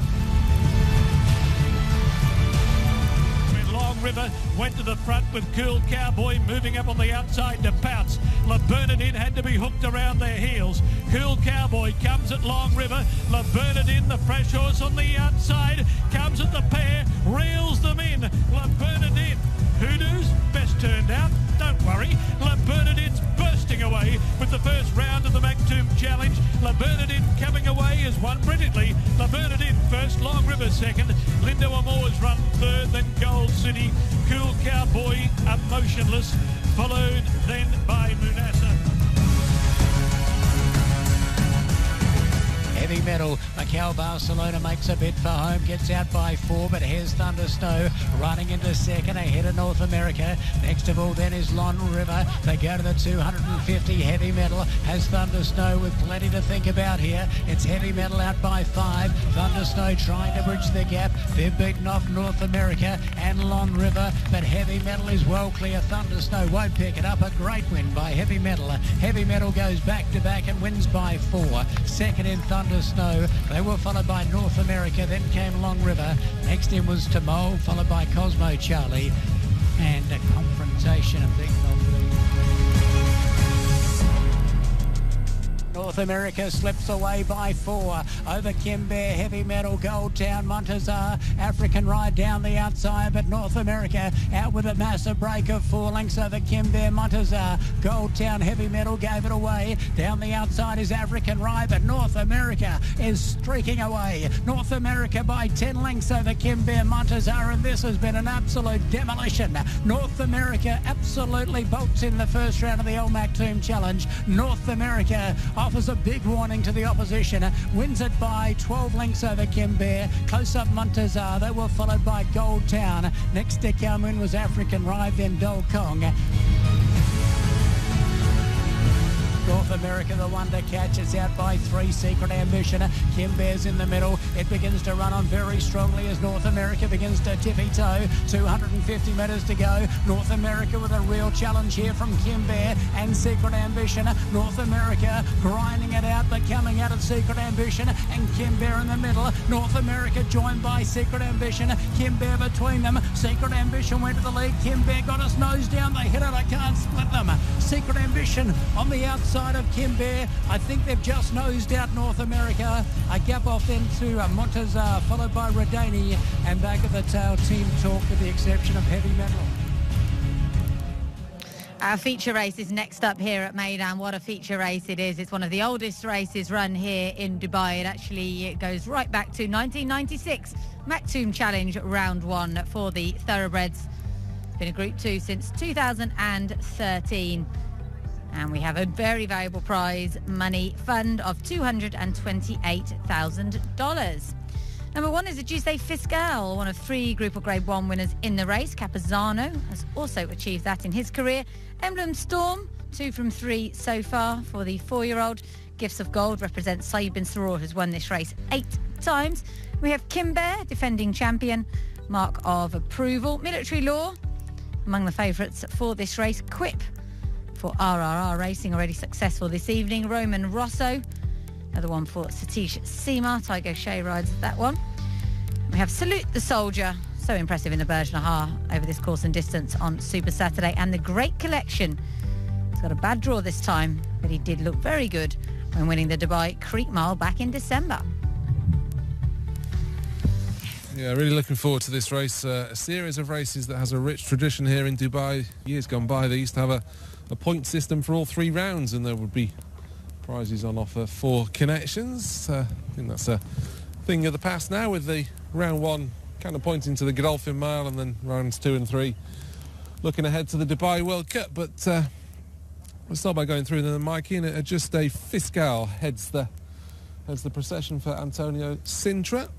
Long Long River went to the front with Cool Cowboy moving up on the outside to pounce. La Bernardine had to be hooked around their heels. Cool Cowboy comes at Long River. La Bernardine, the fresh horse on the outside, comes at the pair, reels them in. La Bernardine, Hoodoo's best turned out. Don't worry, La Bernardine's bursting away with the first round of the Mactoum Challenge. La Bernardine coming away has won brilliantly. La Bernardine first, Long River second. Linda Amour's run third, then Gold City. Cool Cowboy Motionless, followed then by Munasa. Heavy Metal, Macau Barcelona makes a bid for home, gets out by 4, but here's Thunder Snow running into second ahead of North America. Next of all then is Long River. They go to the 250. Heavy Metal has Thunder Snow with plenty to think about here. It's Heavy Metal out by 5. Thunder Snow trying to bridge the gap. They've beaten off North America and Long River, but Heavy Metal is well clear. Thunder Snow won't pick it up. A great win by Heavy Metal. Heavy Metal goes back to back and wins by 4. Second in Thunder Snow. They were followed by North America, then came Long River. Next in was Tamol, followed by Cosmo Charlie, and a confrontation of Big North America slips away by 4 over Kimber, Heavy Metal, Gold Town, Montazar, African Ride down the outside, but North America out with a massive break of 4 lengths over Kimber, Montazar. Gold Town, Heavy Metal gave it away. Down the outside is African Ride, but North America is streaking away. North America by 10 lengths over Kimber, Montazar, and this has been an absolute demolition. North America absolutely bolts in the first round of the Old Mactoum Challenge. North America offers a big warning to the opposition, wins it by 12 lengths over Kimber. Close up Montazar, they were followed by Gold Town. Next to Calmoon was African Ride, then Dol Kong. North America, the one to catch. It's out by 3, Secret Ambition. Kimber's in the middle. It begins to run on very strongly as North America begins to tippy toe. 250 metres to go. North America with a real challenge here from Kimber and Secret Ambition. North America grinding it out, but coming out of Secret Ambition and Kimber in the middle. North America joined by Secret Ambition. Kimber between them. Secret Ambition went to the lead. Kimber got his nose down. They hit it. I can't split them. Secret Ambition on the outside of Kimber. I think they've just nosed out North America. A gap off then to Montazar, followed by Rodani, and back at the tail, Team Talk with the exception of Heavy Metal. Our feature race is next up here at Meydan. What a feature race it is. It's one of the oldest races run here in Dubai. It goes right back to 1996. Mactoum Challenge Round 1 for the thoroughbreds. It's been a Group 2 since 2013. And we have a very valuable prize money fund of $228,000. Number 1 is Ajuste Fiscal, one of 3 Group of Grade 1 winners in the race. Capizano has also achieved that in his career. Emblem Storm, 2 from 3 so far for the 4-year-old. Gifts of Gold represents Saeed bin Saror, who's won this race 8 times. We have Kimber, defending champion, mark of approval. Military Law, among the favourites for this race. Quip for RRR Racing, already successful this evening. Roman Rosso, another one for Satish Seema. Tiger Shea rides that one. We have Salute the Soldier, so impressive in the Bergenahar over this course and distance on Super Saturday. And the Great Collection, he's got a bad draw this time, but he did look very good when winning the Dubai Creek Mile back in December. Yeah, really looking forward to this race. A series of races that has a rich tradition here in Dubai. Years gone by, they used to have a point system for all 3 rounds, and there would be prizes on offer for connections. I think that's a thing of the past now, with the round 1 kind of pointing to the Godolphin Mile, and then rounds 2 and 3 looking ahead to the Dubai World Cup. But we'll start by going through them, Mikey. And Ajuste Fiscal heads the procession for Antonio Sintra.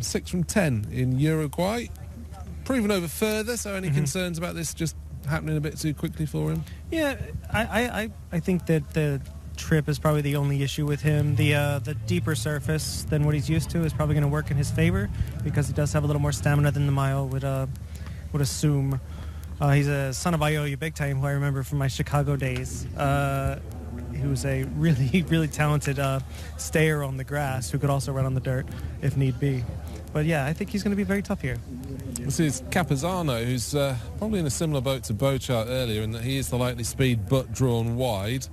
6 from 10 in Uruguay. Proven over further, so any concerns about this just happening a bit too quickly for him? Yeah, I think that the trip is probably the only issue with him. The deeper surface than what he's used to is probably going to work in his favor, because he does have a little more stamina than the mile would assume. He's a son of Ioya Big Time, who I remember from my Chicago days. He was a really, really talented stayer on the grass who could also run on the dirt if need be. But yeah, I think he's going to be very tough here. This is Capizano, who's probably in a similar boat to Bochart earlier in that he is the likely speed but drawn wide.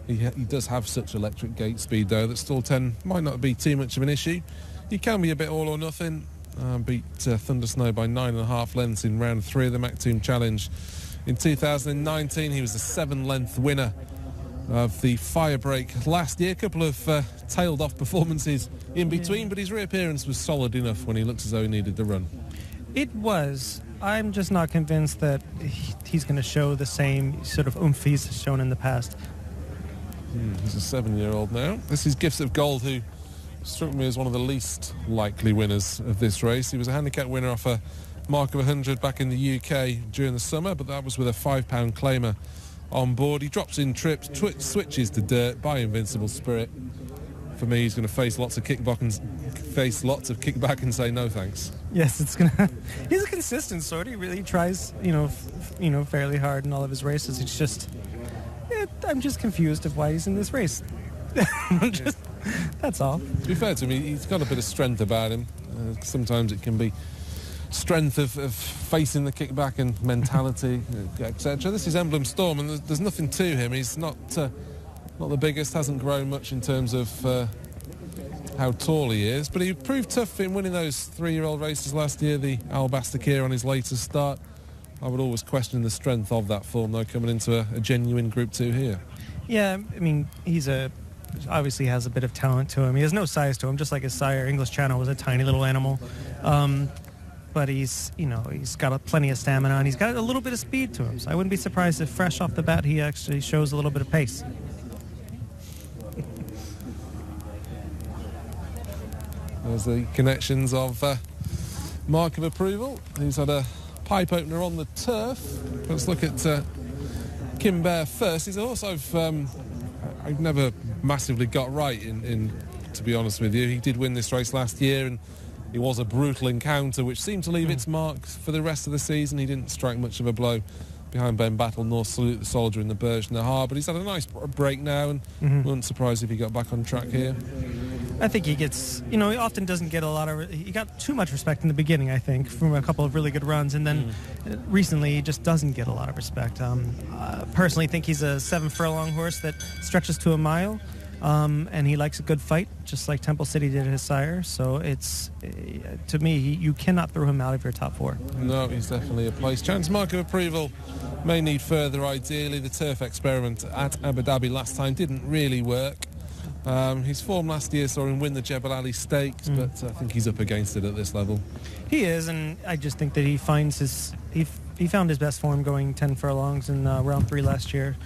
He does have such electric gate speed, though, that stall 10 might not be too much of an issue. He can be a bit all or nothing. Beat Thunder Snow by 9.5 lengths in round 3 of the Mactoum Challenge. In 2019, he was the 7-length winner of the Firebreak last year. A couple of tailed off performances in between, but his reappearance was solid enough when he looked as though he needed the run. It was. I'm just not convinced that he's going to show the same sort of oomph he's shown in the past. He's a 7-year-old now. This is Gifts of Gold, who struck me as one of the least likely winners of this race. He was a handicap winner off a mark of 100 back in the UK during the summer, but that was with a £5 claimer on board. He drops in trips, switches to dirt by Invincible Spirit. For me, he's going to face lots of kickback and say no thanks. Yes, it's gonna. He's a consistent sort. He really tries, fairly hard in all of his races. It's just, I'm just confused of why he's in this race. That's all. To be fair to him, he's got a bit of strength about him. Sometimes it can be strength of facing the kickback and mentality, etc. This is Emblem Storm, and there's nothing to him. He's not the biggest, hasn't grown much in terms of how tall he is, but he proved tough in winning those 3-year-old races last year, the Albastakir on his latest start. I would always question the strength of that form, though, coming into a genuine Group 2 here. Yeah, I mean, obviously has a bit of talent to him. He has no size to him, just like his sire, English Channel, was a tiny little animal. But he's got plenty of stamina, and he's got a little bit of speed to him. So I wouldn't be surprised if fresh off the bat he actually shows a little bit of pace. There's the connections of Mark of Approval. He's had a pipe opener on the turf. Let's look at Kim Bear first. He's a horse I've never massively got right in, to be honest with you. He did win this race last year, and it was a brutal encounter which seemed to leave its mark for the rest of the season. He didn't strike much of a blow behind Ben Battle nor Salute the Soldier in the Burj Nahar, but he's had a nice break now, and wouldn't surprise if he got back on track here. I think he gets, he often doesn't get he got too much respect in the beginning, I think, from a couple of really good runs, and then recently he just doesn't get a lot of respect. Personally think he's a 7-furlong horse that stretches to a mile, and he likes a good fight, just like Temple City did his sire, so it's, to me, you cannot throw him out of your top 4. No, he's definitely a place chance. Mark of Approval may need further, ideally. The turf experiment at Abu Dhabi last time didn't really work. His form last year saw him win the Jebel Ali Stakes, but I think he's up against it at this level. He is, and I just think that he finds he found his best form going 10 furlongs in round 3 last year.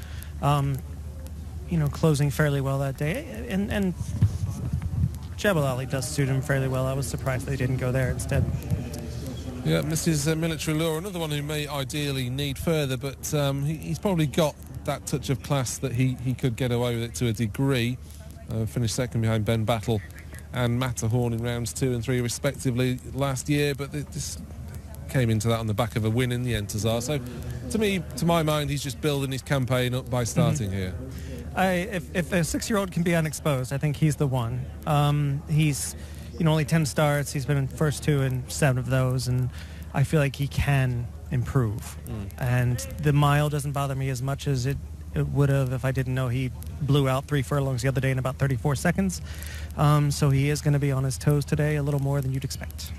Closing fairly well that day, and Jebel Ali does suit him fairly well. I was surprised they didn't go there instead. Yeah, Mrs. Military Lure, another one who may ideally need further, but he's probably got that touch of class that he could get away with it to a degree. Finished second behind Ben Battle and Matterhorn in rounds 2 and 3 respectively last year, but this came into that on the back of a win in the Entazar. So to my mind, he's just building his campaign up by starting here. If a 6-year-old can be unexposed, I think he's the one. He's only 10 starts. He's been in first 2 in 7 of those, and I feel like he can improve. And the mile doesn't bother me as much as it would have if I didn't know he blew out 3 furlongs the other day in about 34 seconds. So he is going to be on his toes today a little more than you'd expect.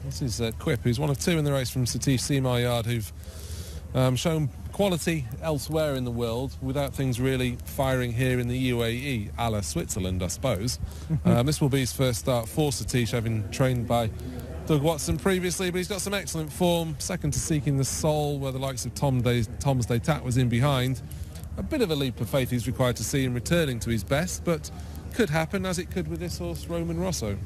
This is Quip, who's one of 2 in the race from Satish Seemar Yard, who've shown quality elsewhere in the world without things really firing here in the UAE, a la Switzerland, I suppose. This will be his first start for Satish, having trained by Doug Watson previously, but he's got some excellent form. Second to Seeking the Soul, where the likes of Tom's Day Tat was in behind. A bit of a leap of faith he's required to see him returning to his best, but could happen, as it could with this horse, Roman Rosso.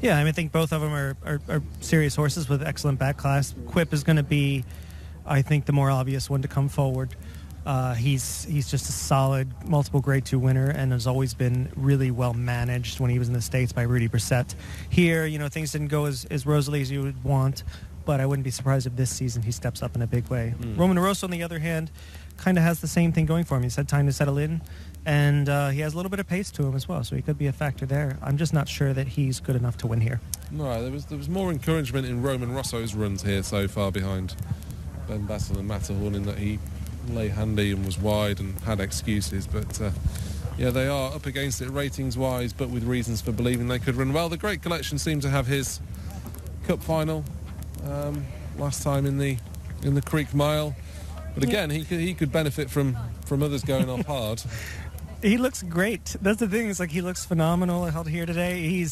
Yeah, I think both of them are serious horses with excellent back class. Quip is going to be, I think, the more obvious one to come forward. He's just a solid multiple Grade 2 winner and has always been really well managed when he was in the States by Rudy Brissett. Here, things didn't go as rosily as you would want, but I wouldn't be surprised if this season he steps up in a big way. Roman Rosso, on the other hand, kind of has the same thing going for him. He's had time to settle in. and he has a little bit of pace to him as well, so he could be a factor there. I'm just not sure that he's good enough to win here. No, there was more encouragement in Roman Rosso's runs here so far behind Ben Bassel and Matterhorn, in that he lay handy and was wide and had excuses, but yeah, they are up against it ratings-wise, but with reasons for believing they could run well. The Great Collection seemed to have his cup final last time in the Creek Mile, but again, he could benefit from others going off hard. He looks great. That's the thing. It's like he looks phenomenal out here today.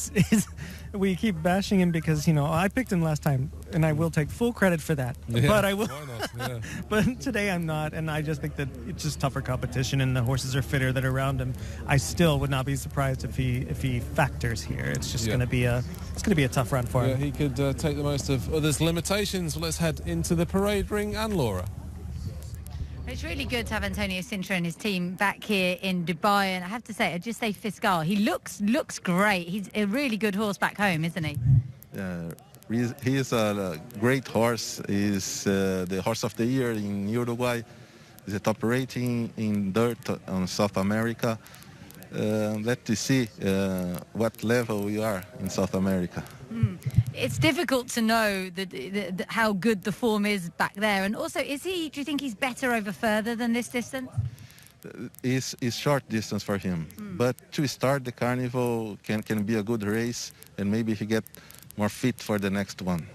We keep bashing him because, I picked him last time, and I will take full credit for that. Yeah, but I will. Why not? Yeah. But today I'm not, and I just think that it's just tougher competition, and the horses are fitter that are around him. I still would not be surprised if he factors here. It's just going to be a tough run for him. Yeah, he could take the most of others' limitations. Let's head into the parade ring, and Laura. It's really good to have Antonio Sintra and his team back here in Dubai, and I have to say, Ajuste Fiscal, he looks great. He's a really good horse back home, isn't he? He is a great horse. He's the horse of the year in Uruguay. He's a top rating in dirt on South America. Let's see what level we are in South America. It's difficult to know how good the form is back there. And also, do you think he's better over further than this distance? It's short distance for him. But to start the carnival can be a good race, and maybe he get more fit for the next one.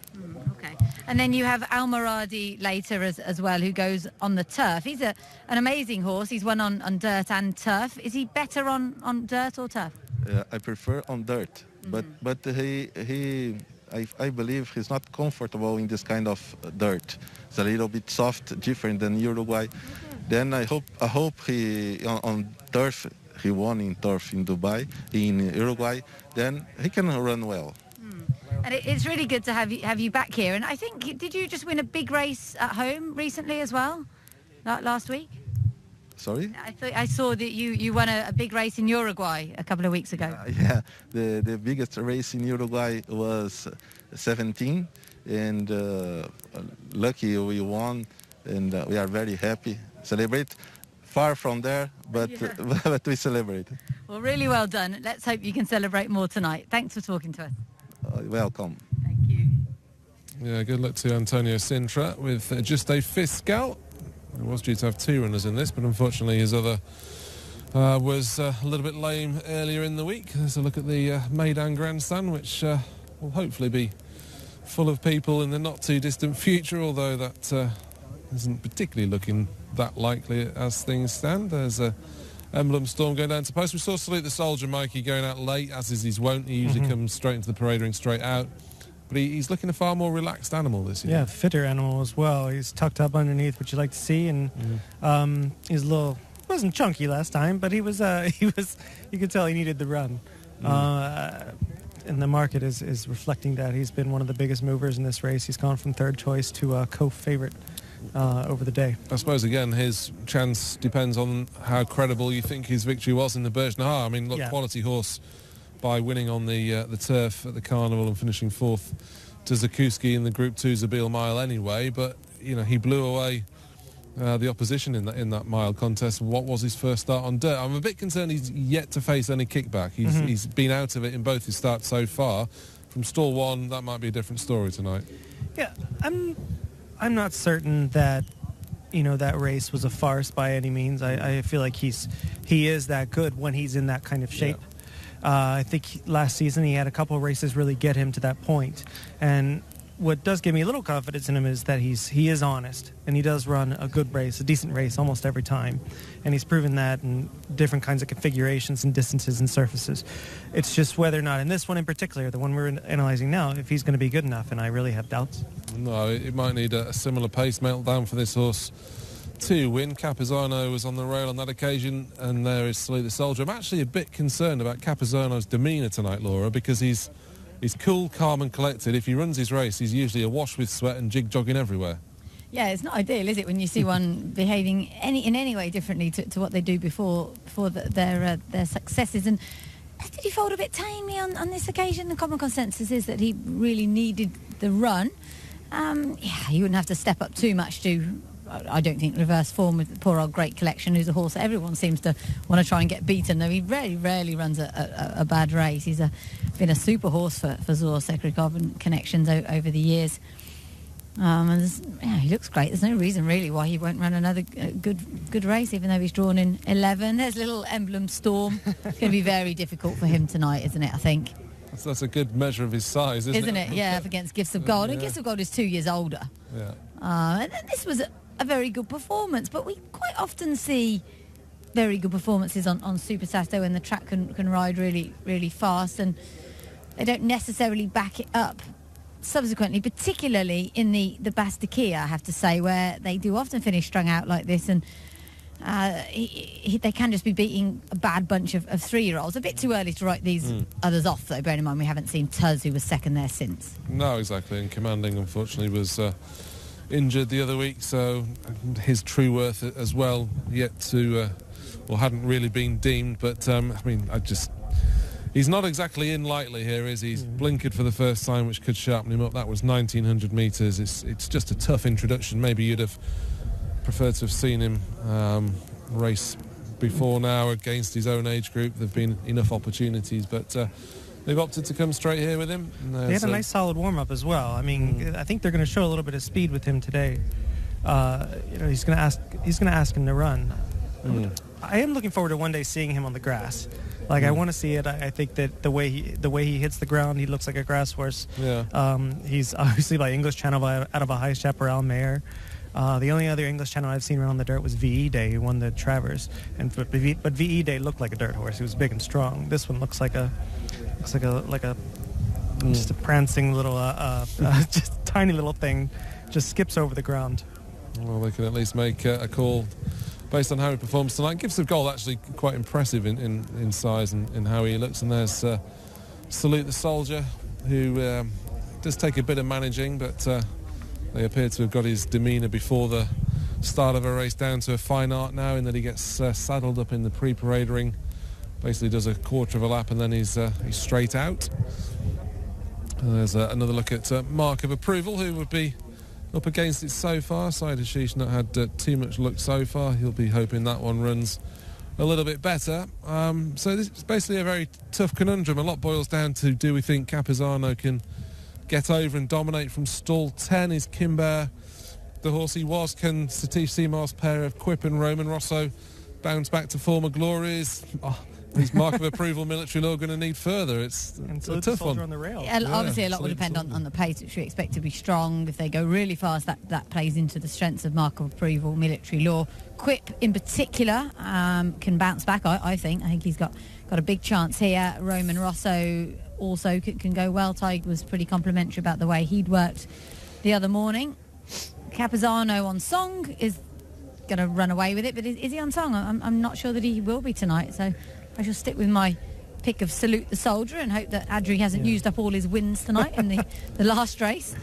Okay. And then you have Almoradi later as well, who goes on the turf. He's an amazing horse. He's won on dirt and turf. Is he better on dirt or turf? I prefer on dirt, but I believe he's not comfortable in this kind of dirt. It's a little bit soft, different than Uruguay. Then I hope he on turf. He won in turf in Dubai, in Uruguay. Then he can run well. And it's really good to have you back here. And I think, did you just win a big race at home recently as well, last week? Sorry? I saw that you won a big race in Uruguay a couple of weeks ago. Yeah, the biggest race in Uruguay was 17, and lucky we won, and we are very happy. Celebrate. Far from there, but we celebrate. Well, really well done. Let's hope you can celebrate more tonight. Thanks for talking to us. Welcome. Thank you. Yeah, good luck to Antonio Sintra with Ajuste Fiscal. He was due to have two runners in this, but unfortunately his other was a little bit lame earlier in the week. There's a look at the Meydan Grandstand, which will hopefully be full of people in the not-too-distant future, although that isn't particularly looking that likely as things stand. There's a Emblem Storm going down to post. We saw Salute the Soldier, Mikey, going out late, as is his wont. He usually comes straight into the parade ring, straight out. But he's looking a far more relaxed animal this year. Yeah, fitter animal as well. He's tucked up underneath, which you like to see, and he's a little. Wasn't chunky last time, but he was. You could tell he needed the run. And the market is reflecting that. He's been one of the biggest movers in this race. He's gone from third choice to co-favorite over the day. I suppose, again, his chance depends on how credible you think his victory was in the Berge Nahar. I mean, look, quality horse by winning on the turf at the Carnival and finishing fourth to Zakuski in the Group 2 Zabil Mile anyway, but, he blew away the opposition in that mile contest. What was his first start on dirt? I'm a bit concerned he's yet to face any kickback. He's been out of it in both his starts so far. From stall one, that might be a different story tonight. Yeah, I'm not certain that that race was a farce by any means. I feel like he is that good when he's in that kind of shape. Yeah. I think last season he had a couple of races really get him to that point, and what does give me a little confidence in him is that he is honest, and he does run a good race, a decent race almost every time, and he's proven that in different kinds of configurations and distances and surfaces. It's just whether or not in this one in particular, the one we're analyzing now, if he's going to be good enough, and I really have doubts. No, it might need a similar pace meltdown for this horse to win. Capizano was on the rail on that occasion, and there is Salute the Soldier. I'm actually a bit concerned about Capizano's demeanour tonight, Laura, because he's cool, calm and collected. If he runs his race, he's usually awash with sweat and jig-jogging everywhere. Yeah, it's not ideal, is it, when you see one behaving in any way differently to what they do before their successes. And did he fold a bit tamely on this occasion? The common consensus is that he really needed the run. He wouldn't have to step up too much to I don't think reverse form with poor old Great Collection, who's a horse that everyone seems to want to try and get beaten, though he rarely runs a bad race. He's been a super horse for Zor Sekrikov and Connections over the years. And he looks great. There's no reason really why he won't run another good race, even though he's drawn in 11. There's little Emblem Storm. It's going to be very difficult for him tonight, isn't it, I think? That's a good measure of his size, isn't it? Yeah, up against Gifts of Gold. And Gifts of Gold is 2 years older. Yeah. And this was a very good performance, but we quite often see very good performances on Super Sato when the track can ride really, really fast, and they don't necessarily back it up subsequently, particularly in the Bastakia, I have to say, where they do often finish strung out like this, and they can just be beating a bad bunch of 3-year-olds. A bit too early to write these others off, though, bearing in mind we haven't seen Tuz, who was second there since. No, exactly, and Commanding, unfortunately, was injured the other week, so his true worth as well yet to, hadn't really been deemed, but, he's not exactly in lightly here, is he? He's blinkered for the first time, which could sharpen him up. That was 1,900 metres. It's just a tough introduction. Maybe you'd have preferred to have seen him race before now against his own age group. There have been enough opportunities, but they've opted to come straight here with him. They had a nice solid warm-up as well. I mean, I think they're going to show a little bit of speed with him today. He's going to ask him to run. I am looking forward to one day seeing him on the grass. I want to see it. I think that the way he hits the ground, he looks like a grass horse. Yeah. He's obviously by English Channel out of a high chaparral mare. The only other English Channel I've seen around the dirt was VE Day, who won the Travers. But VE Day looked like a dirt horse. He was big and strong. This one looks like a just a prancing little just tiny little thing, just skips over the ground. Well, they can at least make a call based on how he performs tonight. Gifts of Gold actually quite impressive in size and how he looks. And there's Salute the Soldier, who does take a bit of managing, but they appear to have got his demeanour before the start of a race down to a fine art now, in that he gets saddled up in the pre-parade ring, basically does a quarter of a lap, and then he's straight out. And there's another look at Mark of Approval, who would be up against it so far. Syed Hashish not had too much luck so far. He'll be hoping that one runs a little bit better. So this is basically a very tough conundrum. A lot boils down to, do we think Capizano can get over and dominate from stall 10? Is Kimber the horse he was? Can Satish Seamar's pair of Quip and Roman Rosso bounce back to former glories? Is Mark of Approval Military Law going to need further? It's a tough one. On the rail. Obviously, a lot will depend on the pace, which we expect to be strong. If they go really fast, that plays into the strengths of Mark of Approval Military Law. Quip, in particular, can bounce back, I think. I think he's got a big chance here. Roman Rosso also can go well. Tig was pretty complimentary about the way he'd worked the other morning. Capizano on song is going to run away with it, but is he on song? I'm not sure that he will be tonight, so I shall stick with my pick of Salute the Soldier and hope that Adri hasn't used up all his wins tonight in the last race.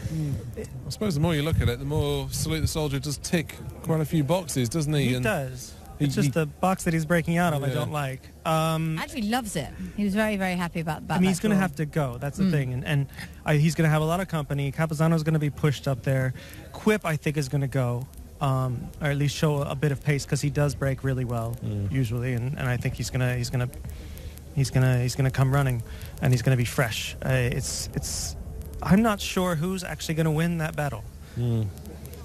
I suppose the more you look at it, the more Salute the Soldier does tick quite a few boxes, doesn't he? He does. It's just the box that he's breaking out of I don't like. Adri loves it. He was very, very happy about that. I mean, he's going to have to go. That's the thing. And he's going to have a lot of company. Capizano's going to be pushed up there. Quip, I think, is going to go. Or at least show a bit of pace, because he does break really well usually, and I think he's gonna come running, and he's gonna be fresh. I'm not sure who's actually gonna win that battle.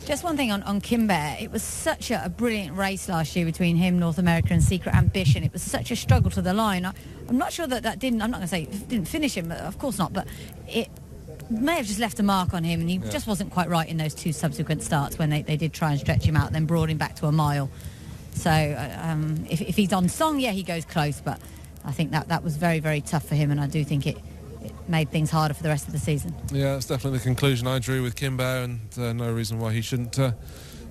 Just one thing on Kimber. It was such a brilliant race last year between him, North America, and Secret Ambition. It was such a struggle to the line. I'm not sure that didn't. I'm not going to say it didn't finish him. Of course not. But it may have just left a mark on him, and he just wasn't quite right in those two subsequent starts when they did try and stretch him out, then brought him back to a mile. So if he's on song, he goes close, but I think that was very, very tough for him, and I do think it made things harder for the rest of the season. Yeah, that's definitely the conclusion I drew with Kimber, and no reason why he shouldn't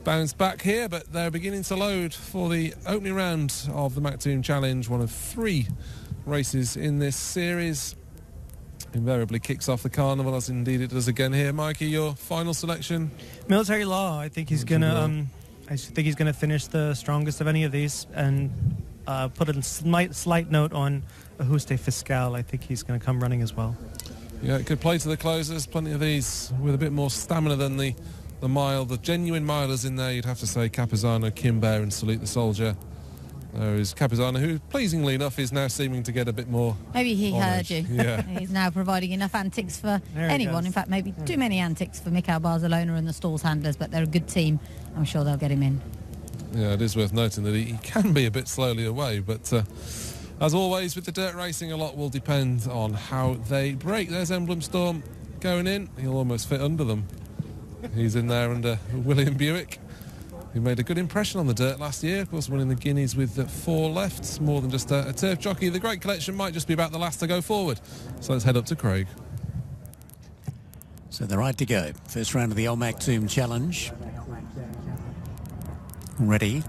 bounce back here, but they're beginning to load for the opening round of the Maktoum Challenge, one of 3 races in this series. Invariably kicks off the carnival, as indeed it does again here. Mikey, your final selection? Military Law. I think he's gonna. I think he's gonna finish the strongest of any of these, and put a slight note on Ajuste Fiscal. I think he's going to come running as well. Yeah, it could play to the closers. Plenty of these with a bit more stamina than the the mile, the genuine milers in there, you'd have to say Capizano, Kimber and Salute the Soldier. There is Capizano, who, pleasingly enough, is now seeming to get a bit more... Maybe he honoured. heard you. Yeah. He's now providing enough antics for anyone. In fact, maybe too many antics for Mikel Barcelona and the stalls handlers, but they're a good team. I'm sure they'll get him in. Yeah, it is worth noting that he can be a bit slowly away, but as always with the dirt racing, a lot will depend on how they break. There's Emblem Storm going in. He'll almost fit under them. He's in there under William Buick, who made a good impression on the dirt last year, of course winning the Guineas with 4 left, more than just a turf jockey. The Great Collection might just be about the last to go forward. So let's head up to Craig. So they're right to go. First round of the Al Maktoum Challenge. Ready.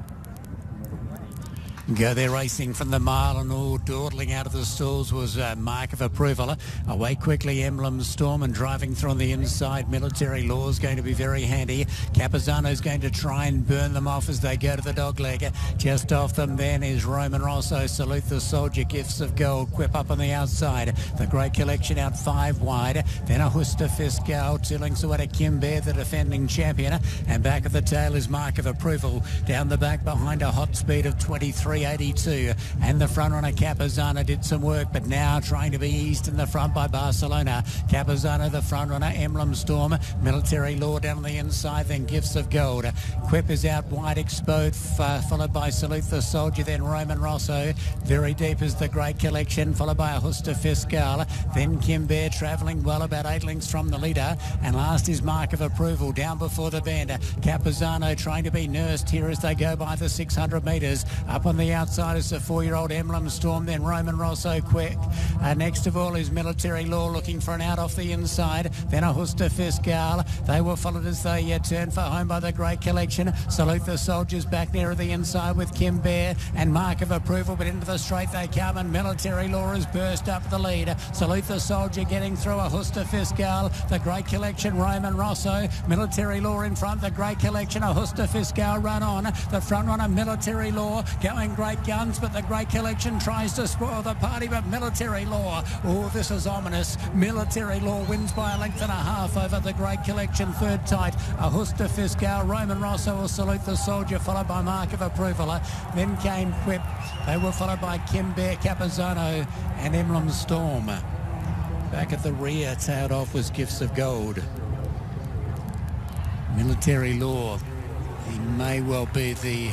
Go there racing from the mile, and all dawdling out of the stalls was Mark of Approval. Away quickly Emblem Storm, and driving through on the inside Military Law is going to be very handy. Capizano's going to try and burn them off as they go to the dog leg. Just off them then is Roman Rosso, Salute the Soldier, Gifts of Gold, Quip up on the outside. The Great Collection out 5 wide. Then Ajuste Fiscal, 2 lengths away to Kimber, the defending champion. And back at the tail is Mark of Approval. Down the back behind a hot speed of 23.82, and the front runner Capizano did some work, but now trying to be eased in the front by Barcelona. Capizano the front runner, Emblem Storm, Military Law down on the inside, then Gifts of Gold. Quip is out wide exposed, followed by Salute the Soldier, then Roman Rosso. Very deep is the Great Collection, followed by Ajuste Fiscal, then Kimber travelling well about 8 lengths from the leader, and last is Mark of Approval down before the bend. Capizano trying to be nursed here as they go by the 600 metres. Up on the outside is the 4-year-old Emblem Storm, then Roman Rosso quick. Next of all is Military Law looking for an out off the inside, then Ajuste Fiscal. They were followed as they turn for home by the Great Collection. Salute the Soldiers back near the inside with Kimber and Mark of Approval, but into the straight they come, and Military Law has burst up the lead. Salute the Soldier getting through Ajuste Fiscal. The Great Collection, Roman Rosso, Military Law in front. The Great Collection, Ajuste Fiscal run on. The front runner Military Law going great guns, but the Great Collection tries to spoil the party, but Military Law, oh, this is ominous. Military Law wins by 1.5 lengths over the Great Collection, third tight. Ajuste Fiscal, Roman Rosso will Salute the Soldier, followed by Mark of Approval. Then came Quip. They were followed by Kimber, Capizano and Emblem Storm. Back at the rear, tailed off was Gifts of Gold. Military Law, he may well be the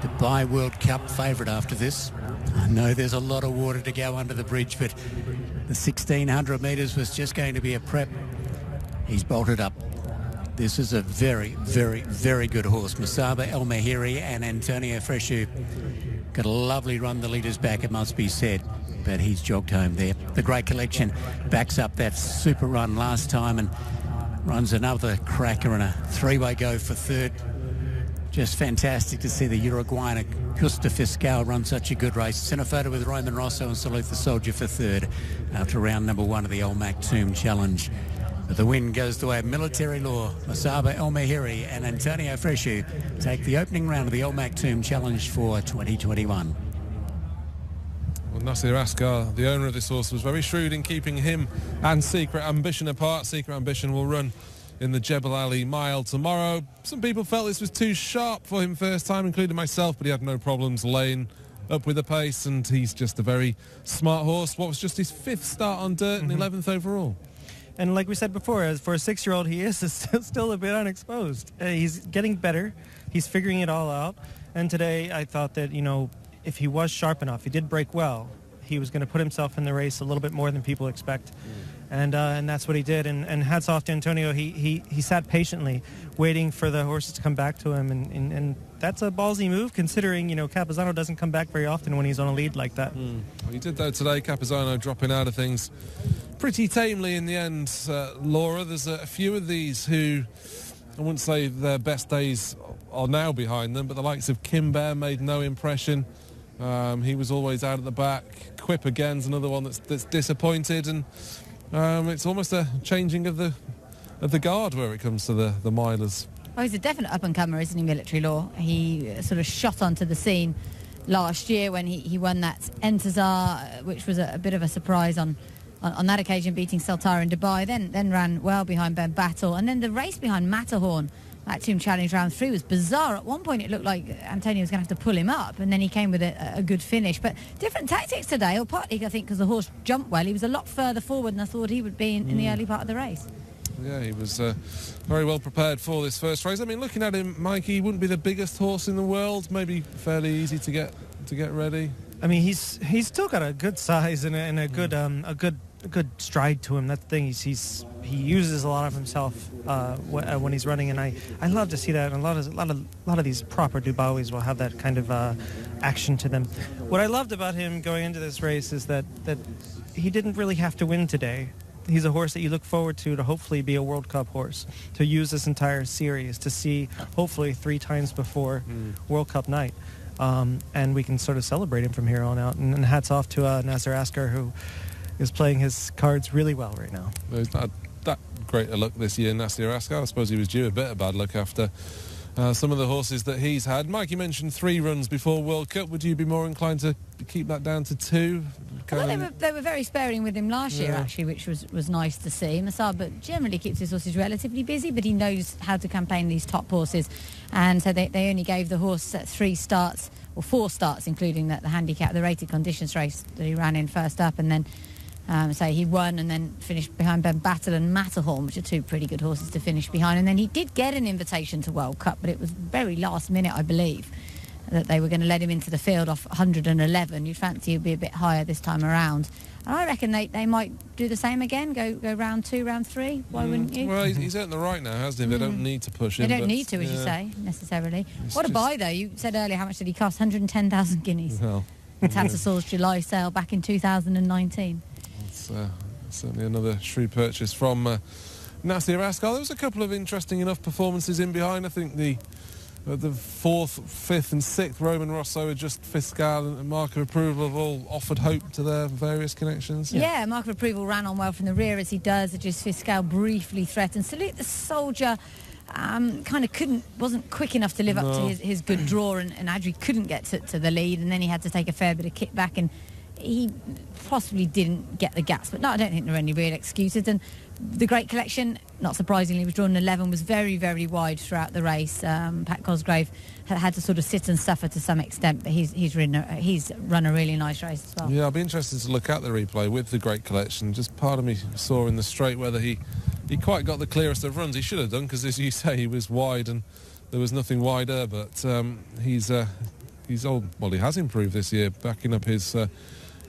Dubai World Cup favourite after this. I know there's a lot of water to go under the bridge, but the 1,600 metres was just going to be a prep. He's bolted up. This is a very, very, very good horse. Masaba El Mahiri and Antonio Freshu got a lovely run the leaders back, it must be said, but he's jogged home there. The Great Collection backs up that super run last time and runs another cracker and a 3-way go for third. Just fantastic to see the Uruguayan Ajuste Fiscal run such a good race. Sent a photo with Roman Rosso and Salute the Soldier for third after round number 1 of the Al Maktoum Challenge. But the win goes the way of Military Law. Masaba El Mahiri and Antonio Freshu take the opening round of the Al Maktoum Challenge for 2021. Well, Nasir Askar, the owner of this horse, was very shrewd in keeping him and Secret Ambition apart. Secret Ambition will run in the Jebel Ali Mile tomorrow. Some people felt this was too sharp for him first time, including myself, but he had no problems laying up with the pace, and he's just a very smart horse. What was just his 5th start on dirt and 11th overall. And like we said before, as for a 6-year-old, he is still a bit unexposed. He's getting better. He's figuring it all out. And today I thought that, you know, if he was sharp enough, he did break well, he was going to put himself in the race a little bit more than people expect. And that's what he did. And hats off to Antonio. He sat patiently, waiting for the horses to come back to him. And that's a ballsy move, considering, you know, Capizano doesn't come back very often when he's on a lead like that. Well, he did, though, today. Capizano dropping out of things pretty tamely in the end. Laura, there's a few of these who, I wouldn't say their best days are now behind them, but the likes of Kimber made no impression. He was always out at the back. Quip again's another one that's disappointed, and it's almost a changing of the guard where it comes to the milers. Oh, he's a definite up-and-comer, isn't he, Military Law? He sort of shot onto the scene last year when he won that Entazar, which was a bit of a surprise on on that occasion, beating Sultara in Dubai, then ran well behind Ben Battle. And then the race behind Matterhorn, that Tomb Challenge round 3, was bizarre. At one point it looked like Antonio was going to have to pull him up, and then he came with a good finish. But different tactics today, or partly I think because the horse jumped well. He was a lot further forward than I thought he would be in the early part of the race. Yeah, he was very well prepared for this first race. I mean, looking at him, Mikey, he wouldn't be the biggest horse in the world, maybe fairly easy to get ready. I mean, he's still got a good size and a good stride to him. That's the thing. He uses a lot of himself when he's running, and I love to see that. And a lot of these proper Dubawis will have that kind of action to them. What I loved about him going into this race is that he didn't really have to win today. He's a horse that you look forward to hopefully be a World Cup horse, to use this entire series, to see hopefully 3 times before World Cup night. And we can sort of celebrate him from here on out. And hats off to Nasser Askar, who is playing his cards really well right now. He's not that great a luck this year, Nasser Askar. I suppose he was due a bit of bad luck after some of the horses that he's had. Mike, you mentioned 3 runs before World Cup. Would you be more inclined to keep that down to 2? Well, they were very sparing with him last year, actually, which was nice to see. Masaba generally keeps his horses relatively busy, but he knows how to campaign these top horses. And so they only gave the horse 3 starts, or 4 starts, including the handicap, the rated conditions race that he ran in first up. And then, he won and then finished behind Ben Battle and Matterhorn, which are 2 pretty good horses to finish behind. And then he did get an invitation to World Cup, but it was very last minute, I believe, that they were going to let him into the field off 111. You'd fancy he'd be a bit higher this time around. And I reckon they might do the same again, go round 2, round 3. Why wouldn't you? Well, he's earned the right now, hasn't he? They don't need to push him. They don't need to, as you say, necessarily. What a buy, though. You said earlier, how much did he cost? 110,000 guineas. Well, Tattersalls July sale back in 2019. It's certainly another shrewd purchase from Nasser Askar. There was a couple of interesting enough performances in behind. I think the 4th, 5th and 6th, Roman Rosso, Ajuste Fiscal and Mark of Approval have all offered hope to their various connections. Yeah, Mark of Approval ran on well from the rear, as he does. Ajuste Fiscal briefly threatened. Salute the Soldier kind of wasn't quick enough to live up to his good draw, and Adri couldn't get to the lead, and then he had to take a fair bit of kickback, and he possibly didn't get the gaps. But no, I don't think there are any real excuses. And the Great Collection, not surprisingly, was drawn in 11, was very, very wide throughout the race. Pat Cosgrave had to sort of sit and suffer to some extent, but he's run a really nice race as well. Yeah, I'll be interested to look at the replay with the Great Collection. Just part of me saw in the straight whether he quite got the clearest of runs. He should have done, because as you say, he was wide and there was nothing wider. But he has improved this year, backing up his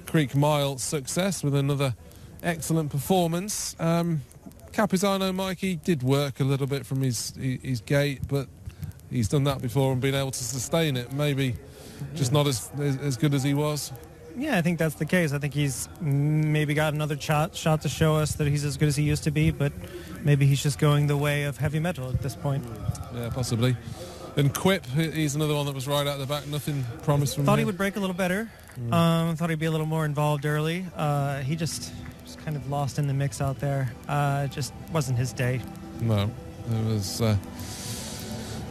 Creek Mile success with another excellent performance. Capizano, Mikey, did work a little bit from his gait, but he's done that before and been able to sustain it. Maybe just not as good as he was. Yeah, I think that's the case. I think he's maybe got another shot to show us that he's as good as he used to be, but maybe he's just going the way of heavy metal at this point. Yeah, possibly. And Quip, he's another one that was right out the back. Nothing promised from him. Thought he would break a little better. Thought he'd be a little more involved early. He just kind of lost in the mix out there. Just wasn't his day. No, there was a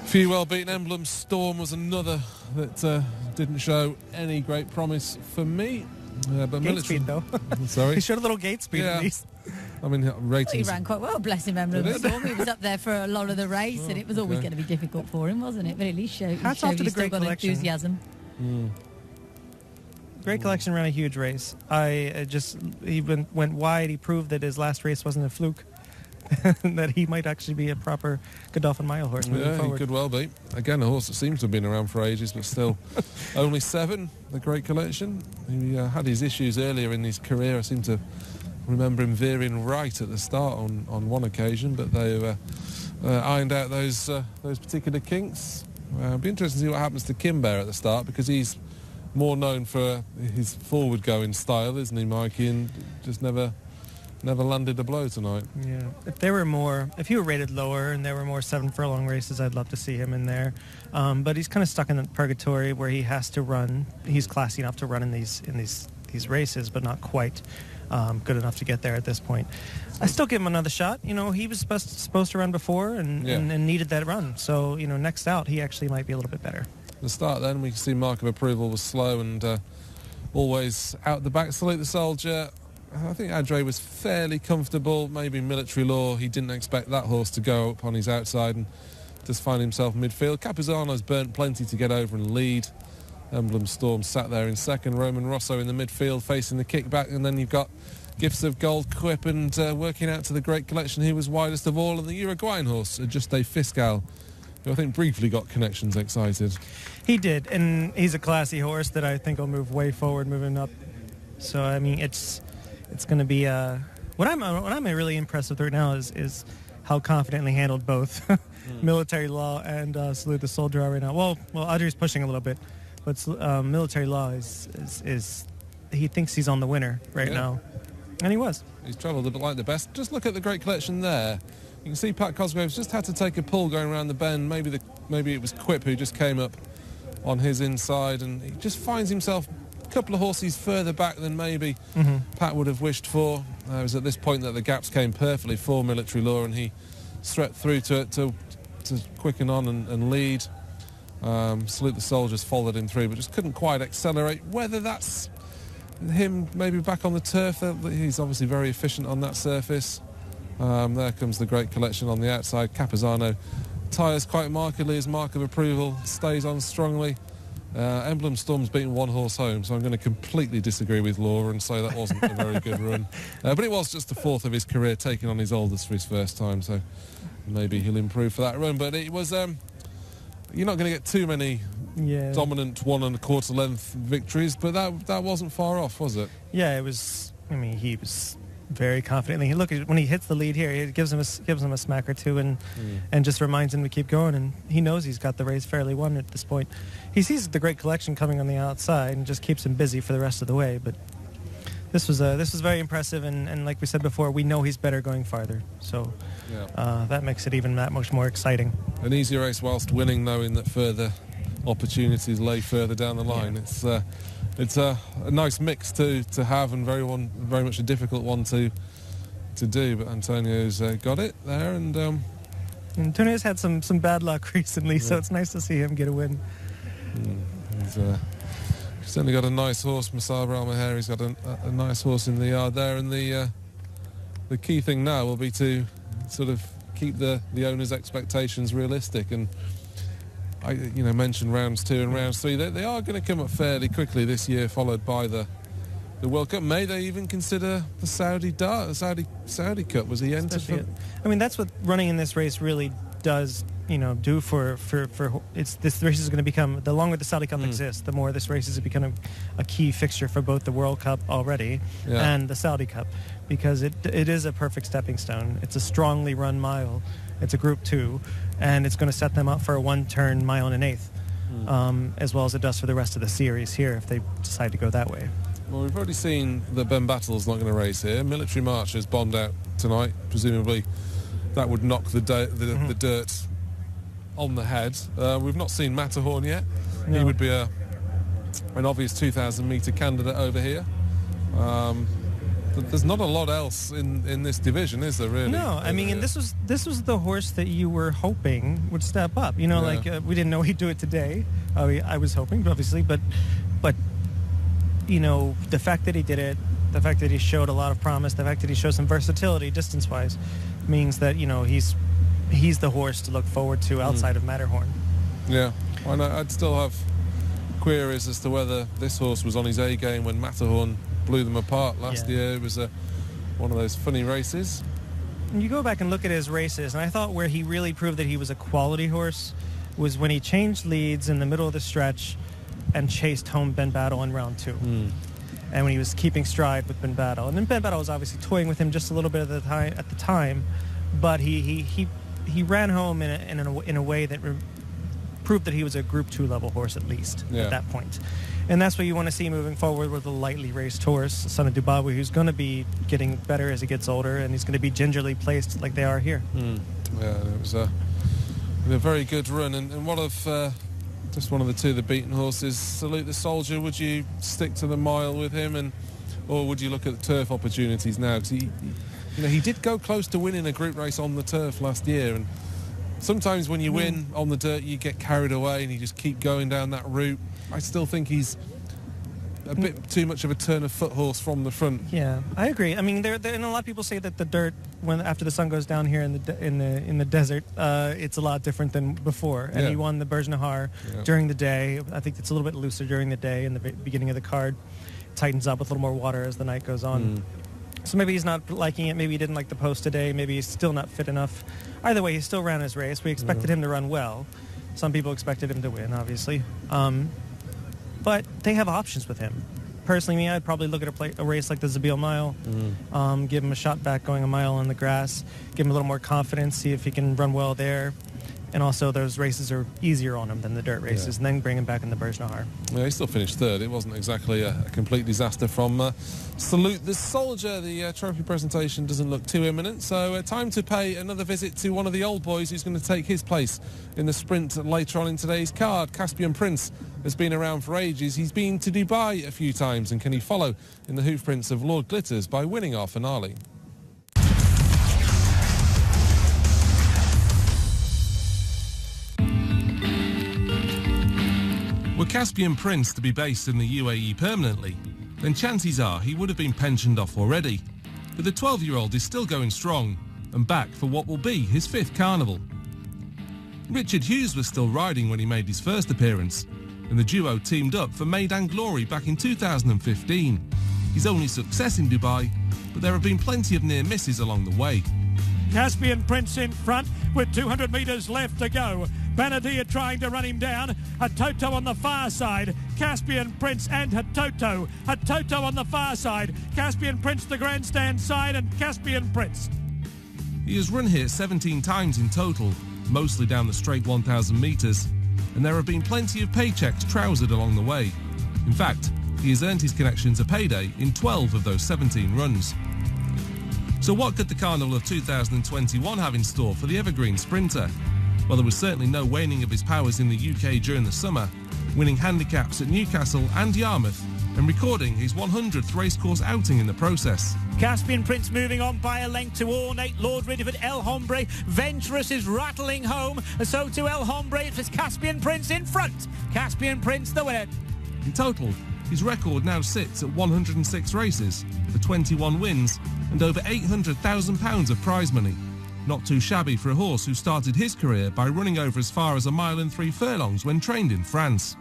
few well-beaten emblems. Storm was another that didn't show any great promise for me. But gate speed, though. Sorry? He showed a little gate speed at least. I mean, ratings... He ran quite well, bless him, Emblem Storm. He was up there for a lot of the race, and it was always going to be difficult for him, wasn't it? But at least he showed off to the he's still Great got Collection. enthusiasm. Great Collection ran a huge race. He went wide. He proved that his last race wasn't a fluke. That he might actually be a proper Godolphin Mile horse moving forward. He could well be. Again, a horse that seems to have been around for ages, but still only 7, the Great Collection. He had his issues earlier in his career. I seem to remember him veering right at the start on one occasion, but they ironed out those particular kinks. It'll be interesting to see what happens to Kimber at the start, because he's more known for his forward-going style, isn't he, Mikey? And just never landed a blow tonight. Yeah. If he were rated lower and there were more 7 furlong races, I'd love to see him in there. But he's kind of stuck in that purgatory where he has to run. He's classy enough to run in these races, but not quite good enough to get there at this point. I still give him another shot. He was supposed to run before and needed that run. So, next out, he actually might be a little bit better. The start then, we can see Mark of Approval was slow and always out the back. Salute the Soldier I think Adre was fairly comfortable. Maybe Military Law, he didn't expect that horse to go up on his outside and just find himself midfield. Capizano's burnt plenty to get over and lead. Emblem Storm sat there in second. Roman Rosso in the midfield facing the kickback, and then you've got Gifts of Gold Quip and working out to the Great Collection, he was widest of all, and the Uruguayan horse, Ajuste Fiscal, who I think briefly got Connections excited. He did, and he's a classy horse that I think will move way forward, moving up. So I mean, it's going to be what I'm really impressed with right now is how confidently handled both Military Law and Salute the Soldier are right now. Well, Audrey's pushing a little bit, but Military Law is he thinks he's on the winner right now, and he was. He's travelled a bit like the best. Just look at the Great Collection there. You can see Pat Cosgrove's just had to take a pull going around the bend. Maybe it was Quip who just came up on his inside, and he just finds himself a couple of horses further back than maybe Pat would have wished for. It was at this point that the gaps came perfectly for Military Law, and he swept through to quicken on and lead. Salute the Soldiers followed him through, but just couldn't quite accelerate. Whether that's him maybe back on the turf, he's obviously very efficient on that surface. There comes the Great Collection on the outside. Capizano tires quite markedly as mark of approval, stays on strongly. Emblem Storm's beaten one horse home, so I'm going to completely disagree with Law and say that wasn't a very good run. But it was just the fourth of his career, taking on his oldest for his first time, so maybe he'll improve for that run. But it was, you're not going to get too many dominant 1 1/4 length victories, but that wasn't far off, was it? Yeah, it was. I mean, he was very confidently. Look, when he hits the lead here, it gives him a smack or two, and just reminds him to keep going. And he knows he's got the race fairly won at this point. He sees the Great Collection coming on the outside and just keeps him busy for the rest of the way. But this was very impressive, and like we said before, we know he's better going farther. So that makes it even that much more exciting. An easy race whilst winning, knowing that further opportunities lay further down the line. Yeah. It's a nice mix to have, and very much a difficult one to do. But Antonio's got it there, and Antonio's had some bad luck recently, so it's nice to see him get a win. He's certainly got a nice horse, Masaber Al-Maher. He's got a nice horse in the yard there, and the key thing now will be to sort of keep the owner's expectations realistic. And I mentioned rounds 2 and rounds 3. They are going to come up fairly quickly this year, followed by the World Cup. May they even consider the Saudi Cup? Was he entered for? I mean, that's what running in this race really does. Do for this race is going to become, the longer the Saudi Cup exists, the more this race is becoming a key fixture for both the World Cup already and the Saudi Cup, because it is a perfect stepping stone. It's a strongly run mile. It's a Group 2, and it's going to set them up for a 1-turn mile and an 1/8, as well as it does for the rest of the series here if they decide to go that way. Well, we've already seen that Ben Battle's not going to race here. Military March has bombed out tonight. Presumably that would knock the dirt on the head. We've not seen Matterhorn yet. No. He would be an obvious 2,000-metre candidate over here. There's not a lot else in this division, is there, really? No, I mean, and this was the horse that you were hoping would step up. We didn't know he'd do it today. I was hoping, obviously, but the fact that he did it, the fact that he showed a lot of promise, the fact that he showed some versatility distance-wise, means that he's the horse to look forward to outside of Matterhorn. Yeah, I'd still have queries as to whether this horse was on his A game when Matterhorn blew them apart last year. It was one of those funny races. And you go back and look at his races, and I thought where he really proved that he was a quality horse was when he changed leads in the middle of the stretch and chased home Ben Battle in round 2. And when he was keeping stride with Ben Battle. And then Ben Battle was obviously toying with him just a little bit at the time, but he ran home in a way that proved that he was a Group 2 level horse at least at that point. And that's what you want to see moving forward with a lightly raced horse, son of Dubawi, who's going to be getting better as he gets older, and he's going to be gingerly placed like they are here. Yeah, it was a very good run. And what of just one of the two of the beaten horses, Salute the Soldier? Would you stick to the mile with him, or would you look at the turf opportunities now? Because he did go close to winning a group race on the turf last year, and sometimes when you win on the dirt, you get carried away and you just keep going down that route. I still think he's a bit too much of a turn of foot horse from the front. Yeah, I agree. I mean, and a lot of people say that the dirt, after the sun goes down here in the desert, it's a lot different than before. And he won the Bergenahar during the day. I think it's a little bit looser during the day in the beginning of the card. Tightens up with a little more water as the night goes on. So maybe he's not liking it. Maybe he didn't like the post today. Maybe he's still not fit enough. Either way, he still ran his race. We expected him to run well. Some people expected him to win, obviously. But they have options with him. Personally, me, I'd probably look at a race like the Zabil Mile, give him a shot back going a mile on the grass, give him a little more confidence, see if he can run well there. And also, those races are easier on him than the dirt races, and then bring him back in the Bergenahar. Yeah, he still finished third. It wasn't exactly a complete disaster from Salute the Soldier. The trophy presentation doesn't look too imminent, so time to pay another visit to one of the old boys who's going to take his place in the sprint later on in today's card. Caspian Prince has been around for ages. He's been to Dubai a few times, and can he follow in the hoofprints of Lord Glitters by winning our finale? Were Caspian Prince to be based in the UAE permanently, then chances are he would have been pensioned off already. But the 12-year-old is still going strong and back for what will be his 5th carnival. Richard Hughes was still riding when he made his first appearance, and the duo teamed up for Meydan Glory back in 2015. His only success in Dubai, but there have been plenty of near misses along the way. Caspian Prince in front with 200 metres left to go. Banadia trying to run him down. Hatoto on the far side. Caspian Prince and Hatoto. Hatoto on the far side. Caspian Prince the grandstand side and Caspian Prince. He has run here 17 times in total, mostly down the straight 1,000 metres, and there have been plenty of paychecks trousered along the way. In fact, he has earned his connections a payday in 12 of those 17 runs. So what could the Carnival of 2021 have in store for the evergreen sprinter? Well, there was certainly no waning of his powers in the UK during the summer, winning handicaps at Newcastle and Yarmouth and recording his 100th racecourse outing in the process. Caspian Prince moving on by a length to Ornate, Lord Ridderford, El Hombre. Venturous is rattling home, so to El Hombre. It was Caspian Prince in front. Caspian Prince the winner. In total, his record now sits at 106 races, for 21 wins and over £800,000 of prize money. Not too shabby for a horse who started his career by running over as far as 1 mile and 3 furlongs when trained in France.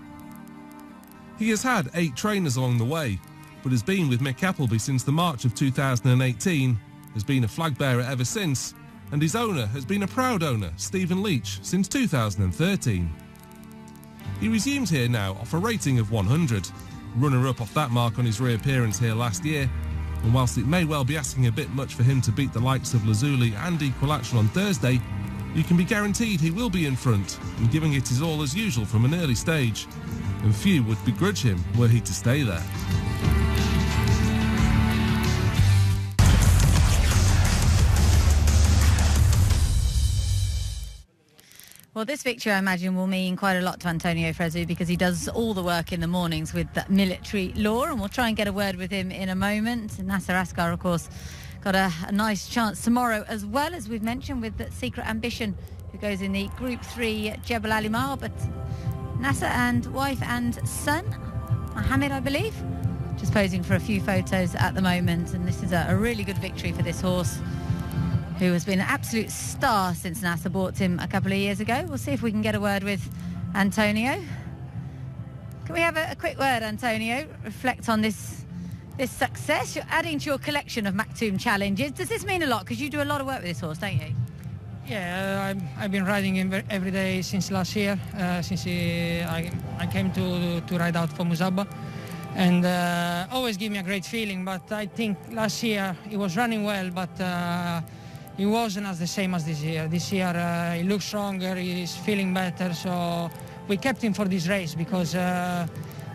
He has had 8 trainers along the way, but has been with Mick Appleby since the March of 2018, has been a flag bearer ever since, and his owner has been a proud owner, Stephen Leach, since 2013. He resumes here now off a rating of 100, runner-up off that mark on his reappearance here last year, and whilst it may well be asking a bit much for him to beat the likes of Lazuli and Equilateral on Thursday, you can be guaranteed he will be in front and giving it his all as usual from an early stage, and few would begrudge him were he to stay there. Well, this victory, I imagine, will mean quite a lot to Antonio Fresu because he does all the work in the mornings with that military law, and we'll try and get a word with him in a moment. Nasser Askar, of course, got a nice chance tomorrow as well, as we've mentioned, with the Secret Ambition, who goes in the Group 3 Jebel Ali Mar. But Nasser and wife and son, Mohammed, I believe, just posing for a few photos at the moment, and this is a really good victory for this horse, who has been an absolute star since Nasser bought him a couple of years ago. We'll see if we can get a word with Antonio. Can we have a quick word, Antonio? Reflect on this success. You're adding to your collection of Maktoum challenges. Does this mean a lot? Because you do a lot of work with this horse, don't you? Yeah, I've been riding him every day since last year, since I came to ride out for Muzabba. And always give me a great feeling, but I think last year he was running well, but he wasn't as the same as this year. This year he looks stronger, he's feeling better, so we kept him for this race because there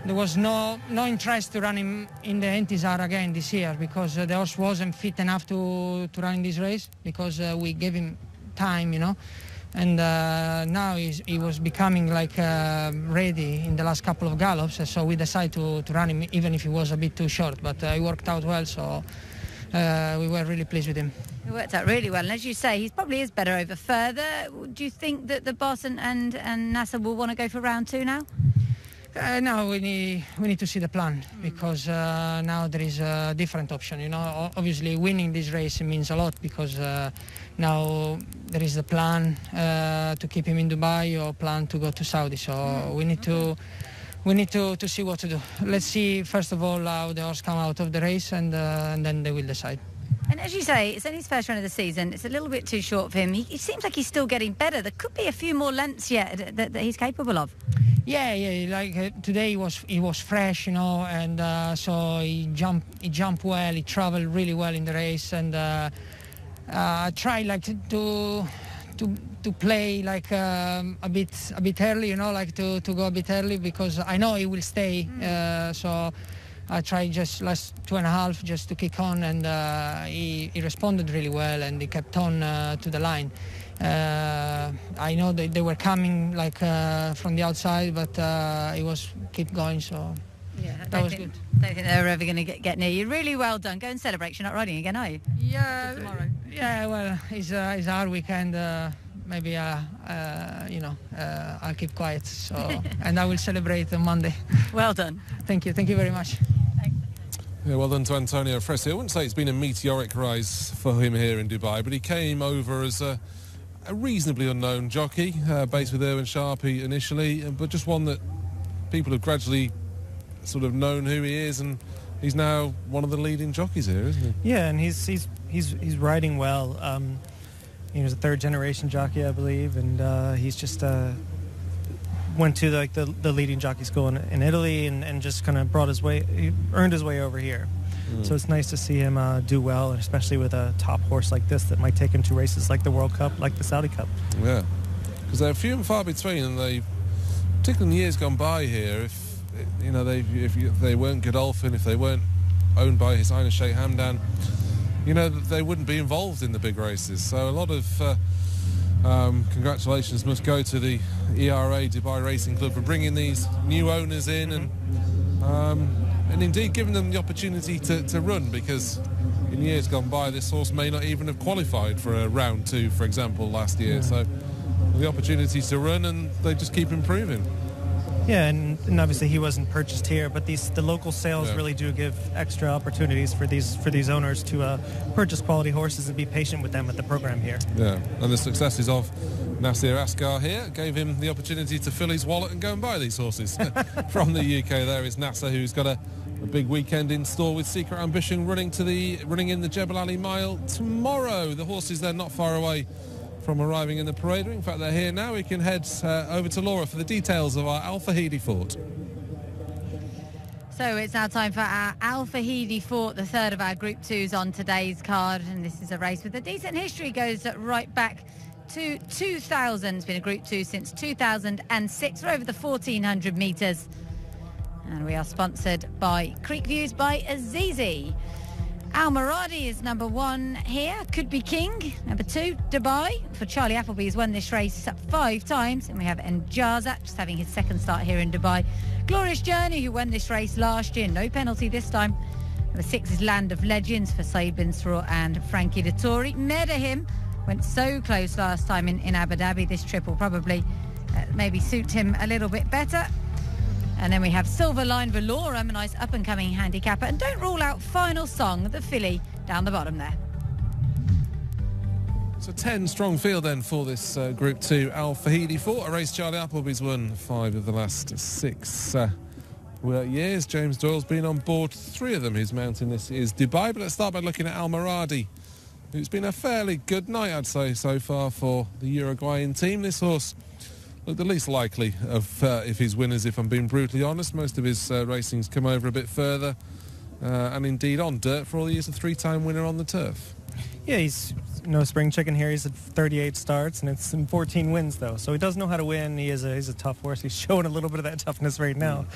was no interest to run him in the Intizar again this year because the horse wasn't fit enough to run in this race because we gave him time, you know. And now he was becoming like ready in the last couple of gallops, so we decided to run him even if he was a bit too short, but he worked out well, so we were really pleased with him. It worked out really well, and as you say, he probably is better over further. Do you think that the boss and Nasser will want to go for round 2 now? Now we need to see the plan, because now there is a different option. Obviously winning this race means a lot, because now there is a plan to keep him in Dubai or plan to go to Saudi. So we need to see what to do. Let's see first of all how the horse come out of the race, and then they will decide. And as you say, it's only his first run of the season. It's a little bit too short for him. He seems like he's still getting better. There could be a few more lengths yet that he's capable of. Yeah. Like today he was fresh, and so he jumped well. He traveled really well in the race, and I tried like to play like a bit early, like to go a bit early, because I know he will stay. So I tried just last 2.5 just to kick on, and he responded really well, and he kept on to the line. I know they were coming like from the outside, but he was keep going, so that was good. Don't think they were ever going to get near you. Really well done. Go and celebrate. You're not riding again, are you? Yeah. Tomorrow. Yeah. Well, it's our weekend. Maybe I'll keep quiet. So and I will celebrate on Monday. Well done. Thank you. Thank you very much. Yeah, well done to Antonio Fresi. I wouldn't say it's been a meteoric rise for him here in Dubai, but he came over as a reasonably unknown jockey, based with Erwin Sharpie initially, but just one that people have gradually sort of known who he is, and he's now one of the leading jockeys here, isn't he? Yeah, and he's riding well. He was a third-generation jockey, I believe, and he's just went to like the leading jockey school in Italy, and just kind of earned his way over here. So it's nice to see him do well, and especially with a top horse like this that might take him to races like the World Cup, like the Saudi Cup. Yeah, because they're few and far between, and they, particularly in years gone by here, if they weren't Godolphin, if they weren't owned by His Highness Sheikh Hamdan, they wouldn't be involved in the big races. So a lot of congratulations must go to the ERA Dubai Racing Club for bringing these new owners in, and indeed giving them the opportunity to run, because in years gone by this horse may not even have qualified for a round 2, for example, last year. So the opportunity to run, and they just keep improving. Yeah, and obviously he wasn't purchased here, but the local sales really do give extra opportunities for these owners to purchase quality horses and be patient with them at the program here. Yeah, and the successes of Nasir Asghar here gave him the opportunity to fill his wallet and go and buy these horses. From the UK, there is Nasser, who's got a big weekend in store with Secret Ambition running in the Jebel Ali Mile tomorrow. The horses, they're not far away from arriving in the parade. In fact, they're here now. We can head over to Laura for the details of our Al Fahidi Fort. So it's now time for our Al Fahidi Fort, the third of our Group 2s on today's card. And this is a race with a decent history, goes right back to 2000. It's been a Group 2 since 2006, for over the 1,400 metres. And we are sponsored by Creek Views by Azizi. Almoradi is number 1 here. Could Be King. Number 2, Dubai. For Charlie Appleby, has won this race 5 times. And we have Njazat, just having his second start here in Dubai. Glorious Journey, who won this race last year. No penalty this time. Number 6 is Land of Legends for Sabin Straw and Frankie Dettori. Medahim went so close last time in Abu Dhabi. This trip will probably maybe suit him a little bit better. And then we have Silver Line Valorum, a nice up-and-coming handicapper. And don't rule out Final Song, the filly, down the bottom there. It's a 10-strong field then for this Group 2 Al Fahidi Fort, a race Charlie Appleby's won 5 of the last 6 years. James Doyle's been on board 3 of them. His mountain this is Dubai. But let's start by looking at Almoradi, who's been a fairly good night, I'd say, so far for the Uruguayan team. This horse looked the least likely of if his winners, if I'm being brutally honest. Most of his racing's come over a bit further, and indeed on dirt. For all he is a 3-time winner on the turf. Yeah, he's no spring chicken here. He's at 38 starts, and it's in 14 wins, though. So he does know how to win. He's a tough horse. He's showing a little bit of that toughness right now.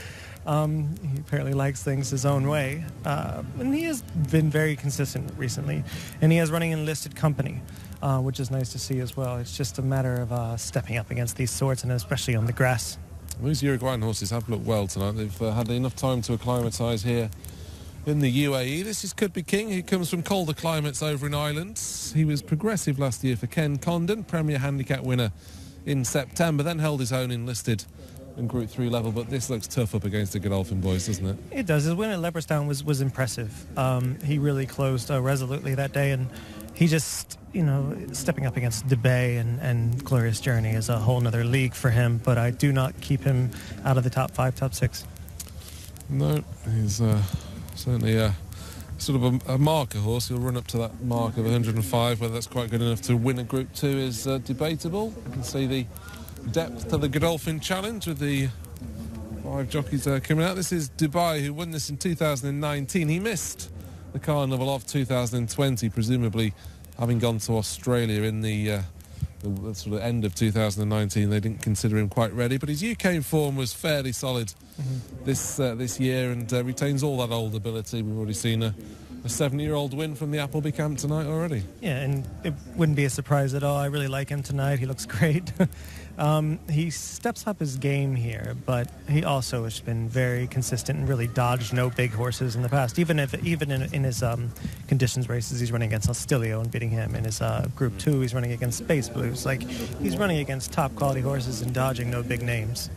He apparently likes things his own way. And he has been very consistent recently. And he is running in listed company, which is nice to see as well. It's just a matter of stepping up against these sorts, and especially on the grass. These Uruguayan horses have looked well tonight. They've had enough time to acclimatise here in the UAE. This is Could Be King, who comes from colder climates over in Ireland. He was progressive last year for Ken Condon, Premier Handicap winner in September, then held his own in listed and Group 3 level, but this looks tough up against the Godolphin boys, doesn't it? It does. His win at Leopardstown was impressive. He really closed resolutely that day, and he just, stepping up against DeBay and Glorious Journey is a whole nother league for him, but I do not keep him out of the top 5, top 6. No, he's certainly sort of a marker horse. He'll run up to that mark of 105. Whether that's quite good enough to win a Group 2 is debatable. You can see the depth to the Godolphin Challenge with the 5 jockeys coming out. This is Dubai, who won this in 2019. He missed the Carnival of 2020, presumably having gone to Australia in the sort of end of 2019. They didn't consider him quite ready, but his UK form was fairly solid this year, and retains all that old ability. We've already seen a 7-year-old win from the Appleby camp tonight already. Yeah, and it wouldn't be a surprise at all. I really like him tonight. He looks great. He steps up his game here, but he also has been very consistent and really dodged no big horses in the past. Even in his conditions races, he's running against Ostilio and beating him. In his Group 2, he's running against Space Blues. Like, he's running against top quality horses and dodging no big names.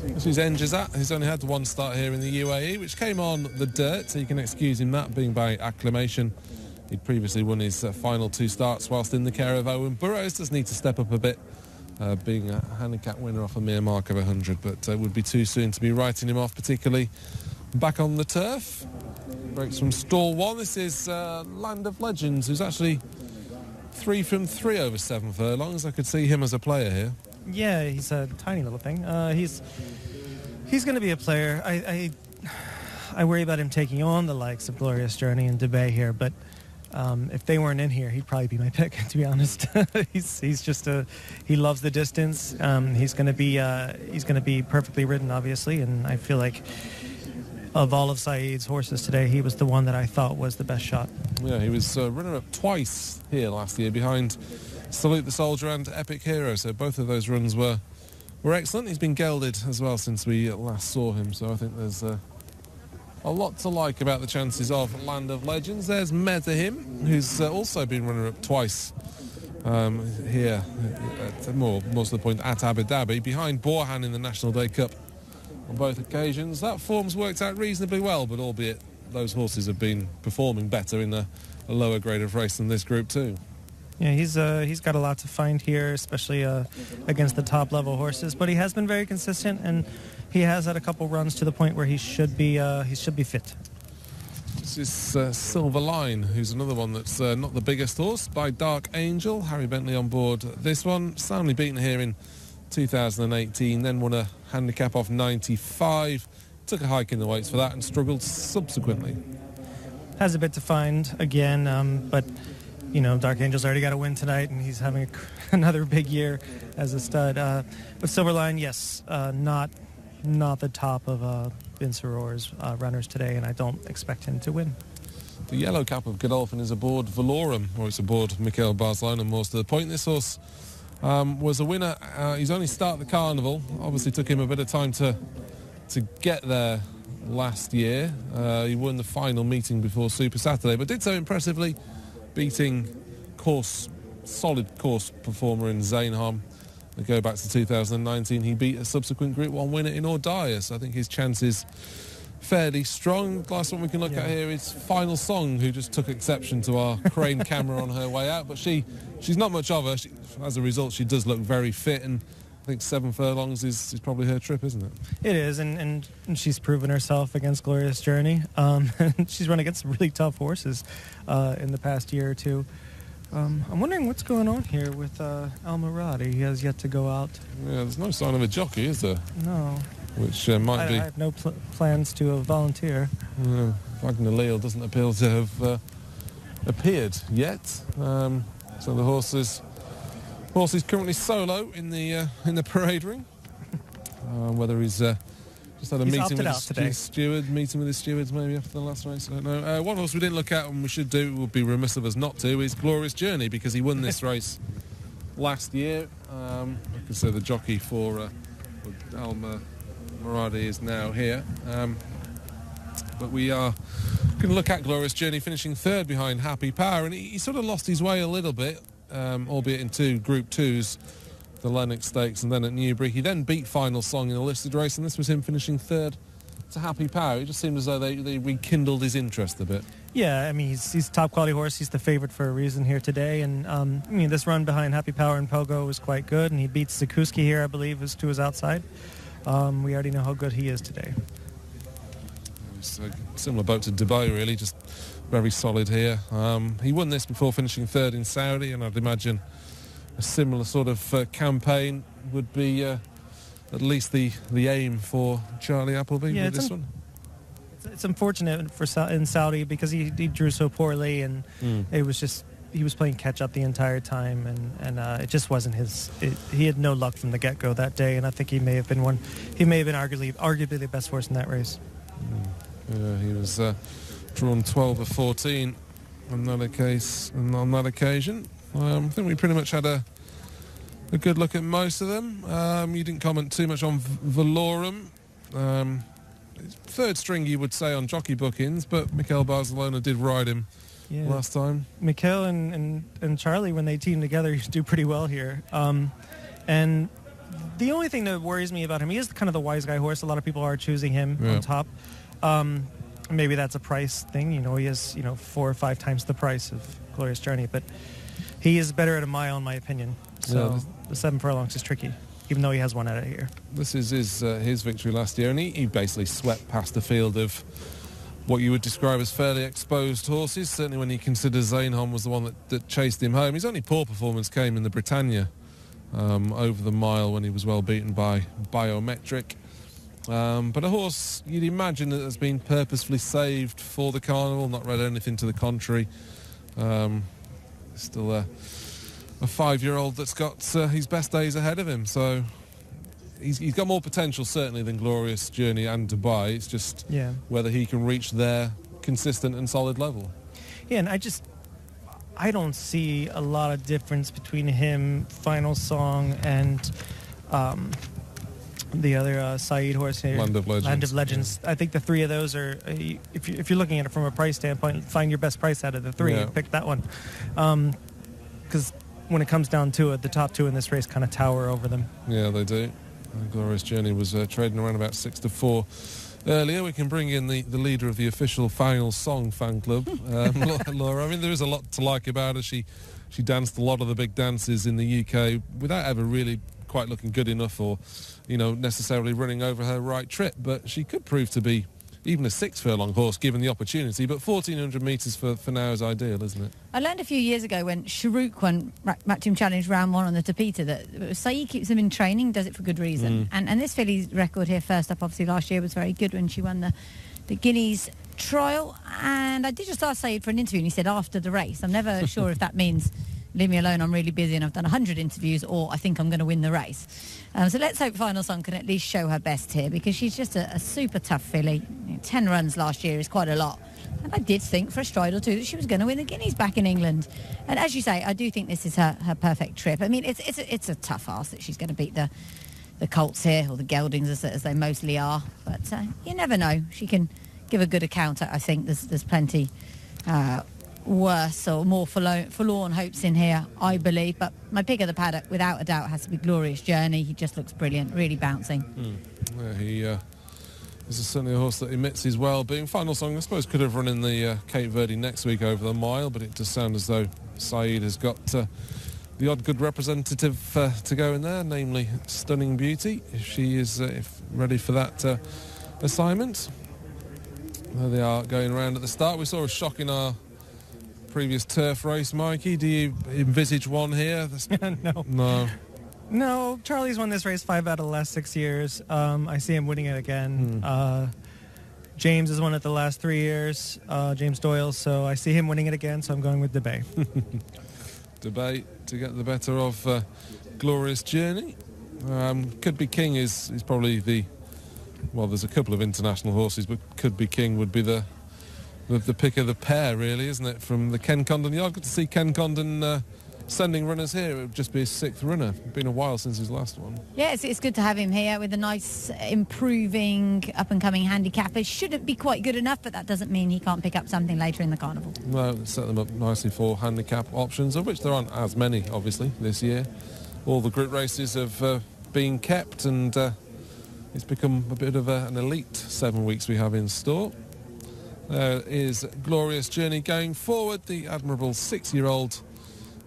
This is Njazat. He's only had one start here in the UAE, which came on the dirt, so you can excuse him that, being by acclamation. He'd previously won his final 2 starts whilst in the care of Owen Burrows. Does need to step up a bit, being a handicap winner off a mere mark of 100, but it would be too soon to be writing him off, particularly back on the turf. Breaks from stall 1. This is Land of Legends, who's actually 3 from 3 over 7 furlongs. I could see him as a player here. Yeah, he's a tiny little thing. He's going to be a player. I worry about him taking on the likes of Glorious Journey and DeBay here, but if they weren't in here, he'd probably be my pick, to be honest. he's just he loves the distance. He's going to be perfectly ridden, obviously, and I feel like of all of Saeed's horses today, he was the one that I thought was the best shot. Yeah, he was runner-up twice here last year behind Salute the Soldier and Epic Hero, so both of those runs were excellent. He's been gelded as well since we last saw him, so I think there's a lot to like about the chances of Land of Legends. There's Medahim, who's also been runner-up twice here, more to the point, at Abu Dhabi, behind Borhan in the National Day Cup on both occasions. That form's worked out reasonably well, but albeit those horses have been performing better in a lower grade of race than this Group 2. Yeah, he's got a lot to find here, especially against the top level horses. But he has been very consistent, and he has had a couple runs to the point where he should be fit. This is Silver Line, who's another one that's not the biggest horse, by Dark Angel. Harry Bentley on board this one, soundly beaten here in 2018, then won a handicap off 95, took a hike in the weights for that and struggled subsequently. Has a bit to find again, but Dark Angel's already got a win tonight, and he's having another big year as a stud. But Silverline, yes, not the top of Vince Aurora's runners today, and I don't expect him to win. The yellow cap of Godolphin is aboard Valorum, or it's aboard Mikhail Barcelona, more to the point. This horse was a winner. He's only started the Carnival. Obviously took him a bit of time to get there last year. He won the final meeting before Super Saturday, but did so impressively, beating solid course performer in Zainham. They go back to 2019. He beat a subsequent Group 1 winner in Ordaya, so I think his chance is fairly strong. The last one we can look at here is Final Song, who just took exception to our crane camera on her way out, but she's not much of her. As a result, she does look very fit, and I think 7 furlongs is probably her trip, isn't it? It is, and she's proven herself against Glorious Journey. She's run against some really tough horses in the past year or two. I'm wondering what's going on here with Almoradi. He has yet to go out. Yeah, there's no sign of a jockey, is there? No. Which might be... I have no plans to volunteer. Yeah, Wagner Leal doesn't appear to have appeared yet. So the horse is currently solo in the parade ring. Whether he's just had a meeting with his stewards maybe after the last race, I don't know. One horse we didn't look at, and we should do, would be remiss of us not to, is Glorious Journey, because he won this race last year. Like I say, the jockey for Almoradi is now here. But we are going to look at Glorious Journey, finishing 3rd behind Happy Power, and he sort of lost his way a little bit, albeit in 2 Group 2s. the Lennox Stakes and then at Newbury. He then beat Final Song in a listed race, and this was him finishing third to Happy Power. It just seemed as though they rekindled his interest a bit. Yeah, I mean, he's a top-quality horse. He's the favourite for a reason here today. And, I mean, this run behind Happy Power and Pogo was quite good, and he beat Sikuski here, I believe, to his outside. We already know how good he is today. It's a similar boat to Dubai, really, just very solid here. He won this before finishing third in Saudi, and I'd imagine a similar sort of campaign would be at least the aim for Charlie Appleby with this one. It's unfortunate in Saudi because he drew so poorly, and it was just he was playing catch up the entire time, and it just wasn't his. He had no luck from the get go that day, and I think he may have been arguably the best horse in that race. Yeah, he was drawn 12 of 14 on that occasion. I think we pretty much had a good look at most of them. You didn't comment too much on Valorum. Third string, you would say, on jockey bookings, but Mikel Barcelona did ride him last time. Mikel and Charlie, when they team together, do pretty well here. And the only thing that worries me about him, he is kind of the wise guy horse. A lot of people are choosing him on top. Maybe that's a price thing. He is 4 or 5 times the price of Glorious Journey, but he is better at a mile, in my opinion. So the 7 furlongs is tricky, even though he has one out of here. This is his victory last year, and he basically swept past the field of what you would describe as fairly exposed horses, certainly when you consider Zainhom was the one that chased him home. His only poor performance came in the Britannia over the mile when he was well beaten by Biometric. But a horse you'd imagine that has been purposefully saved for the carnival, not read anything to the contrary. Still a 5-year-old that's got his best days ahead of him, so he's got more potential certainly than Glorious Journey and Dubai. It's just whether he can reach their consistent and solid level. Yeah, and I don't see a lot of difference between him, Final Song, and the other Saeed horse here, Land of Legends. I think the 3 of those are, if you're looking at it from a price standpoint, find your best price out of the 3 and pick that one. Because when it comes down to it, the top 2 in this race kind of tower over them. Yeah, they do. Glorious Journey was trading around about 6-4 earlier. We can bring in the leader of the official Final Song fan club, Laura. I mean, there is a lot to like about her. She danced a lot of the big dances in the UK without ever really quite looking good enough or, necessarily running over her right trip. But she could prove to be even a 6 furlong horse given the opportunity. But 1,400 metres for now is ideal, isn't it? I learned a few years ago when Shahrukh won Matchroom Challenge round 1 on the Tapita that Saeed keeps them in training, does it for good reason. And this filly's record here, first up, obviously last year, was very good when she won the Guineas trial. And I did just ask Saeed for an interview, and he said after the race. I'm never sure if that means leave me alone, I'm really busy and I've done 100 interviews, or I think I'm going to win the race. So let's hope Final Song can at least show her best here, because she's just a super tough filly. 10 runs last year is quite a lot. And I did think for a stride or two that she was going to win the Guineas back in England. And as you say, I do think this is her perfect trip. I mean, it's a tough ask that she's going to beat the Colts here, or the Geldings as they mostly are. But you never know. She can give a good account. I think there's plenty worse or more forlorn hopes in here, I believe. But my pick of the paddock, without a doubt, has to be Glorious Journey. He just looks brilliant, really bouncing. Yeah, he is certainly a horse that emits his well-being. Final Song, I suppose, could have run in the Cape Verde next week over the mile, but it does sound as though Saeed has got the odd good representative to go in there, namely Stunning Beauty, if she is ready for that assignment. There they are going around at the start. We saw a shock in our previous turf race, Mikey. Do you envisage one here? No, Charlie's won this race 5 out of the last 6 years. I see him winning it again. James has won it the last 3 years, James Doyle, so I see him winning it again, so I'm going with Debay. Debay to get the better of Glorious Journey. Could Be King is probably well, there's a couple of international horses, but Could Be King would be the pick of the pair, really, isn't it, from the Ken Condon yard? Good to see Ken Condon sending runners here. It would just be his 6th runner. It's been a while since his last one. Yeah, it's good to have him here with a nice, improving, up-and-coming handicap. It shouldn't be quite good enough, but that doesn't mean he can't pick up something later in the carnival. No, set them up nicely for handicap options, of which there aren't as many, obviously, this year. all the group races have been kept, and it's become a bit of an elite 7 weeks we have in store. There is Glorious Journey going forward, the admirable 6-year-old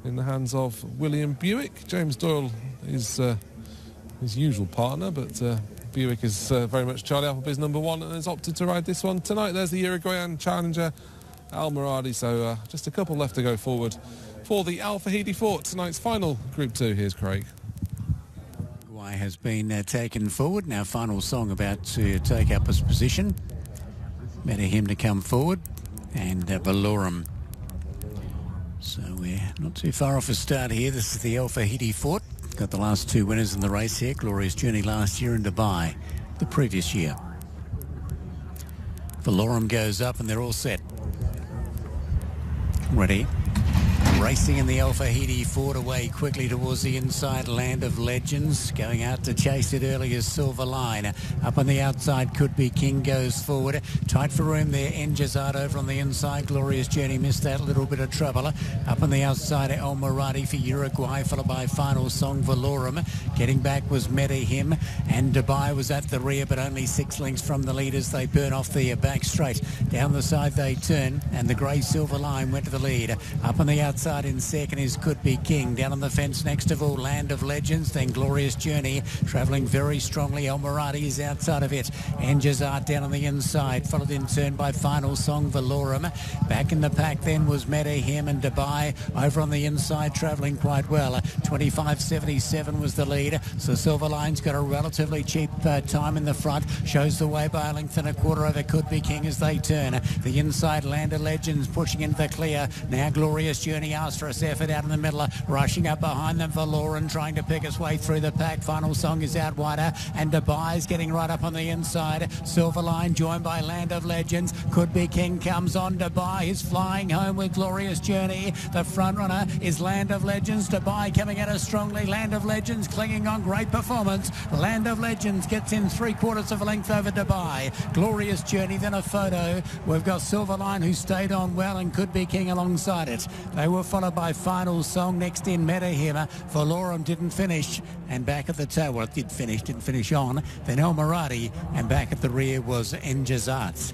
in the hands of William Buick. James Doyle is his usual partner, but Buick is very much Charlie Appleby's number one and has opted to ride this one tonight. There's the Uruguayan challenger, Almoradi. So just a couple left to go forward for the Al Fahidi Fort, tonight's final Group 2. Here's Craig. Uruguay has been taken forward. Now final song about to take up his position. Better him to come forward, and Valorum. So we're not too far off a start here. This is the Al Fahidi Fort. Got the last 2 winners in the race here. Glorious Journey last year in Dubai the previous year. Valorum goes up and they're all set. Ready. Racing in the Al Fahidi Fort, away quickly towards the inside, Land of Legends. Going out to chase it early is Silver Line. Up on the outside, Could Be King goes forward. Tight for room there, Njazad over on the inside. Glorious Journey missed that little bit of trouble. Up on the outside, Almoradi for Uruguay, followed by Final Song, Valorum. Getting back was Medahim, and Dubai was at the rear, but only 6 lengths from the leaders. They burn off the back straight. Down the side they turn, and the grey Silver Line went to the lead. Up on the outside in second is Could Be King. Down on the fence next of all, Land of Legends, then Glorious Journey, travelling very strongly. Almoradi is outside of it. Njazad down on the inside, followed in turn by Final Song, Valorum. Back in the pack then was Medahim, and Dubai over on the inside, travelling quite well. 25.77 was the lead, so Silver Line's got a relatively cheap time in the front. Shows the way by a length and a quarter over Could Be King as they turn. The inside, Land of Legends pushing into the clear. Now Glorious Journey for us effort out in the middle, rushing up behind them. Valorum trying to pick his way through the pack. Final Song is out wider, and Dubai is getting right up on the inside. Silver Line joined by Land of Legends. Could Be King comes on. Dubai is flying home with Glorious Journey. The front runner is Land of Legends. Dubai coming at us strongly. Land of Legends clinging on, great performance. Land of Legends gets in 3/4 of a length over Dubai. Glorious Journey, then a photo. We've got Silver Line who stayed on well, and Could Be King alongside it. They were followed by Final Song, next in Medahim. Valorum didn't finish, and back at the tail, well, it didn't finish on. Then Almoradi, and back at the rear was Njazat.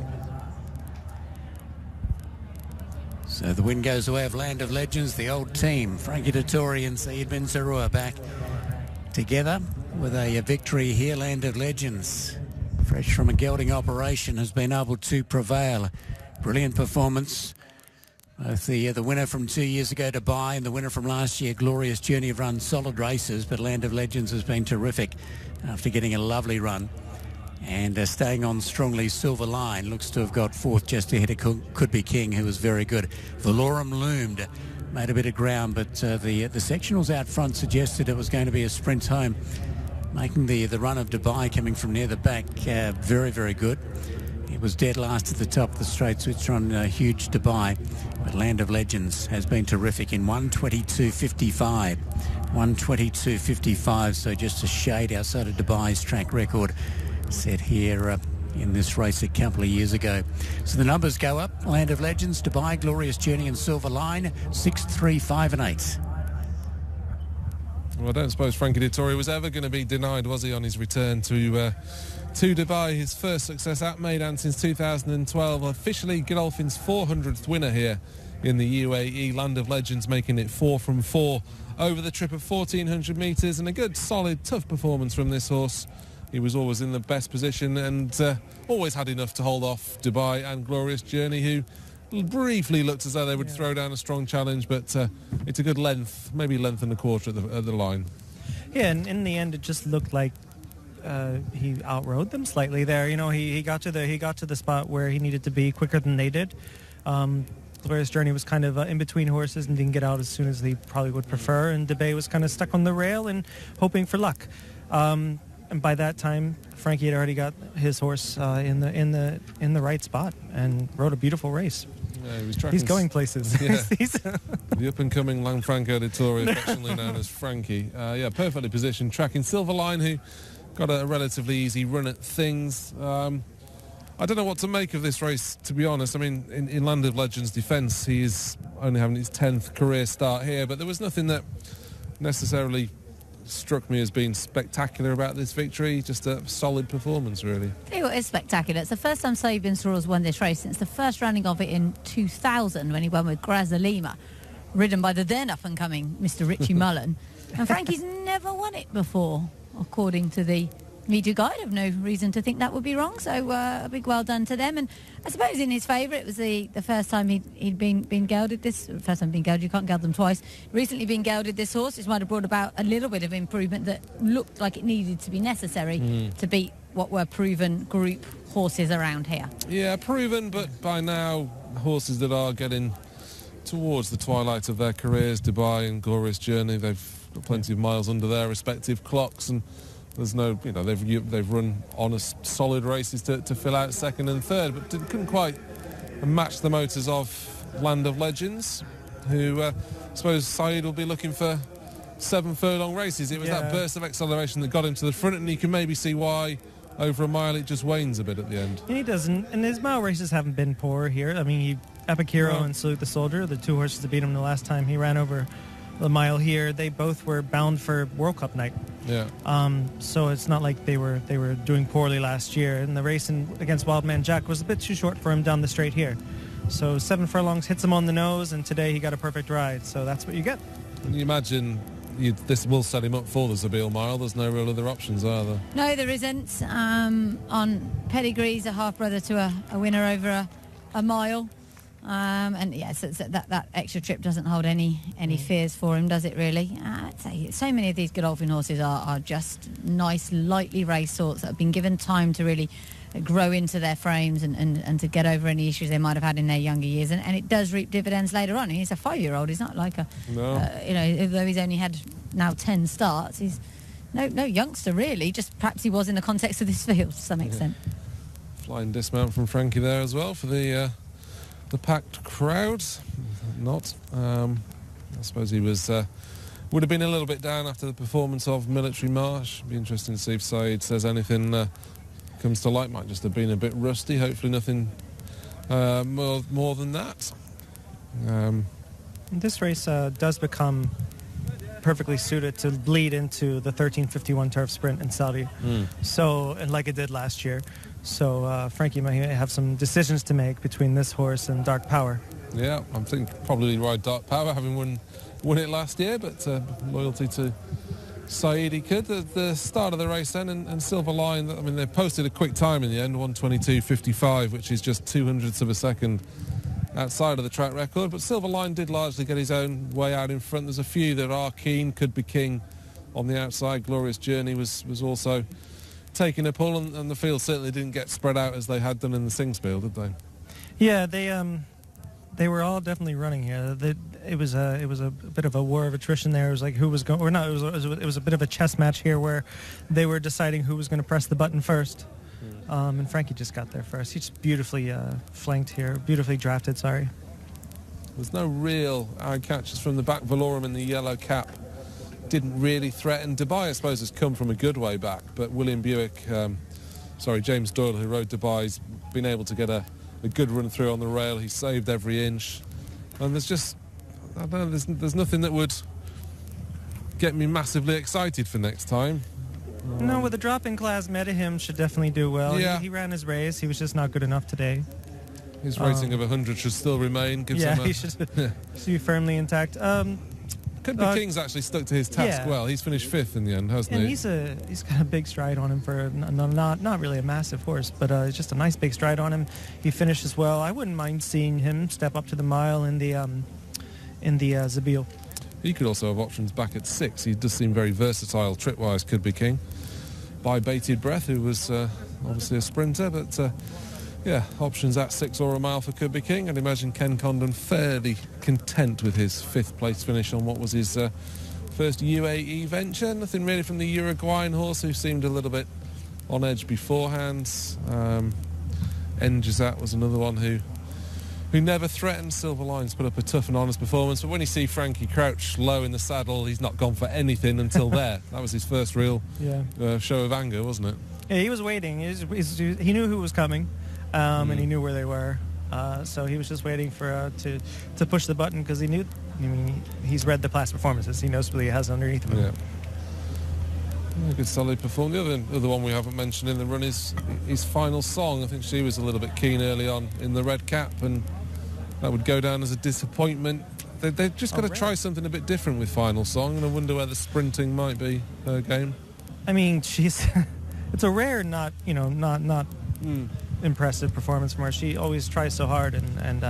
So the win goes the way of Land of Legends, the old team. Frankie Dettori and Saeed bin Sarua back together with a victory here. Land of Legends, fresh from a gelding operation, has been able to prevail. Brilliant performance. Both the winner from 2 years ago, Dubai, and the winner from last year, Glorious Journey, have run solid races, but Land of Legends has been terrific after getting a lovely run. And staying on strongly, Silver Line looks to have got fourth just ahead of Could Be King, who was very good. Valorum loomed, made a bit of ground, but the sectionals out front suggested it was going to be a sprint home, making the run of Dubai coming from near the back very, very good. It was dead last at the top of the straight, so it's run huge Dubai. But Land of Legends has been terrific in 1:22.55. 1:22.55, so just a shade outside of Dubai's track record set here in this race a couple of years ago. So the numbers go up. Land of Legends, Dubai, Glorious Journey and Silver Line, 6, 3, 5 and 8. Well, I don't suppose Frankie Dettori was ever going to be denied, was he, on his return to Dubai? His first success at Meydan since 2012. Officially Godolphin's 400th winner here in the UAE. Land of Legends making it 4 from 4 over the trip of 1,400 metres, and a good, solid, tough performance from this horse. He was always in the best position and always had enough to hold off Dubai and Glorious Journey, who briefly looked as though they would throw down a strong challenge, but it's a good length, maybe length and a quarter at the line. Yeah, and in the end it just looked like he outrode them slightly there. You know, he got to the spot where he needed to be quicker than they did. Glorious Journey was kind of in between horses and didn't get out as soon as he probably would prefer, and Dubai was kind of stuck on the rail and hoping for luck. And by that time, Frankie had already got his horse in the right spot and rode a beautiful race. Yeah, he's going places. Yeah. The up-and-coming Lanfranco Dettori, affectionately known as Frankie. Perfectly positioned, tracking Silver Line, who got a relatively easy run at things. I don't know what to make of this race, to be honest. I mean, in Land of Legends' defence, he is only having his 10th career start here, but there was nothing that necessarily struck me as being spectacular about this victory. Just a solid performance, really. It is spectacular. It's the first time Sabin Sorrell's won this race since the first running of it in 2000 when he won with Grazalema, ridden by the then up-and-coming Mr. Richie Mullen. And Frankie's never won it before, according to the media guide. I have no reason to think that would be wrong, so a big well done to them. And I suppose in his favour, it was the first time he'd been gelded this. First time being gelded, you can't geld them twice. Recently been gelded this horse, which might have brought about a little bit of improvement that looked like it needed to be necessary to beat what were proven group horses around here. Yeah, proven, but by now, horses that are getting towards the twilight of their careers, Dubai and Glorious Journey, they've got plenty of miles under their respective clocks, and there's no, they've run honest, solid races to fill out second and third, but couldn't quite match the motors of Land of Legends, who I suppose Saeed will be looking for 7 furlong races. It was that burst of acceleration that got him to the front, and you can maybe see why over a mile it just wanes a bit at the end. And he doesn't, and his mile races haven't been poor here. I mean, Epic Hero and Salute the Soldier, the 2 horses that beat him the last time he ran over the mile here, they both were bound for World Cup night. Yeah. So it's not like they were doing poorly last year. And the race against Wildman Jack was a bit too short for him down the straight here. So 7 furlongs hits him on the nose, and today he got a perfect ride. So that's what you get. And you imagine this will set him up for the Zabeel Mile. There's no real other options, are there? No, there isn't. On pedigrees, a half brother to a winner over a mile. And yes, that extra trip doesn't hold any fears for him, does it really? I'd say so many of these Godolphin horses are just nice, lightly raced sorts that have been given time to really grow into their frames and to get over any issues they might have had in their younger years. And it does reap dividends later on. He's a 5-year-old. He's not like although he's only had now 10 starts, he's no youngster really, just perhaps he was in the context of this field to some extent. Flying dismount from Frankie there as well for the packed crowd. Not. I suppose he was would have been a little bit down after the performance of Military Marsh. Be interesting to see if Saeed says anything comes to light. Might just have been a bit rusty. Hopefully nothing more than that. This race does become perfectly suited to bleed into the 1351 turf sprint in Saudi. So, and like it did last year. So Frankie might have some decisions to make between this horse and Dark Power. Yeah, I'm thinking probably ride Dark Power, having won it last year, but loyalty to Saeed he could. The start of the race then, and Silver Line, I mean, they posted a quick time in the end, 1:22.55, which is just 0.02 of a second outside of the track record, but Silver Line did largely get his own way out in front. There's a few that are keen, could be king on the outside. Glorious Journey was also taking a pull, and the field certainly didn't get spread out as they had done in the Singsfield, did they? Yeah, they were all definitely running here. It was a bit of a war of attrition there. It was like who was going, or not? It was a bit of a chess match here where they were deciding who was going to press the button first. And Frankie just got there first. He just beautifully flanked here, beautifully drafted. Sorry. There's no real eye catches from the back. Valorum in the yellow cap didn't really threaten. Dubai, I suppose, has come from a good way back, but William Buick, James Doyle, who rode Dubai's been able to get a good run through on the rail. He saved every inch, and there's just, I don't know, there's nothing that would get me massively excited for next time. No, with a drop in class, Medihim should definitely do well. Yeah. He ran his race. He was just not good enough today. His rating of 100 should still remain. He should be firmly intact. Could be King's actually stuck to his task well. He's finished 5th in the end, hasn't and he? He's got a big stride on him for not really a massive horse, but it's just a nice big stride on him. He finishes well. I wouldn't mind seeing him step up to the mile in the Zabeel. He could also have options back at 6. He does seem very versatile trip-wise, could be King. By Bated Breath, who was obviously a sprinter, but options at 6 or a mile for Could Be King. I'd imagine Ken Condon fairly content with his 5th place finish on what was his first UAE venture. Nothing really from the Uruguayan horse, who seemed a little bit on edge beforehand. Njazat was another one who never threatened. Silver Line's put up a tough and honest performance, but when you see Frankie crouch low in the saddle, he's not gone for anything until there. That was his first real show of anger, wasn't it? Yeah, he was waiting. He knew who was coming, and he knew where they were. So he was just waiting for to push the button, because he knew. I mean, he's read the past performances. He knows what he has underneath him. Yeah. Yeah, good solid performance. The other one we haven't mentioned in the run is his final song. I think she was a little bit keen early on in the red cap, and that would go down as a disappointment. They've just got to try something a bit different with final song, and I wonder whether sprinting might be her game. I mean, she's it's a rare, not impressive performance from her. She always tries so hard, and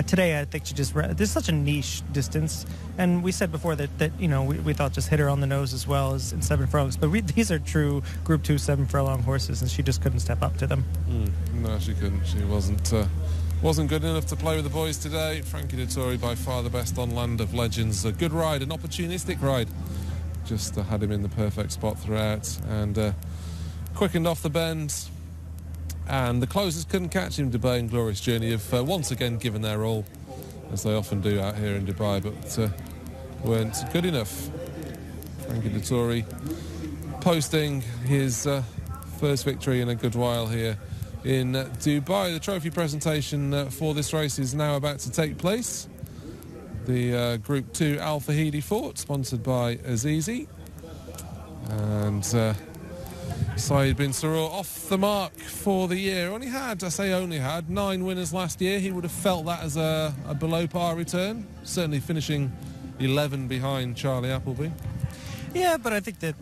today I think she just there's such a niche distance, and we said before that we thought just hit her on the nose as well as in 7 furlongs, but these are true Group 2 7 furlong horses, and she just couldn't step up to them. No, she couldn't. She wasn't good enough to play with the boys today. Frankie Dettori by far the best on Land of Legends. A good ride, an opportunistic ride. Just had him in the perfect spot throughout, and quickened off the bend. And the closers couldn't catch him. Dubai and Glorious Journey have once again given their all, as they often do out here in Dubai, but weren't good enough. Frankie Dettori posting his first victory in a good while here in Dubai. The trophy presentation for this race is now about to take place. The Group 2 Al Fahidi Fort, sponsored by Azizi. And Saeed bin Sarur off the mark for the year. Only had 9 winners last year. He would have felt that as a below par return. Certainly finishing 11 behind Charlie Appleby. Yeah, but I think that,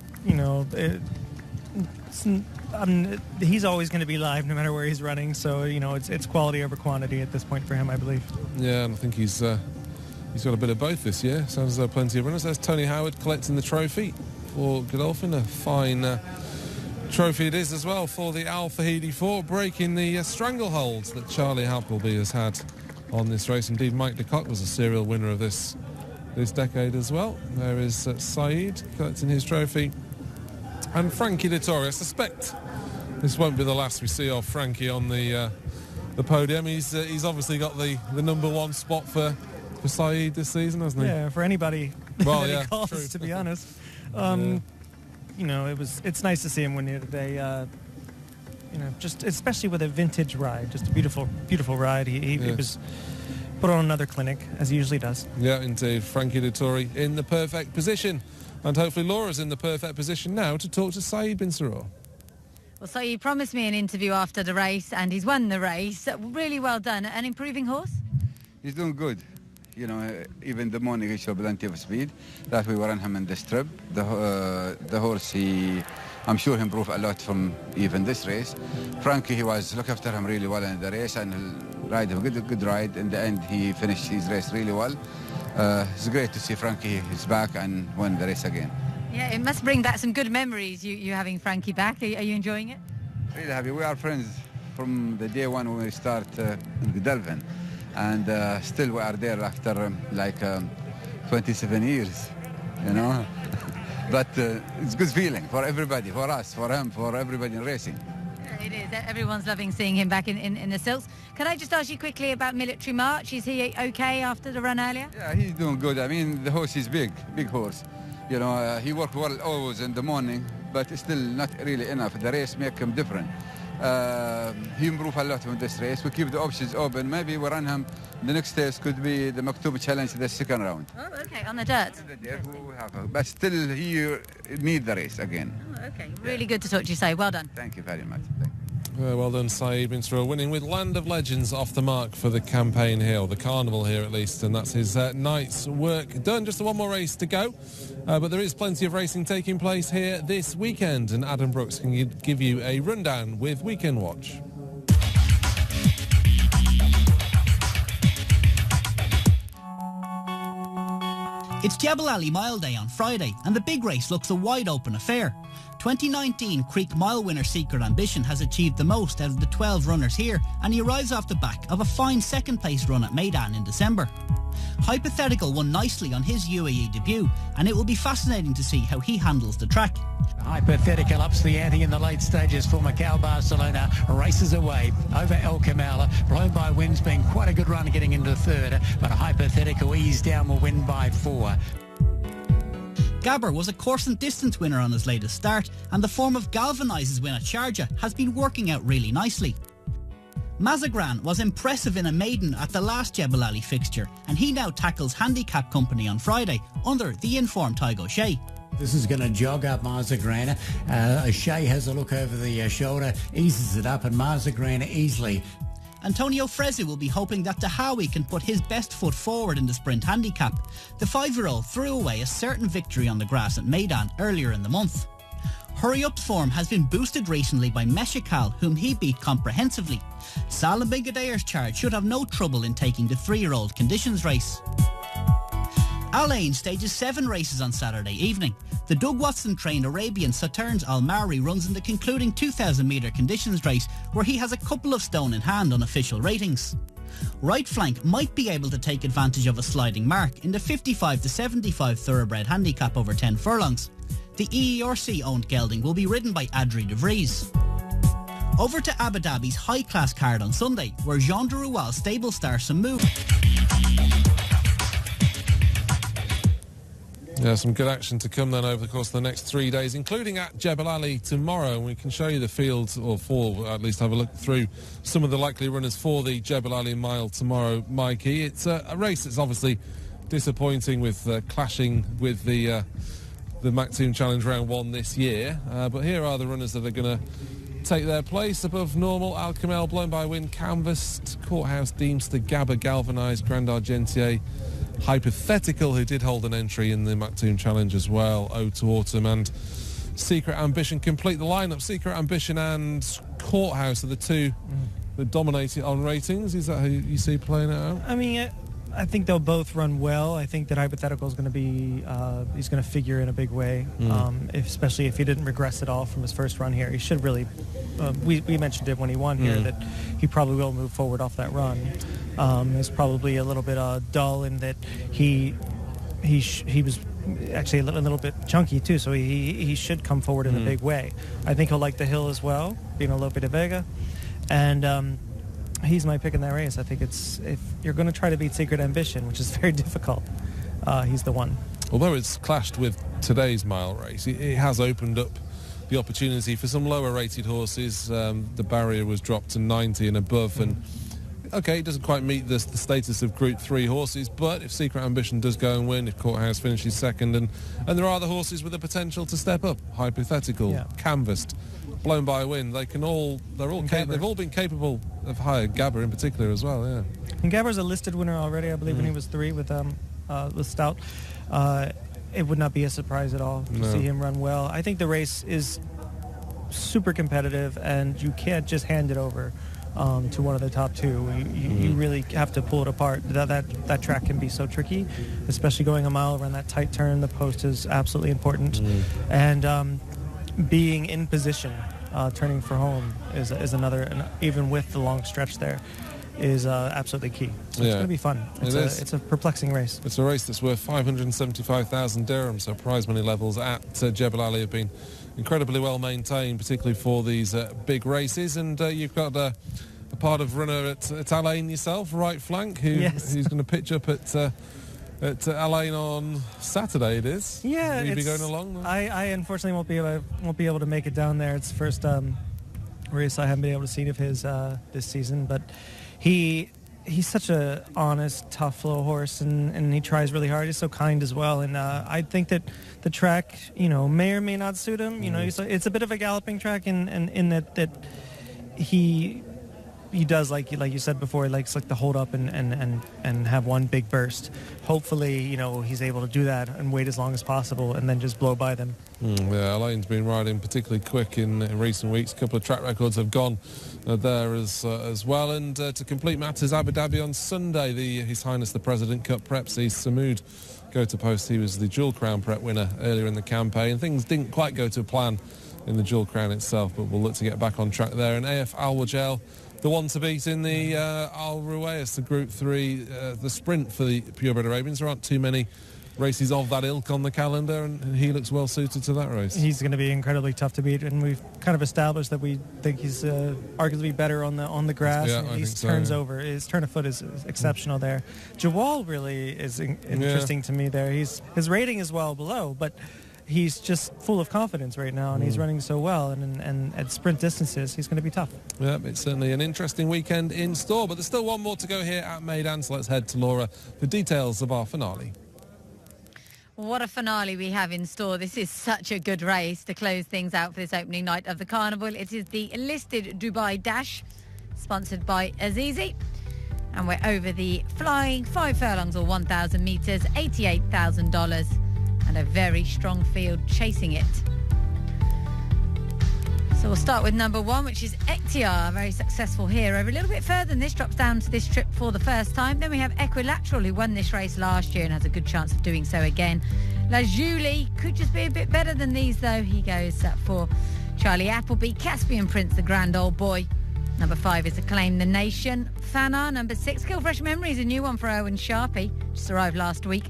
he's always going to be live no matter where he's running. So, it's quality over quantity at this point for him, I believe. Yeah, and I think he's got a bit of both this year. Sounds as though plenty of runners. There's Tony Howard collecting the trophy for Godolphin. A fine trophy it is as well for the Al Fahidi Fort, breaking the stranglehold that Charlie Appleby has had on this race. Indeed, Mike de Kock was a serial winner of this decade as well. There is Saeed collecting his trophy. And Frankie Dettori. I suspect this won't be the last we see of Frankie on the podium. He's obviously got the number one spot for Saeed this season, hasn't he? Yeah, for anybody well, that he calls, true. To be honest. It's nice to see him win here today. Just especially with a vintage ride, just a beautiful, beautiful ride. He was put on another clinic, as he usually does. Yeah, indeed. Frankie Dettori in the perfect position. And hopefully Laura's in the perfect position now to talk to Saeed bin Sarur. Well, so you promised me an interview after the race, and he's won the race. Really well done. An improving horse? He's doing good. Even the morning he showed plenty of speed that we were on him in this trip. The horse, I'm sure he improved a lot from even this race. Frankie, he was look after him really well in the race and ride a good ride. In the end, he finished his race really well. It's great to see Frankie is back and win the race again. Yeah, it must bring back some good memories, you having Frankie back. Are you enjoying it? Really happy. We are friends from the day one when we start in Godolphin. And still we are there after 27 years, But it's a good feeling for everybody, for us, for him, for everybody in racing. It is. Everyone's loving seeing him back in the silks. Can I just ask you quickly about Military March? Is he okay after the run earlier? Yeah, he's doing good. I mean, the horse is big horse. He worked well always in the morning, but still not really enough. The race make him different. He improved a lot in this race. We keep the options open. Maybe we run him. The next race could be the Maktoum Challenge, the second round. Oh, okay, on the dirt. But still, he need the race again. Oh, okay, really good to talk to you, Saeed. Well done. Thank you very much. Well done, Saeed bin Sarur, winning with Land of Legends off the mark for the campaign here, or the carnival here at least, and that's his night's work done. Just one more race to go, but there is plenty of racing taking place here this weekend, and Adam Brooks can give you a rundown with Weekend Watch. It's Jebel Ali Mile Day on Friday, and the big race looks a wide-open affair. 2019 Creek Mile winner Secret Ambition has achieved the most out of the 12 runners here, and he arrives off the back of a fine second-place run at Meydan in December. Hypothetical won nicely on his UAE debut, and it will be fascinating to see how he handles the track. Hypothetical ups the ante in the late stages for Macau Barcelona, races away over El Kamala, blown by winds, being quite a good run getting into third, but a Hypothetical ease down will win by 4. Gabber was a course and distance winner on his latest start, and the form of Galvanize's win at Sharjah has been working out really nicely. Mazagran was impressive in a maiden at the last Jebel Ali fixture, and he now tackles Handicap Company on Friday under the informed Tygo Shea. This is going to jog up Marzagrana. Shea has a look over the shoulder, eases it up, and Marzagrana easily. Antonio Frezza will be hoping that Tahawi can put his best foot forward in the sprint handicap. The 5-year-old threw away a certain victory on the grass at Meydan earlier in the month. Hurry Up's form has been boosted recently by Meshikal, whom he beat comprehensively. Salim Bengadayer's charge should have no trouble in taking the 3-year-old conditions race. Alain stages 7 races on Saturday evening. The Doug Watson-trained Arabian Saturn's Almari runs in the concluding 2,000-metre conditions race, where he has a couple of stone in hand on official ratings. Right flank might be able to take advantage of a sliding mark in the 55 to 75 thoroughbred handicap over 10 furlongs. The EERC-owned gelding will be ridden by Adri de Vries. Over to Abu Dhabi's high-class card on Sunday, where Jean de Roual stable star Samu. Yeah, some good action to come then over the course of the next 3 days, including at Jebel Ali tomorrow. And we can show you the field, or at least have a look through some of the likely runners for the Jebel Ali Mile tomorrow, Mikey. It's a race that's obviously disappointing with clashing with the Maktoum Challenge Round 1 this year. But here are the runners that are going to take their place above normal. Al Kamel, Blown by Wind, Canvassed, Courthouse, Deemster, Gabba, Galvanised, Grand Argentier, Hypothetical, who did hold an entry in the Maktoum Challenge as well, Ode to Autumn, and Secret Ambition complete the lineup. Secret Ambition and Courthouse are the two that dominated on ratings. Is that how you see playing it out? I mean, I think they'll both run well. I think that Hypothetical is going to be, he's going to figure in a big way, especially if he didn't regress at all from his first run here. He should really, we mentioned it when he won here, that he probably will move forward off that run. It's probably a little bit dull in that he was actually a little bit chunky too, so he should come forward in a big way. I think he'll like the hill as well, being a Lope de Vega, and he's my pick in that race. I think if you're going to try to beat Secret Ambition, which is very difficult, he's the one. Although it's clashed with today's mile race, it has opened up the opportunity for some lower rated horses. The barrier was dropped to 90 and above, and okay, it doesn't quite meet the status of Group 3 horses, but if Secret Ambition does go and win, if Courthouse finishes second, and there are other horses with the potential to step up, Hypothetical, Canvassed, Blown by Wind, they've all been capable of higher. Gabba in particular as well, yeah. And Gabba's a listed winner already, I believe, when he was 3 with Stout. It would not be a surprise at all to see him run well. I think the race is super competitive, and you can't just hand it over to one of the top two. You really have to pull it apart. That track can be so tricky, especially going a mile around that tight turn. The post is absolutely important, and being in position, turning for home is another. And even with the long stretch there, is absolutely key. So it's going to be fun. It's a perplexing race. It's a race that's worth 575,000 dirhams. So prize money levels at Jebel Ali have been incredibly well maintained, particularly for these big races. And you've got a part of runner at Alain yourself, right flank, who's going to pitch up at Alain on Saturday. It is. Yeah, will you be going along? I unfortunately won't be able to make it down there. It's the first race I haven't been able to see of his this season, but he's such a honest, tough little horse, and he tries really hard. He's so kind as well, and I think that the track, may or may not suit him. It's a bit of a galloping track, in that he does, like you said before, he likes to hold up and have one big burst. Hopefully, he's able to do that and wait as long as possible and then just blow by them. Yeah, Alain's been riding particularly quick in recent weeks. A couple of track records have gone there as well. And to complete matters, Abu Dhabi on Sunday, His Highness the President Cup Prep sees Samoud go to post. He was the Jewel Crown Prep winner earlier in the campaign. Things didn't quite go to plan in the Jewel Crown itself, but we'll look to get back on track there. And AF Al Wajel, the one to beat in the Al Ruwais, the Group 3, the sprint for the purebred Arabians. There aren't too many races of that ilk on the calendar, and he looks well suited to that race. He's going to be incredibly tough to beat, and we've kind of established that we think he's arguably better on the grass. Yeah, his turn of foot is exceptional there. Jawal really is interesting to me there. His rating is well below, but he's just full of confidence right now, and he's running so well, and at sprint distances, he's going to be tough. Yeah, it's certainly an interesting weekend in store, but there's still one more to go here at Meydan, so let's head to Laura for details of our finale. What a finale we have in store. This is such a good race to close things out for this opening night of the Carnival. It is the listed Dubai Dash, sponsored by Azizi. And we're over the flying 5 furlongs or 1,000 metres, $88,000, and a very strong field chasing it. So we'll start with number 1, which is Ekhtiar, very successful here. Over a little bit further than this, drops down to this trip for the first time. Then we have Equilateral, who won this race last year and has a good chance of doing so again. La Julie could just be a bit better than these, though. He goes for Charlie Appleby. Caspian Prince, the grand old boy. Number 5 is Acclaim the Nation. Fanar, number 6. Kill Fresh Memories, a new one for Owen Sharpie. Just arrived last week.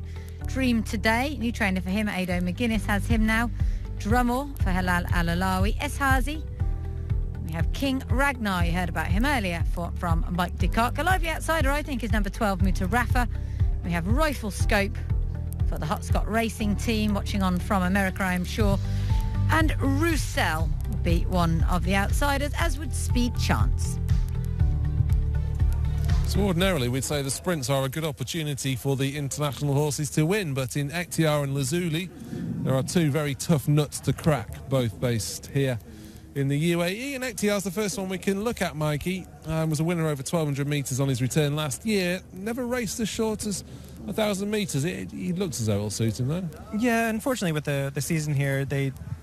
Dream Today, new trainer for him. Ado McGuinness has him now. Drummle for Halal Al-Alawi. Eshazi. We have King Ragnar, you heard about him earlier, from Mike DeCock. A lively outsider, I think, is number 12, Mutarafa. We have Rifle Scope for the Hot Scott Racing team, watching on from America, I am sure. And Roussel will be one of the outsiders, as would Speed Chance. So ordinarily we'd say the sprints are a good opportunity for the international horses to win, but in Ekhtiar and Lazuli there are 2 very tough nuts to crack, both based here in the UAE. And Ekhtiar's the first one we can look at, Mikey. Was a winner over 1,200 metres on his return last year. Never raced as short as 1,000 metres. He looks as though it'll suit him, though. Yeah, unfortunately with the season here,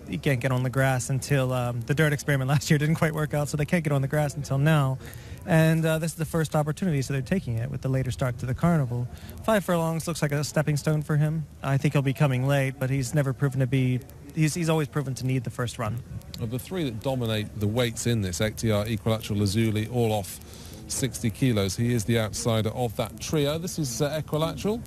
you can't get on the grass until the dirt experiment last year didn't quite work out, so they can't get on the grass until now. And this is the first opportunity, so they're taking it with the later start to the Carnival. 5 furlongs looks like a stepping stone for him. I think he'll be coming late, but he's never proven to be... He's always proven to need the first run. Of the 3 that dominate the weights in this, Ekhtiar, Equilateral, Lazuli, all off 60 kilos. He is the outsider of that trio. This is Equilateral,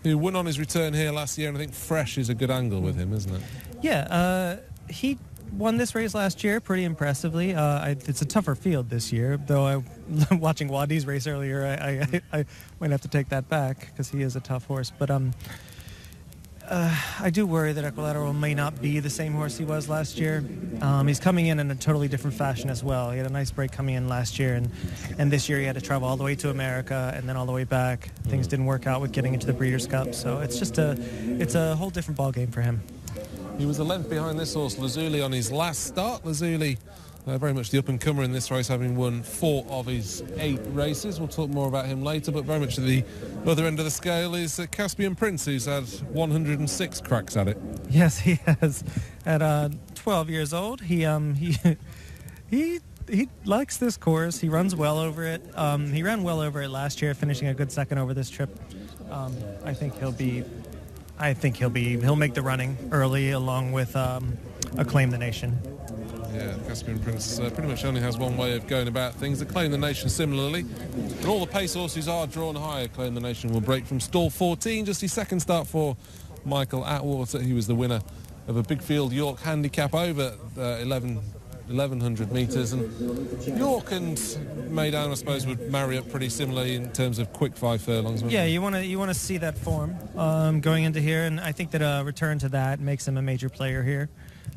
who won on his return here last year, and I think fresh is a good angle with him, isn't it? Yeah, he won this race last year pretty impressively. It's a tougher field this year, though watching Wadi's race earlier, I might have to take that back because he is a tough horse. But I do worry that Equilateral may not be the same horse he was last year. He's coming in a totally different fashion as well. He had a nice break coming in last year, and this year he had to travel all the way to America and then all the way back. Things didn't work out with getting into the Breeders' Cup, so it's a whole different ballgame for him. He was a length behind this horse, Lazuli, on his last start. Lazuli, very much the up-and-comer in this race, having won 4 of his 8 races. We'll talk more about him later, but very much at the other end of the scale is Caspian Prince, who's had 106 cracks at it. Yes, he has. At 12 years old, he likes this course. He runs well over it. He ran well over it last year, finishing a good second over this trip. I think he'll make the running early, along with Acclaim the Nation. Yeah, Caspian Prince pretty much only has one way of going about things. Acclaim the Nation similarly. And all the pace horses are drawn high. Acclaim the Nation will break from stall 14. Just his second start for Michael Atwater. He was the winner of a big field York handicap over 1,100 metres. And York and Meydan, I suppose, would marry up pretty similarly in terms of quick 5 furlongs. Yeah, you want to see that form going into here, and I think that a return to that makes him a major player here.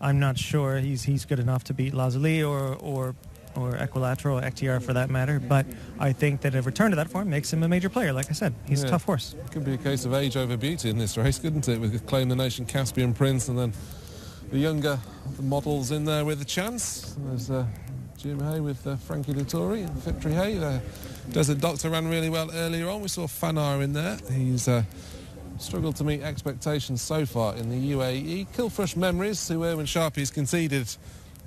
I'm not sure he's good enough to beat Lazuli or Equilateral, or Ekhtiar for that matter, but I think that a return to that form makes him a major player. Like I said, he's a tough horse. It could be a case of age over beauty in this race, couldn't it? With Claim the Nation, Caspian Prince, and then the younger models in there with a chance. There's Jim Hay with Frankie Dettori and Victory Hay. The Desert Doctor ran really well earlier on. We saw Fanar in there. He's struggled to meet expectations so far in the UAE. Kill Fresh Memories, who Erwin Sharpie's conceded,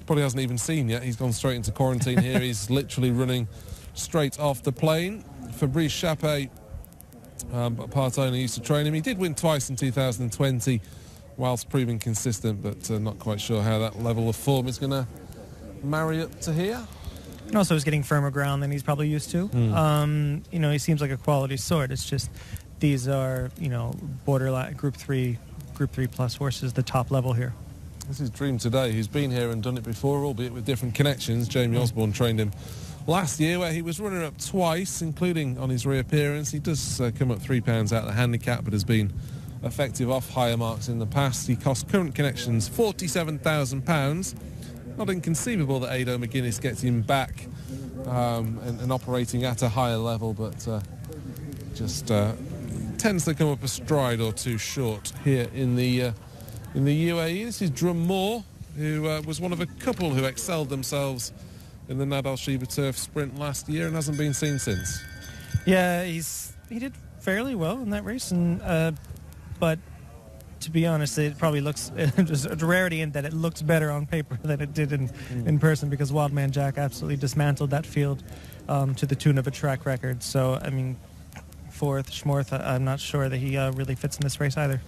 probably hasn't even seen yet. He's gone straight into quarantine here. He's literally running straight off the plane. Fabrice Chappé, part owner, used to train him. He did win twice in 2020 whilst proving consistent, but not quite sure how that level of form is going to marry up to here. And also he's getting firmer ground than he's probably used to. He seems like a quality sort. It's just these are, borderline Group 3 plus horses, the top level here. This is Dream Today. He's been here and done it before, albeit with different connections. Jamie Osborne trained him last year, where he was runner-up twice, including on his reappearance. He does come up £3 out of the handicap, but has been effective off higher marks in the past. He cost current connections £47,000. Not inconceivable that Ado McGuinness gets him back and operating at a higher level, but just tends to come up a stride or two short here in the UAE. This is Drummoor, who was one of a couple who excelled themselves in the Nadal Shiba Turf sprint last year and hasn't been seen since. Yeah, he did fairly well in that race, and but to be honest, it probably looks just a rarity in that it looks better on paper than it did in person, because Wildman Jack absolutely dismantled that field to the tune of a track record. So, I mean, fourth, Schmorth, I'm not sure that he really fits in this race either.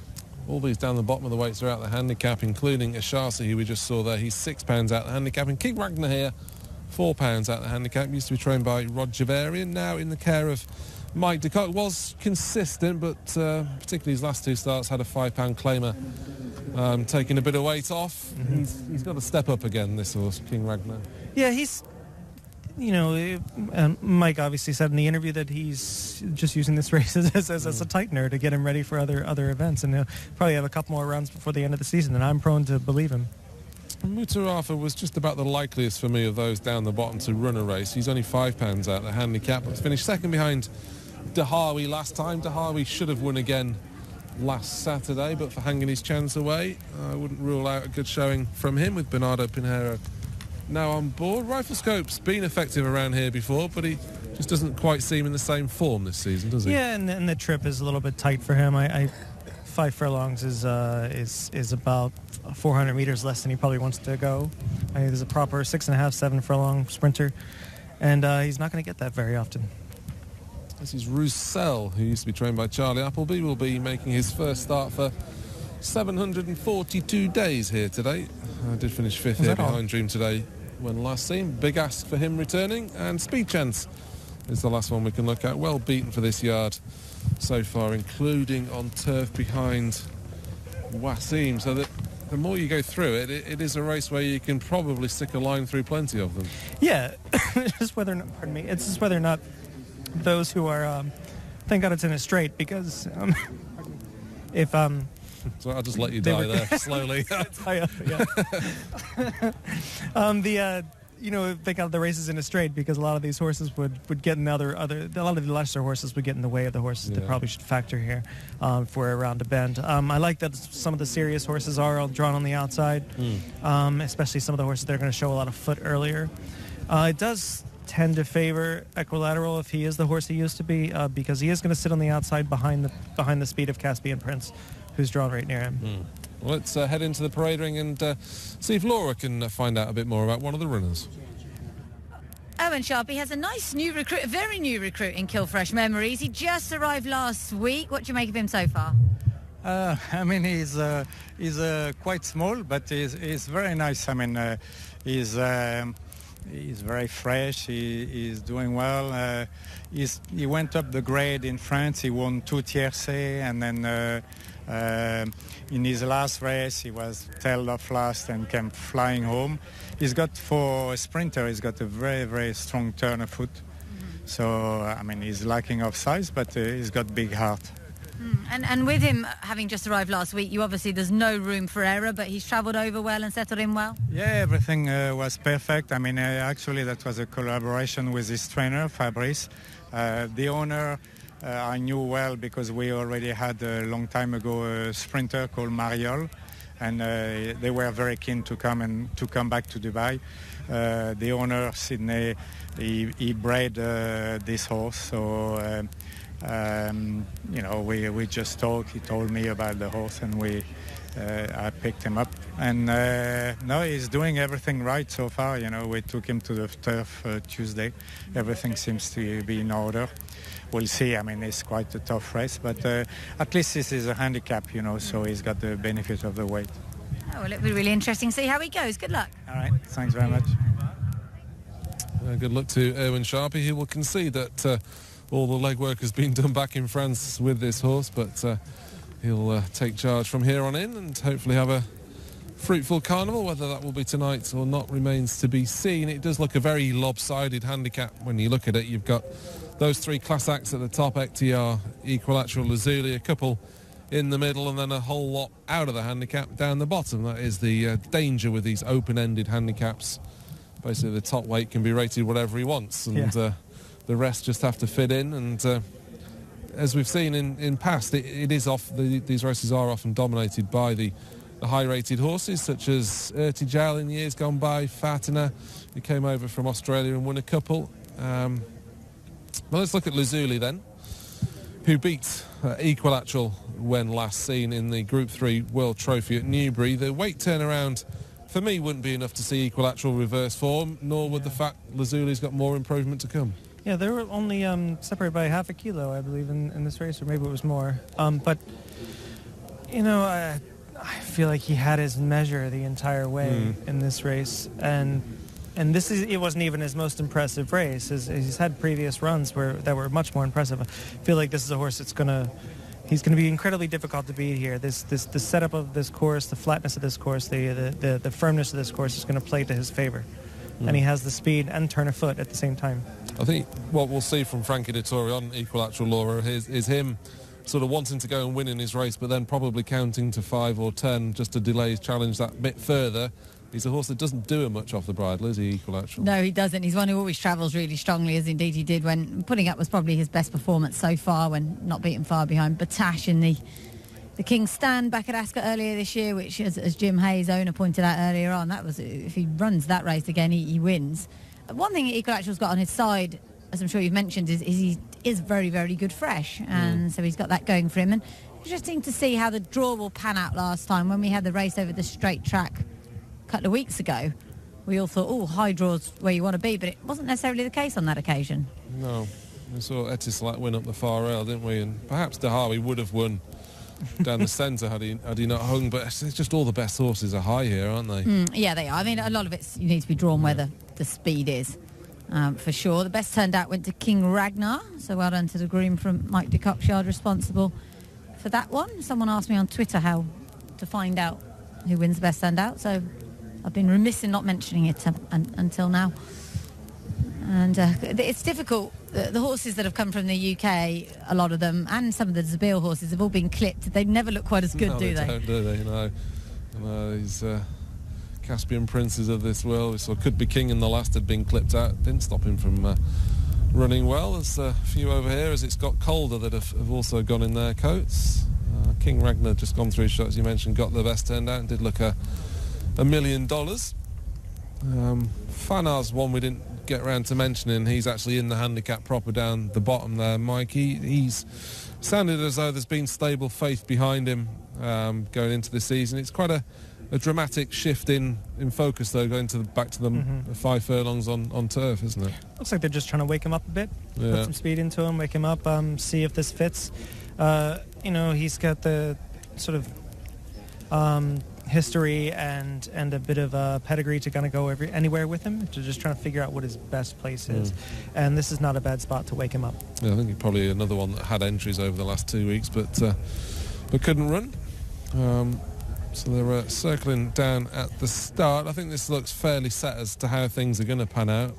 All these down the bottom of the weights are out the handicap, including Ashasi, who we just saw there. He's £6 out the handicap. And King Ragnar here, £4 out the handicap. Used to be trained by Rod Javarian, now in the care of Mike DeCock. Was consistent, but particularly his last two starts had a £5 claimer, taking a bit of weight off. Mm-hmm. He's got to step up again, this horse, King Ragnar. Yeah, he's, Mike obviously said in the interview that he's just using this race as a tightener to get him ready for other events, and he'll probably have a couple more rounds before the end of the season, and I'm prone to believe him. Mutarafa was just about the likeliest for me of those down the bottom to run a race. He's only £5 out the handicap, but finished second behind Dahawi last time. Dahawi should have won again last Saturday, but for hanging his chance away, I wouldn't rule out a good showing from him with Bernardo Pinheiro now on board. Riflescope's been effective around here before, but he just doesn't quite seem in the same form this season, does he? Yeah, and the trip is a little bit tight for him. 5 furlongs is about 400 meters less than he probably wants to go. There's a proper 6.5, 7 furlong sprinter, and he's not going to get that very often. This is Roussel, who used to be trained by Charlie Appleby, will be making his first start for 742 days here today. I did finish fifth here behind Dream today when last seen. Big ask for him returning, and Speed Chance is the last one we can look at. Well beaten for this yard so far, including on turf behind Wasim, so that the more you go through it, it is a race where you can probably stick a line through plenty of them. Yeah, it's just whether or not those who are, thank God it's in a straight, because if so I'll just let you die there slowly. Think out the races in a straight, because a lot of these horses would get in a lot of the lesser horses would get in the way of the horses that probably should factor here for around a bend. I like that some of the serious horses are all drawn on the outside, especially some of the horses that are going to show a lot of foot earlier. It does tend to favor Equilateral if he is the horse he used to be, because he is going to sit on the outside behind the speed of Caspian Prince, who's drawn right near him. Well, let's head into the parade ring and see if Laura can find out a bit more about one of the runners. Owen Sharpie has a nice new recruit, a very new recruit in Killfresh Memories. He just arrived last week. What do you make of him so far? He's quite small, but he's very nice. He's very fresh. He's doing well. He went up the grade in France. He won 2 tiercés, and then in his last race he was tailed off last and came flying home. He's got, for a sprinter, he's got a very, very strong turn of foot. So he's lacking of size, but he's got big heart. And with him having just arrived last week, there's no room for error, but he's travelled over well and settled in well? Yeah, everything was perfect. Actually that was a collaboration with his trainer, Fabrice. The owner I knew well, because we already had a long time ago a sprinter called Mariol, and they were very keen to come back to Dubai. The owner, Sydney, he bred this horse, so we just talked. He told me about the horse, and I picked him up, and no, he's doing everything right so far. We took him to the turf Tuesday. Everything seems to be in order. We'll see. It's quite a tough race, but at least this is a handicap, so he's got the benefit of the weight. Oh, well, it'll be really interesting to see how he goes. Good luck. All right, thanks very much. Good luck to Erwin Sharpie, who will concede that all the legwork has been done back in France with this horse, but he'll take charge from here on in and hopefully have a fruitful carnival. Whether that will be tonight or not remains to be seen. It does look a very lopsided handicap when you look at it. You've got those 3 class acts at the top, Ekhtiar, Equilateral, Lazuli, a couple in the middle, and then a whole lot out of the handicap down the bottom. That is the danger with these open-ended handicaps. Basically, the top weight can be rated whatever he wants, and the rest just have to fit in, and as we've seen in past, it is these races are often dominated by the high-rated horses, such as Urtijal in years gone by, Fatina, who came over from Australia and won a couple. Well, let's look at Lazuli then, who beat Equilateral when last seen in the Group 3 World Trophy at Newbury. The weight turnaround, for me, wouldn't be enough to see Equilateral reverse form, nor would the fact Lazuli's got more improvement to come. Yeah, they were only separated by half a kilo, I believe, in this race, or maybe it was more. But, you know, I feel like he had his measure the entire way in this race, and it wasn't even his most impressive race. He's had previous runs that were much more impressive. I feel like this is a horse that's he's gonna be incredibly difficult to beat here. The setup of this course, the flatness of this course, the firmness of this course is going to play to his favor, and he has the speed and turn of foot at the same time. I think what we'll see from Frankie Dettori on Equilateral, Laura, is him sort of wanting to go and win in his race, but then probably counting to 5 or 10 just to delay his challenge that bit further. He's a horse that doesn't do much off the bridle, is he, Equilateral? No, he doesn't. He's one who always travels really strongly, as indeed he did when putting up was probably his best performance so far, when not beaten far behind Batash in the King's Stand back at Ascot earlier this year, which, as Jim Hayes, owner, pointed out earlier on, that was, if he runs that race again, he wins. One thing Equilateral's got on his side, as I'm sure you've mentioned, is he is very, very good fresh, and so he's got that going for him. And interesting to see how the draw will pan out last time when we had the race over the straight track a couple of weeks ago. We all thought, oh, high draw's where you want to be, but it wasn't necessarily the case on that occasion. No, we saw Etisalat win up the far rail, didn't we? And perhaps Dahawi would have won down the centre had he not hung, but it's just all the best horses are high here, aren't they? Yeah, they are. I mean, a lot of it you need to be drawn where the speed is. For sure. The best turned out went to King Ragnar, so well done to the groom from Mike de Cockshard, responsible for that one. Someone asked me on Twitter how to find out who wins the best turned out, so I've been remiss in not mentioning it until now. And it's difficult. The horses that have come from the UK, a lot of them, and some of the Zabeel horses have all been clipped. They never look quite as good, do they? Don't, do they? No. These Caspian Princes of this world, we saw Could Be King in the last had been clipped out. Didn't stop him from running well. There's a few over here as it's got colder that have also gone in their coats. King Ragnar just gone through his shots, you mentioned, got the best turned out and did look $1 million. Fanar's one we didn't get around to mentioning. He's actually in the handicap proper down the bottom there, Mike. He's sounded as though there's been stable faith behind him going into the season. It's quite a dramatic shift in focus, though, going back to the 5 furlongs on turf, isn't it? Looks like they're just trying to wake him up a bit, put some speed into him, wake him up, see if this fits. He's got the sort of history and a bit of pedigree to kind of go anywhere with him, to just trying to figure out what his best place is. And this is not a bad spot to wake him up. Yeah, I think he's probably another one that had entries over the last 2 weeks, but couldn't run. So they're circling down at the start. I think this looks fairly set as to how things are going to pan out.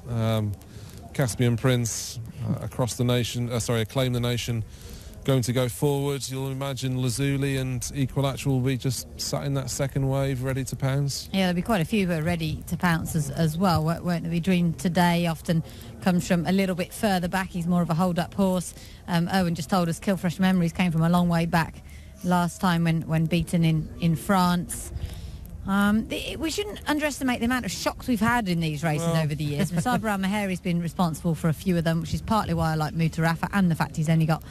Caspian Prince across the nation, Acclaim the Nation, going to go forward. You'll imagine Lazuli and Equilateral will be just sat in that second wave, ready to pounce. Yeah, there'll be quite a few who are ready to pounce as well, won't there be? Dream Today often comes from a little bit further back. He's more of a hold-up horse. Owen just told us Killfresh Memories came from a long way back last time when beaten in France. We shouldn't underestimate the amount of shocks we've had in these races over the years. Musabar Al-Maheri's been responsible for a few of them, which is partly why I like Mutarafa, and the fact he's only got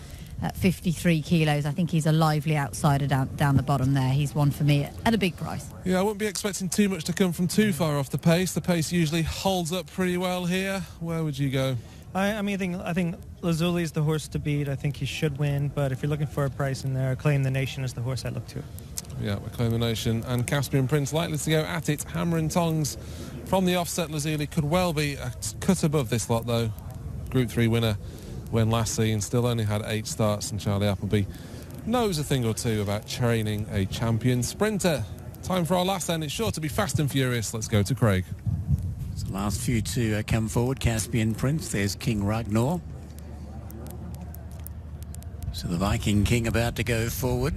53 kilos. I think he's a lively outsider down the bottom there. He's one for me at a big price. Yeah, I wouldn't be expecting too much to come from too far off the pace. The pace usually holds up pretty well here. Where would you go? I think Lazuli's the horse to beat. I think he should win, but if you're looking for a price in there, Acclaim the Nation is the horse I look to. Yeah, Acclaim the Nation and Caspian Prince likely to go at it. Hammer and tongs from the offset. Lazuli could well be a cut above this lot, though. Group 3 winner when last seen, still only had 8 starts, and Charlie Appleby knows a thing or two about training a champion sprinter. Time for our last then. It's sure to be fast and furious. Let's go to Craig. So the last few to come forward. Caspian Prince, there's King Ragnar. So the Viking King about to go forward.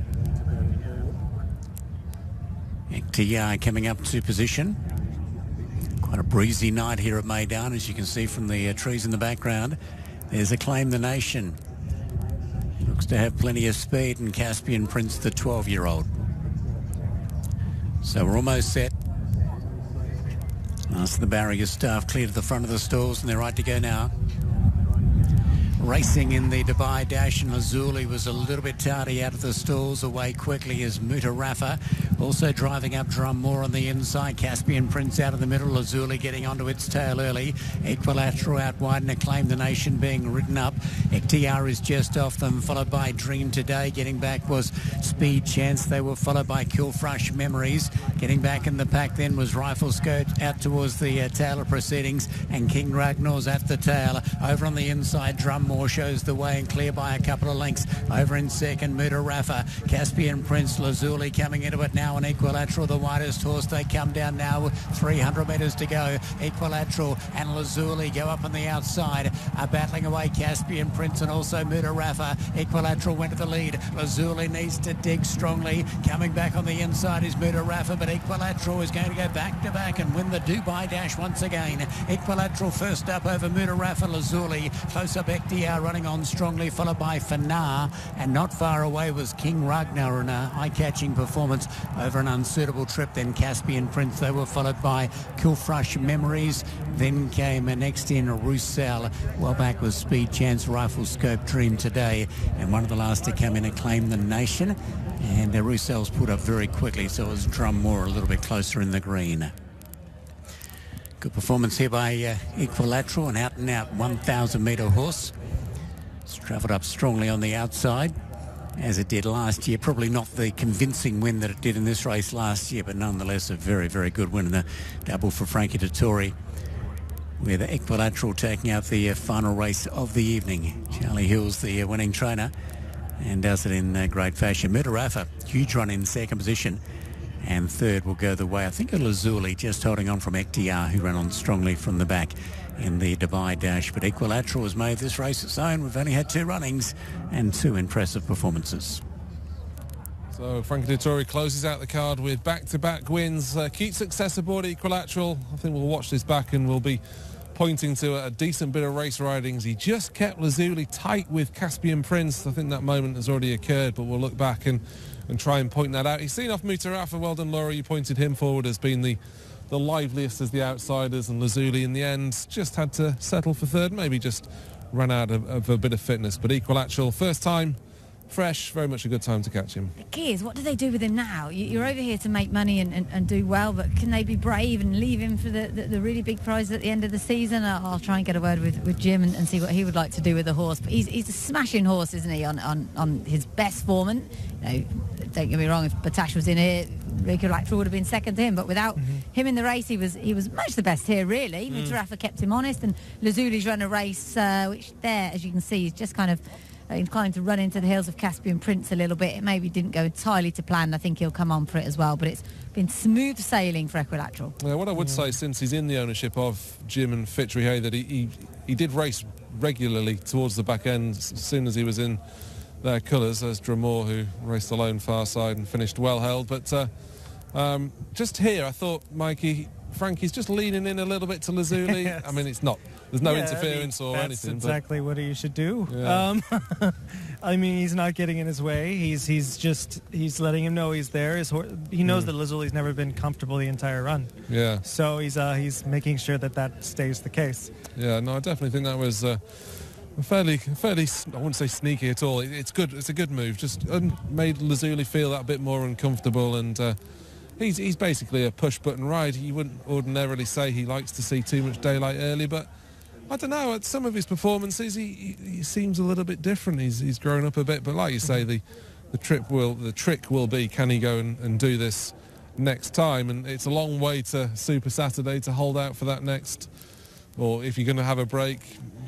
Ektiyar coming up to position. Quite a breezy night here at Meydan, as you can see from the trees in the background. There's Acclaim the Nation. Looks to have plenty of speed, and Caspian Prince, the 12-year-old. So we're almost set. Ask the barrier staff clear to the front of the stalls, and they're right to go now. Racing in the Dubai Dash, and Lazuli was a little bit tardy out of the stalls. Away quickly is Mutarafa. Also driving up Drummore on the inside. Caspian Prince out of the middle. Lazuli getting onto its tail early. Equilateral out wide and Acclaim the Nation being ridden up. Ekhtiar is just off them, followed by Dream Today. Getting back was Speed Chance. They were followed by Killfrush Memories. Getting back in the pack then was Rifle Skirt out towards the tail of proceedings, and King Ragnar's at the tail. Over on the inside, Drummore shows the way and clear by a couple of lengths. Over in second, Mutarafa. Caspian Prince, Lazuli coming into it now, and Equilateral, the widest horse. They come down now with 300 metres to go. Equilateral and Lazuli go up on the outside, are battling away Caspian Prince and also Mutarafa. Equilateral went to the lead. Lazuli needs to dig strongly. Coming back on the inside is Mutarafa, but Equilateral is going to go back to back and win the Dubai Dash once again. Equilateral first up over Mutarafa. Lazuli close up. Ekhtiar running on strongly, followed by Fanar, and not far away was King Ragnar in an eye-catching performance over an unsuitable trip. Then Caspian Prince. They were followed by Killfrush Memories. Then came next in Roussel. Well back was Speed Chance, Rifle Scope, Dream Today, and one of the last to come in, Acclaim the Nation. And Roussel's put up very quickly, so it was Drummore a little bit closer in the green. Good performance here by Equilateral, an out-and-out 1,000-metre horse. It's travelled up strongly on the outside, as it did last year. Probably not the convincing win that it did in this race last year, but nonetheless a very, very good win in the double for Frankie Dettori, with Equilateral taking out the final race of the evening. Charlie Hill's the winning trainer and does it in great fashion. Mutarafa, huge run in second position, and third will go the way, I think, of Lazuli, just holding on from Ekhtiar, who ran on strongly from the back in the Dubai Dash. But Equilateral has made this race its own. We've only had 2 runnings and 2 impressive performances. So Frankie Dettori closes out the card with back-to-back wins. Keep success aboard Equilateral. I think we'll watch this back and we'll be pointing to a decent bit of race ridings. He just kept Lazuli tight with Caspian Prince. I think that moment has already occurred, but we'll look back and try and point that out. He's seen off Mutarafa. Well done, Laura. You pointed him forward as being the liveliest as the outsiders, and Lazuli in the end just had to settle for third, maybe just ran out of a bit of fitness. But Equilateral, first time, fresh, very much a good time to catch him. The key is, what do they do with him now? You're over here to make money and do well, but can they be brave and leave him for the really big prize at the end of the season? I'll try and get a word with Jim and see what he would like to do with the horse. But he's a smashing horse, isn't he, on his best form? And, you know, don't get me wrong, if Batash was in here, Equilateral would have been second to him, but without him in the race, he was much the best here, really. Mutarafa kept him honest, and Lazuli's run a race which there, as you can see, is just kind of inclined to run into the heels of Caspian Prince a little bit. It maybe didn't go entirely to plan. I think he'll come on for it as well, but it's been smooth sailing for Equilateral. Yeah, what I would say, since he's in the ownership of Jim and Fitri Hay, that he did race regularly towards the back end as soon as he was in their colours. There's Drummore, who raced alone far side and finished well held. But just here, I thought, Mikey, Frankie's just leaning in a little bit to Lazuli. Yes. I mean, it's not, there's no interference or anything. That's exactly what he should do. Yeah. I mean, he's not getting in his way. He's letting him know he's there. He knows that Lazuli's never been comfortable the entire run. Yeah. So he's making sure that stays the case. Yeah, no, I definitely think that was fairly, I wouldn't say sneaky at all. It's good. It's a good move. Just made Lazuli feel that bit more uncomfortable, and he's basically a push-button ride. You wouldn't ordinarily say he likes to see too much daylight early, but I don't know. At some of his performances, he seems a little bit different. He's grown up a bit, but like you say, the trick will be, can he go and do this next time? And it's a long way to Super Saturday to hold out for that next, or if you're going to have a break,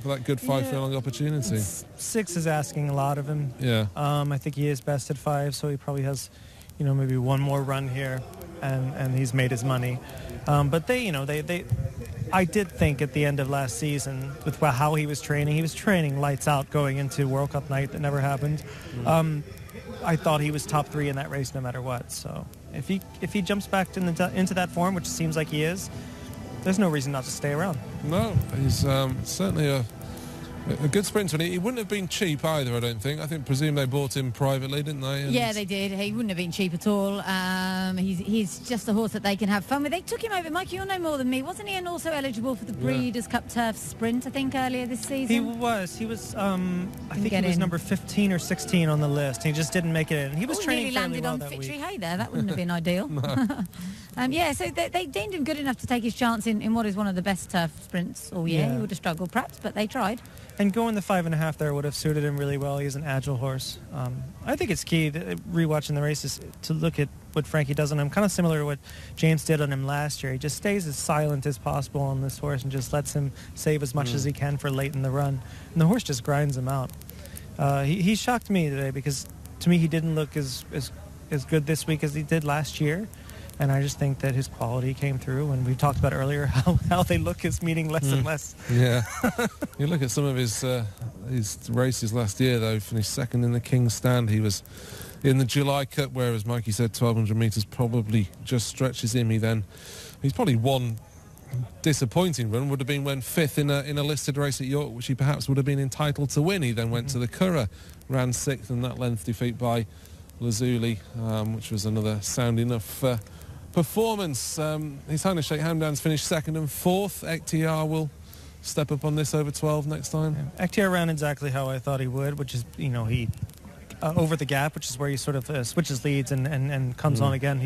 for that good 5 furlong opportunity. 6 is asking a lot of him. Yeah. I think he is best at 5, so he probably has, maybe one more run here, and he's made his money. But I did think at the end of last season, with how he was training lights out going into World Cup night that never happened. I thought he was top 3 in that race no matter what. So if he jumps back into that form, which seems like he is, there's no reason not to stay around. No, he's certainly A good sprinter, and he wouldn't have been cheap either, I don't think. I presume they bought him privately, didn't they? And yeah, they did. He wouldn't have been cheap at all. He's just a horse that they can have fun with. They took him over. Mike, you'll know more than me. Wasn't he also eligible for the Breeders' Cup Turf Sprint, I think, earlier this season? He was. I think he was number 15 or 16 on the list. He just didn't make it in. He was training fairly well that week. He nearly landed on Fitchery Hay there. That wouldn't have been ideal. So they deemed him good enough to take his chance in what is one of the best turf sprints all year. He would have struggled perhaps, but they tried. And going the 5.5 there would have suited him really well. He's an agile horse. I think it's key, rewatching the races, to look at what Frankie does on him. Kind of similar to what James did on him last year. He just stays as silent as possible on this horse and just lets him save as much as he can for late in the run. And the horse just grinds him out. He shocked me today because, to me, he didn't look as good this week as he did last year. And I just think that his quality came through. And we talked about earlier how they look as meaning less and less. Yeah. You look at some of his races last year, though. Finished second in the King's Stand. He was in the July Cup, where, as Mikey said, 1,200 metres probably just stretches him. He's probably one disappointing run would have been when fifth in a listed race at York, which he perhaps would have been entitled to win. He then went to the Curragh, ran sixth in that length defeat by Lazuli, which was another sound enough performance. His Highness Sheikh Hamdan's finished second and fourth. XTR will step up on this over 12 next time. Yeah. XTR ran exactly how I thought he would, which is, he over the gap, which is where he sort of switches leads and comes on again.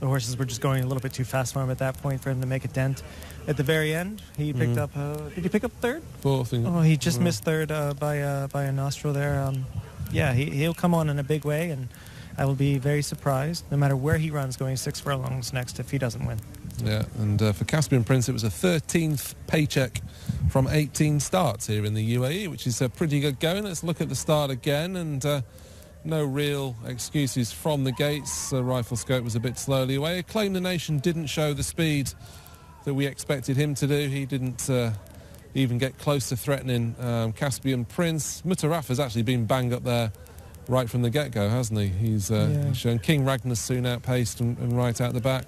The horses were just going a little bit too fast for him at that point for him to make a dent. At the very end, he picked up. Did he pick up third? Fourth. Oh, he just missed third by a nostril there. He'll come on in a big way, and I will be very surprised, no matter where he runs, going 6 furlongs next if he doesn't win. Yeah, and for Caspian Prince, it was a 13th paycheck from 18 starts here in the UAE, which is pretty good going. Let's look at the start again, and no real excuses from the gates. Rifle Scope was a bit slowly away. Acclaim the Nation didn't show the speed that we expected him to do. He didn't even get close to threatening Caspian Prince. Mutarafa's actually been banged up there right from the get-go, hasn't he? He's shown King Ragnar's soon outpaced and right out the back.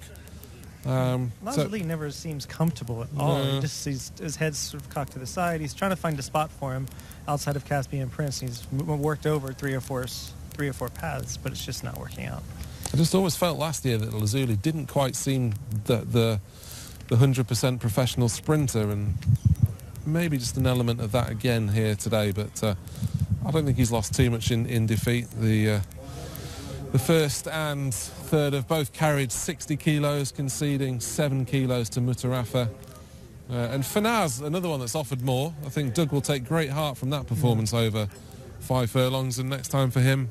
Lazuli never seems comfortable at all. No. His head's sort of cocked to the side. He's trying to find a spot for him outside of Caspian Prince. He's worked over three or four paths, but it's just not working out. I just always felt last year that Lazuli didn't quite seem the 100% professional sprinter, and maybe just an element of that again here today. But I don't think he's lost too much in defeat. The first and third have both carried 60 kilos, conceding 7 kilos to Mutarafa. And Fanaz, another one that's offered more. I think Doug will take great heart from that performance over 5 furlongs, and next time for him,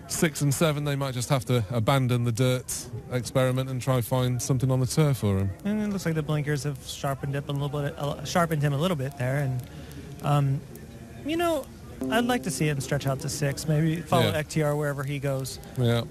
6 and 7, they might just have to abandon the dirt experiment and try find something on the turf for him. And it looks like the blinkers have sharpened him a little bit there. And I'd like to see him stretch out to 6, maybe follow XTR wherever he goes. Yeah.